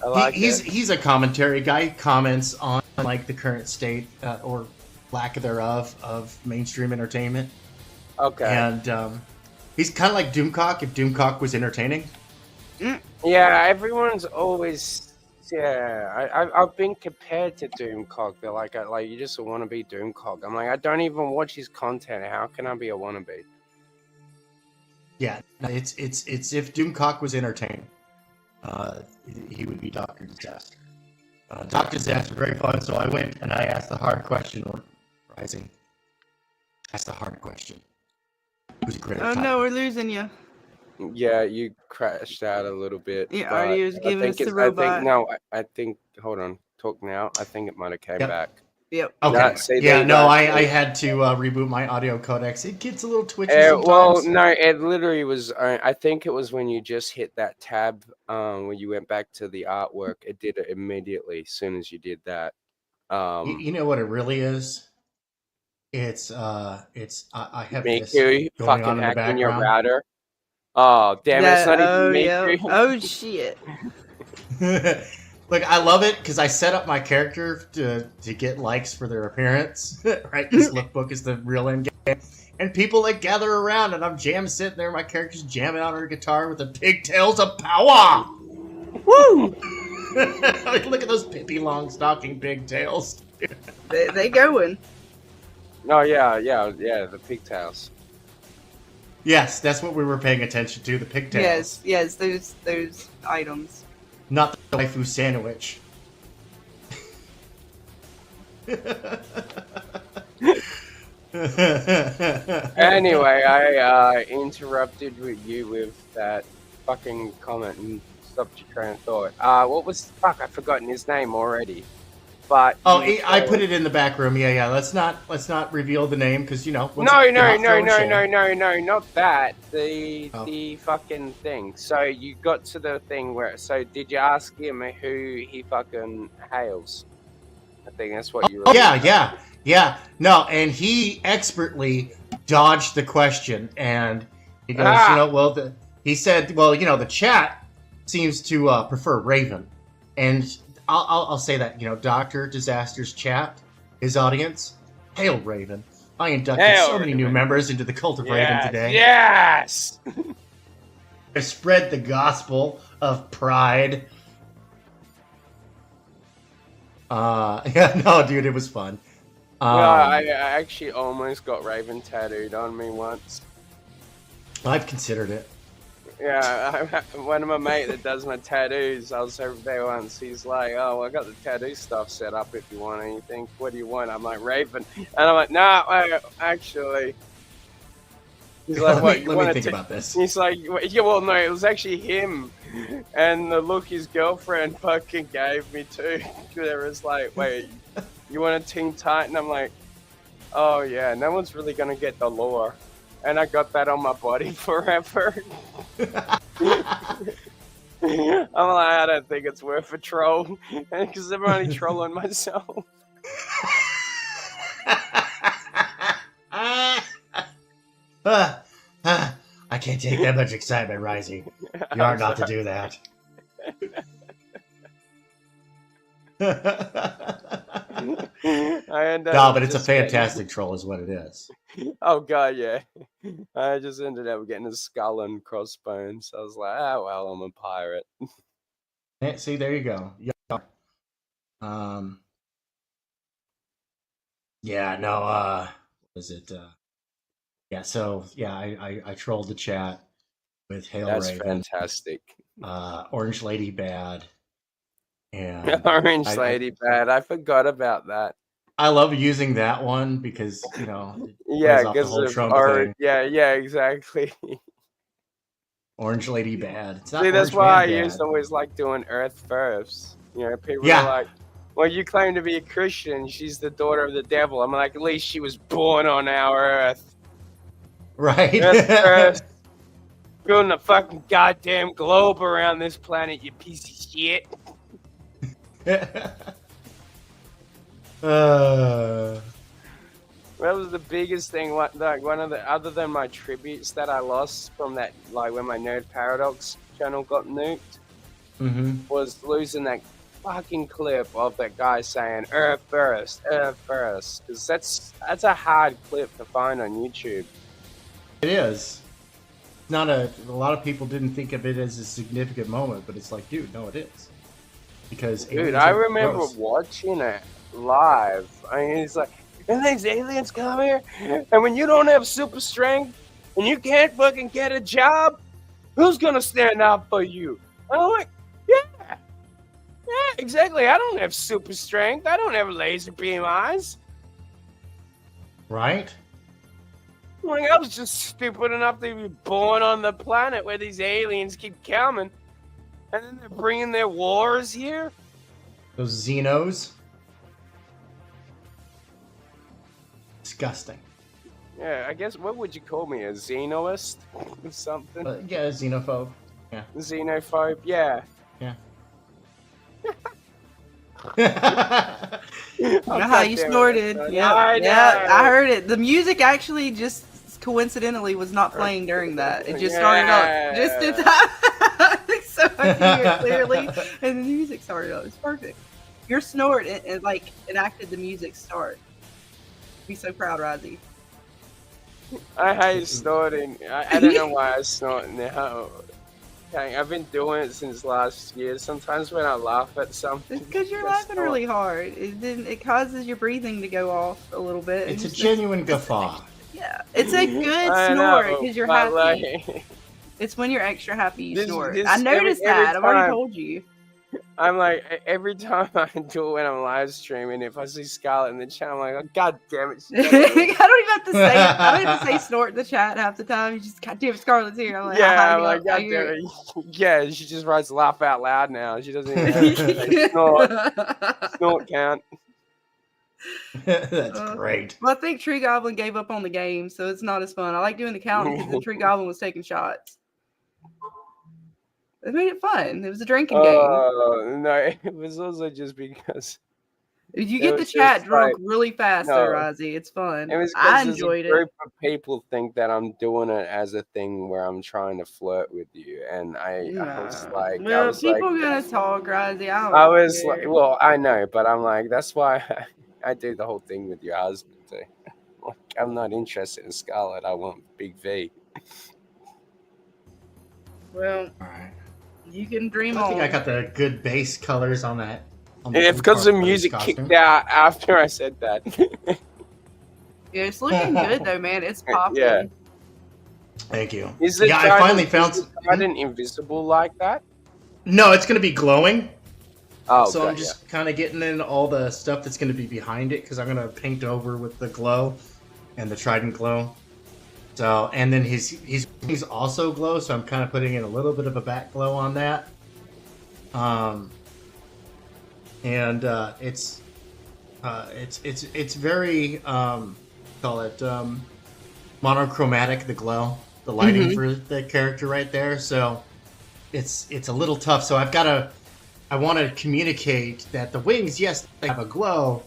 like it. He's a commentary guy. He comments on like the current state or lack thereof of mainstream entertainment. Okay. And he's kind of like Doomcock if Doomcock was entertaining. Yeah, everyone's always. Yeah, I've been compared to Doomcock. They're like you just want to be Doomcock. I'm like, I don't even watch his content. How can I be a wannabe? Yeah, it's if Doomcock was entertaining, he would be Dr. Disaster. Dr. Disaster, very fun. So I went and I asked the hard question. Rising. Asked the hard question. Who's greater? Oh no, we're losing you. Yeah, you crashed out a little bit. Yeah, Artie was giving us the I robot. think. Hold on, talk now. I think it might have came back. Yep. Okay. I had to reboot my audio codecs. It gets a little twitchy sometimes. Well, no, it literally was. I think it was when you just hit that tab. When you went back to the artwork, it did it immediately as soon as you did that. You know what it really is? It's I have Miku this going fucking on in the hacking background. your router. Oh damn! It's not even Miku. Oh shit. Look, I love it because I set up my character to get likes for their appearance, right? This lookbook is the real end game. And people like gather around and I'm sitting there, my character's jamming on her guitar with the pigtails of power! Woo! Look at those Pippi Longstocking pigtails. they going. Oh yeah, the pigtails. Yes, that's what we were paying attention to, the pigtails. Yes, those items. Not the waifu sandwich. Anyway, I interrupted you with that fucking comment and stopped your train of thought. What was I've forgotten his name already. But I put it in the back room. Yeah. Let's not reveal the name because No, not that. The fucking thing. So you got to the thing where. So did you ask him who he fucking hails? I think that's what you were. Yeah. No, and he expertly dodged the question, and he goes, he said, the chat seems to prefer Raven, and I'll say that, Dr. Disaster's chat, his audience, hail Raven. I inducted so many new members into the cult of Raven today. Yes! I spread the gospel of pride. Dude, it was fun. I actually almost got Raven tattooed on me once. I've considered it. Yeah, one of my mate that does my tattoos, I was over there once, he's like, oh, I got the tattoo stuff set up if you want anything. What do you want? I'm like, Raven. And I'm like, nah, actually. He's like, let me think about this. He's like, yeah, well, no, it was actually him. And the look his girlfriend fucking gave me too. There was like, wait, you want a Teen Titan? I'm like, oh yeah, no one's really going to get the lore. And I got that on my body forever. I'm like, I don't think it's worth a troll. Because I'm only trolling myself. I can't take that much excitement, Rising. You are not to do that. No, but it's a fantastic troll is what it is. Oh god, yeah. I just ended up getting a skull and crossbones. I was like, oh well, I'm a pirate. See, there you go. Um, yeah, no, was it? Yeah, so yeah, I trolled the chat with Hail That's Raven, fantastic. Orange Lady Bad, and Orange I Lady Bad. I forgot about that. I love using that one because you know it Yeah, plays off the because whole of Trump thing. yeah, exactly. Orange Lady Bad. It's See, not that's Orange why I Man used bad. to always like doing Earth first. You know, people are Yeah, like, well, you claim to be a Christian. She's the daughter of the devil. I'm like, at least she was born on our Earth. right. Earth first. Building a fucking goddamn globe around this planet, you piece of shit. That was the biggest thing. Like one of the other than my tributes that I lost from that, like when my Nerd Paradox channel got nuked, was losing that fucking clip of that guy saying Earth first," because that's a hard clip to find on YouTube. It is. Not a lot of people didn't think of it as a significant moment, but it's like, dude, no, it is. Because Dude, I remember watching it live. I mean, it's like, and these aliens come here, and when you don't have super strength and you can't fucking get a job, who's gonna stand up for you? And I'm like, yeah, exactly. I don't have super strength. I don't have laser beam eyes. Right? Like, I was just stupid enough to be born on the planet where these aliens keep coming, and then they're bringing their wars here. Those Xenos. Disgusting. Yeah, I guess, what would you call me, a xenoist or something? Yeah, xenophobe. Yeah. Xenophobe, yeah. Yeah. You snorted. Yeah, I heard it. The music actually just coincidentally was not playing during that. It just started up just in time, so I could hear it clearly, and the music started up. It's perfect. Your snort, it like enacted the music start. Be so proud, Rozzy. I hate snorting. I don't know why I snort now. Okay, I've been doing it since last year. Sometimes when I laugh at something, It's because you're laughing really hard. It causes your breathing to go off a little bit. It's a genuine guffaw. Yeah, it's a good snort because you're happy. Like, it's when you're extra happy you snort. I noticed that. I've already told you. I'm like, every time I do it when I'm live streaming, if I see Scarlett in the chat, I'm like, oh, God damn it. I don't even have to say it. I don't have to say snort in the chat half the time. You just, God damn it, Scarlett's here. I'm like, yeah, I'm like, God damn it. Yeah, she just writes laugh out loud now. She doesn't even say snort count. That's great. Well, I think Tree Goblin gave up on the game, so it's not as fun. I like doing the counting because the Tree Goblin was taking shots. It made it fun. It was a drinking game. No, it was also just because you get the chat drunk really fast, there, Ozzy. It's fun. I enjoyed it. A group of people think that I'm doing it as a thing where I'm trying to flirt with you, and I was like, well, people are gonna talk, Ozzy. I was like, well, I know, but I'm like, that's why I do the whole thing with your husband. Like, I'm not interested in Scarlett. I want Big V. Well, all right. You can dream on. I think I got the good base colors on that. It's because the music kicked out after I said that. Yeah, it's looking good though, man. It's popping. Yeah. Thank you. Is it I finally found something invisible like that? No, it's going to be glowing. Oh, so I'm just kind of getting in all the stuff that's going to be behind it because I'm going to paint over with the glow and the trident glow. So, and then his wings also glow, so I'm kind of putting in a little bit of a back glow on that. It's very call it monochromatic, the glow, the lighting for the character right there. So it's a little tough. So I want to communicate that the wings, yes, they have a glow,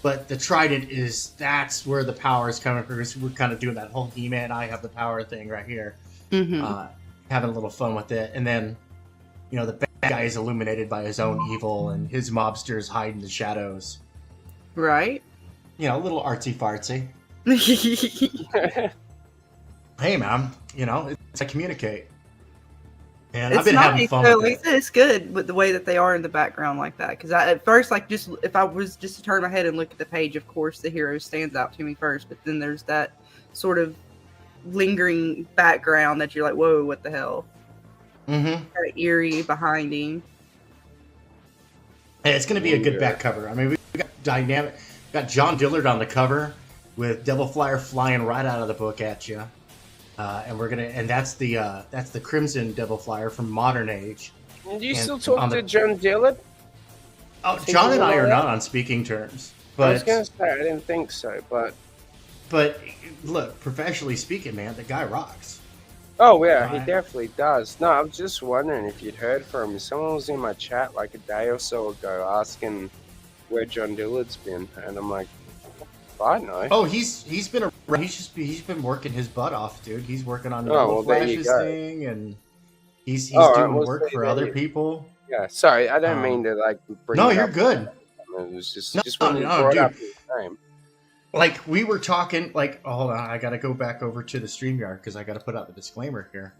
but the trident that's where the power is coming from. We're kind of doing that whole He-Man, I have the power thing right here. Having a little fun with it. And then, the bad guy is illuminated by his own evil and his mobsters hide in the shadows. Right. A little artsy-fartsy. Hey, man, it's I communicate. And It's I've been having fun so with like I it. said, it's good with the way that they are in the background like that. Because at first, like, just if I was just to turn my head and look at the page, of course, the hero stands out to me first. But then there's that sort of lingering background that you're like, whoa, what the hell? Mm-hmm. Kind of eerie behind him. Hey, it's going to be a good back cover. I mean, we got dynamic. We got John Dillard on the cover with Devil Flyer flying right out of the book at you. And that's the Crimson Devil Flyer from Modern Age. And you still talk to John Dillard? Oh, John and I are not on speaking terms. But I was going to say, I didn't think so, but look, professionally speaking, man, the guy rocks. Oh, yeah, he definitely does. No, I was just wondering if you'd heard from him. Someone was in my chat like a day or so ago asking where John Dillard's been, and I'm like, I don't know. Oh, he's been around. He's been working his butt off, dude. He's working on the Flashes thing, and he's doing work for other people. Yeah, sorry, I don't mean to like bring. No, you're good. It was just when you brought up his name. Like, we were talking, like, hold on, I got to go back over to the StreamYard because I got to put out the disclaimer here.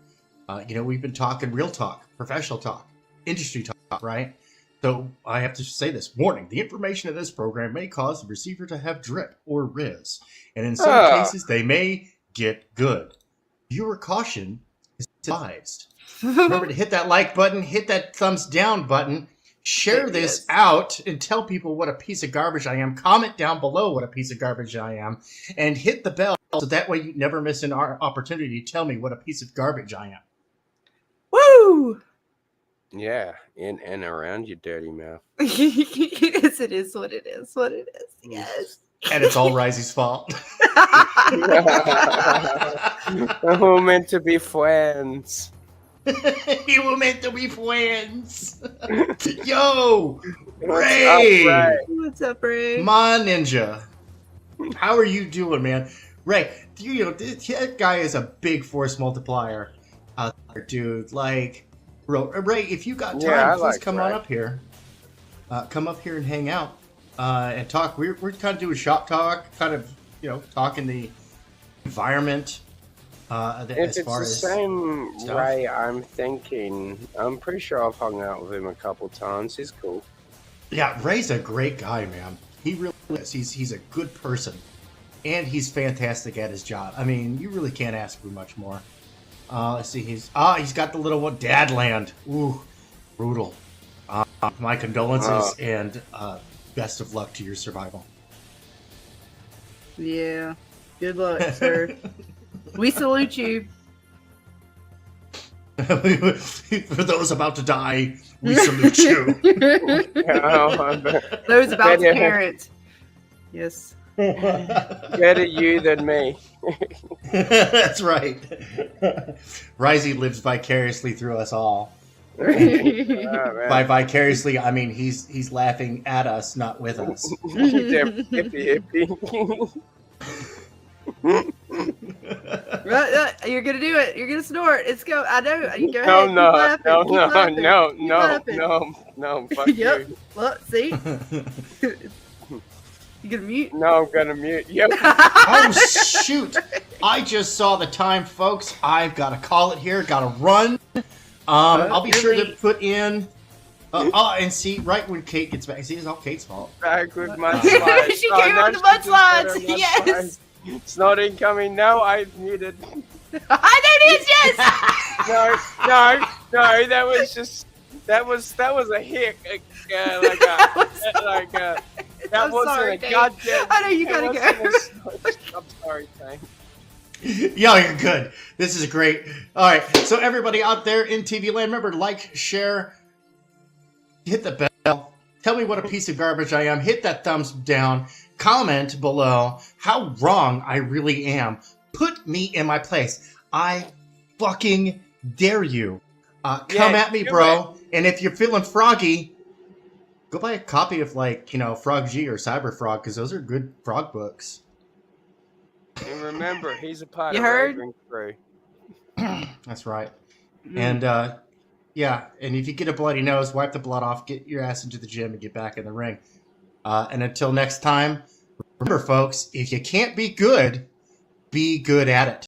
We've been talking real talk, professional talk, industry talk, right? So I have to say this. Warning, the information of this program may cause the receiver to have drip or rizz, and in some cases, they may get good. Viewer caution is advised. Remember to hit that like button, hit that thumbs down button, share this out, and tell people what a piece of garbage I am. Comment down below what a piece of garbage I am, and hit the bell so that way you never miss an opportunity to tell me what a piece of garbage I am. Woo! Yeah, in and around your dirty mouth. Yes, it is what it is. What it is. Yes. And it's all Risey's fault. We're meant to be friends. You were meant to be friends. Yo, Ray. What's up, Ray? My ninja. How are you doing, man? Ray, that guy is a big force multiplier out there, dude. Like, Ray, if you got time, please come on up here. Come up here and hang out and talk. We're kind of doing shop talk, kind of, talking the environment. If it's the same stuff. Ray, I'm pretty sure I've hung out with him a couple times. He's cool. Yeah, Ray's a great guy, man. He really is. He's a good person, and he's fantastic at his job. I mean, you really can't ask for much more. Let's see. He's got the little one, Dadland. Ooh, brutal. My condolences and best of luck to your survival. Yeah. Good luck, sir. We salute you. For those about to die, we salute you. Those about to parent. Yes. Better you than me. That's right. Risey lives vicariously through us all. By vicariously, I mean he's laughing at us, not with us. Hippie. Right, you're gonna do it. You're gonna snort. It's go. I know. You go ahead. No. Fuck yep. you. Well, see. You gonna mute? No, I'm gonna mute. Yep. Oh shoot! I just saw the time, folks. I've got to call it here. Got to run. I'll be sure to put in. And see, right when Kate gets back, see, it's all Kate's fault. Back with mudslides. She came with the mudslides. Yes. It's not incoming. No, I've muted. I know it is. Yes. No. That was a hick. That wasn't a goddamn. I know you gotta go. I'm sorry, Tank. Yo, you're good. This is great. All right, so everybody out there in TV land, remember, like, share, hit the bell. Tell me what a piece of garbage I am. Hit that thumbs down. Comment below how wrong I really am. Put me in my place. I fucking dare you. Come at me, bro. And if you're feeling froggy, go buy a copy of, Frog G or Cyber Frog, because those are good frog books. And remember, he's a part you of heard? Raven Crew. That's right. And, and if you get a bloody nose, wipe the blood off, get your ass into the gym, and get back in the ring. And until next time, Remember, folks, if you can't be good at it.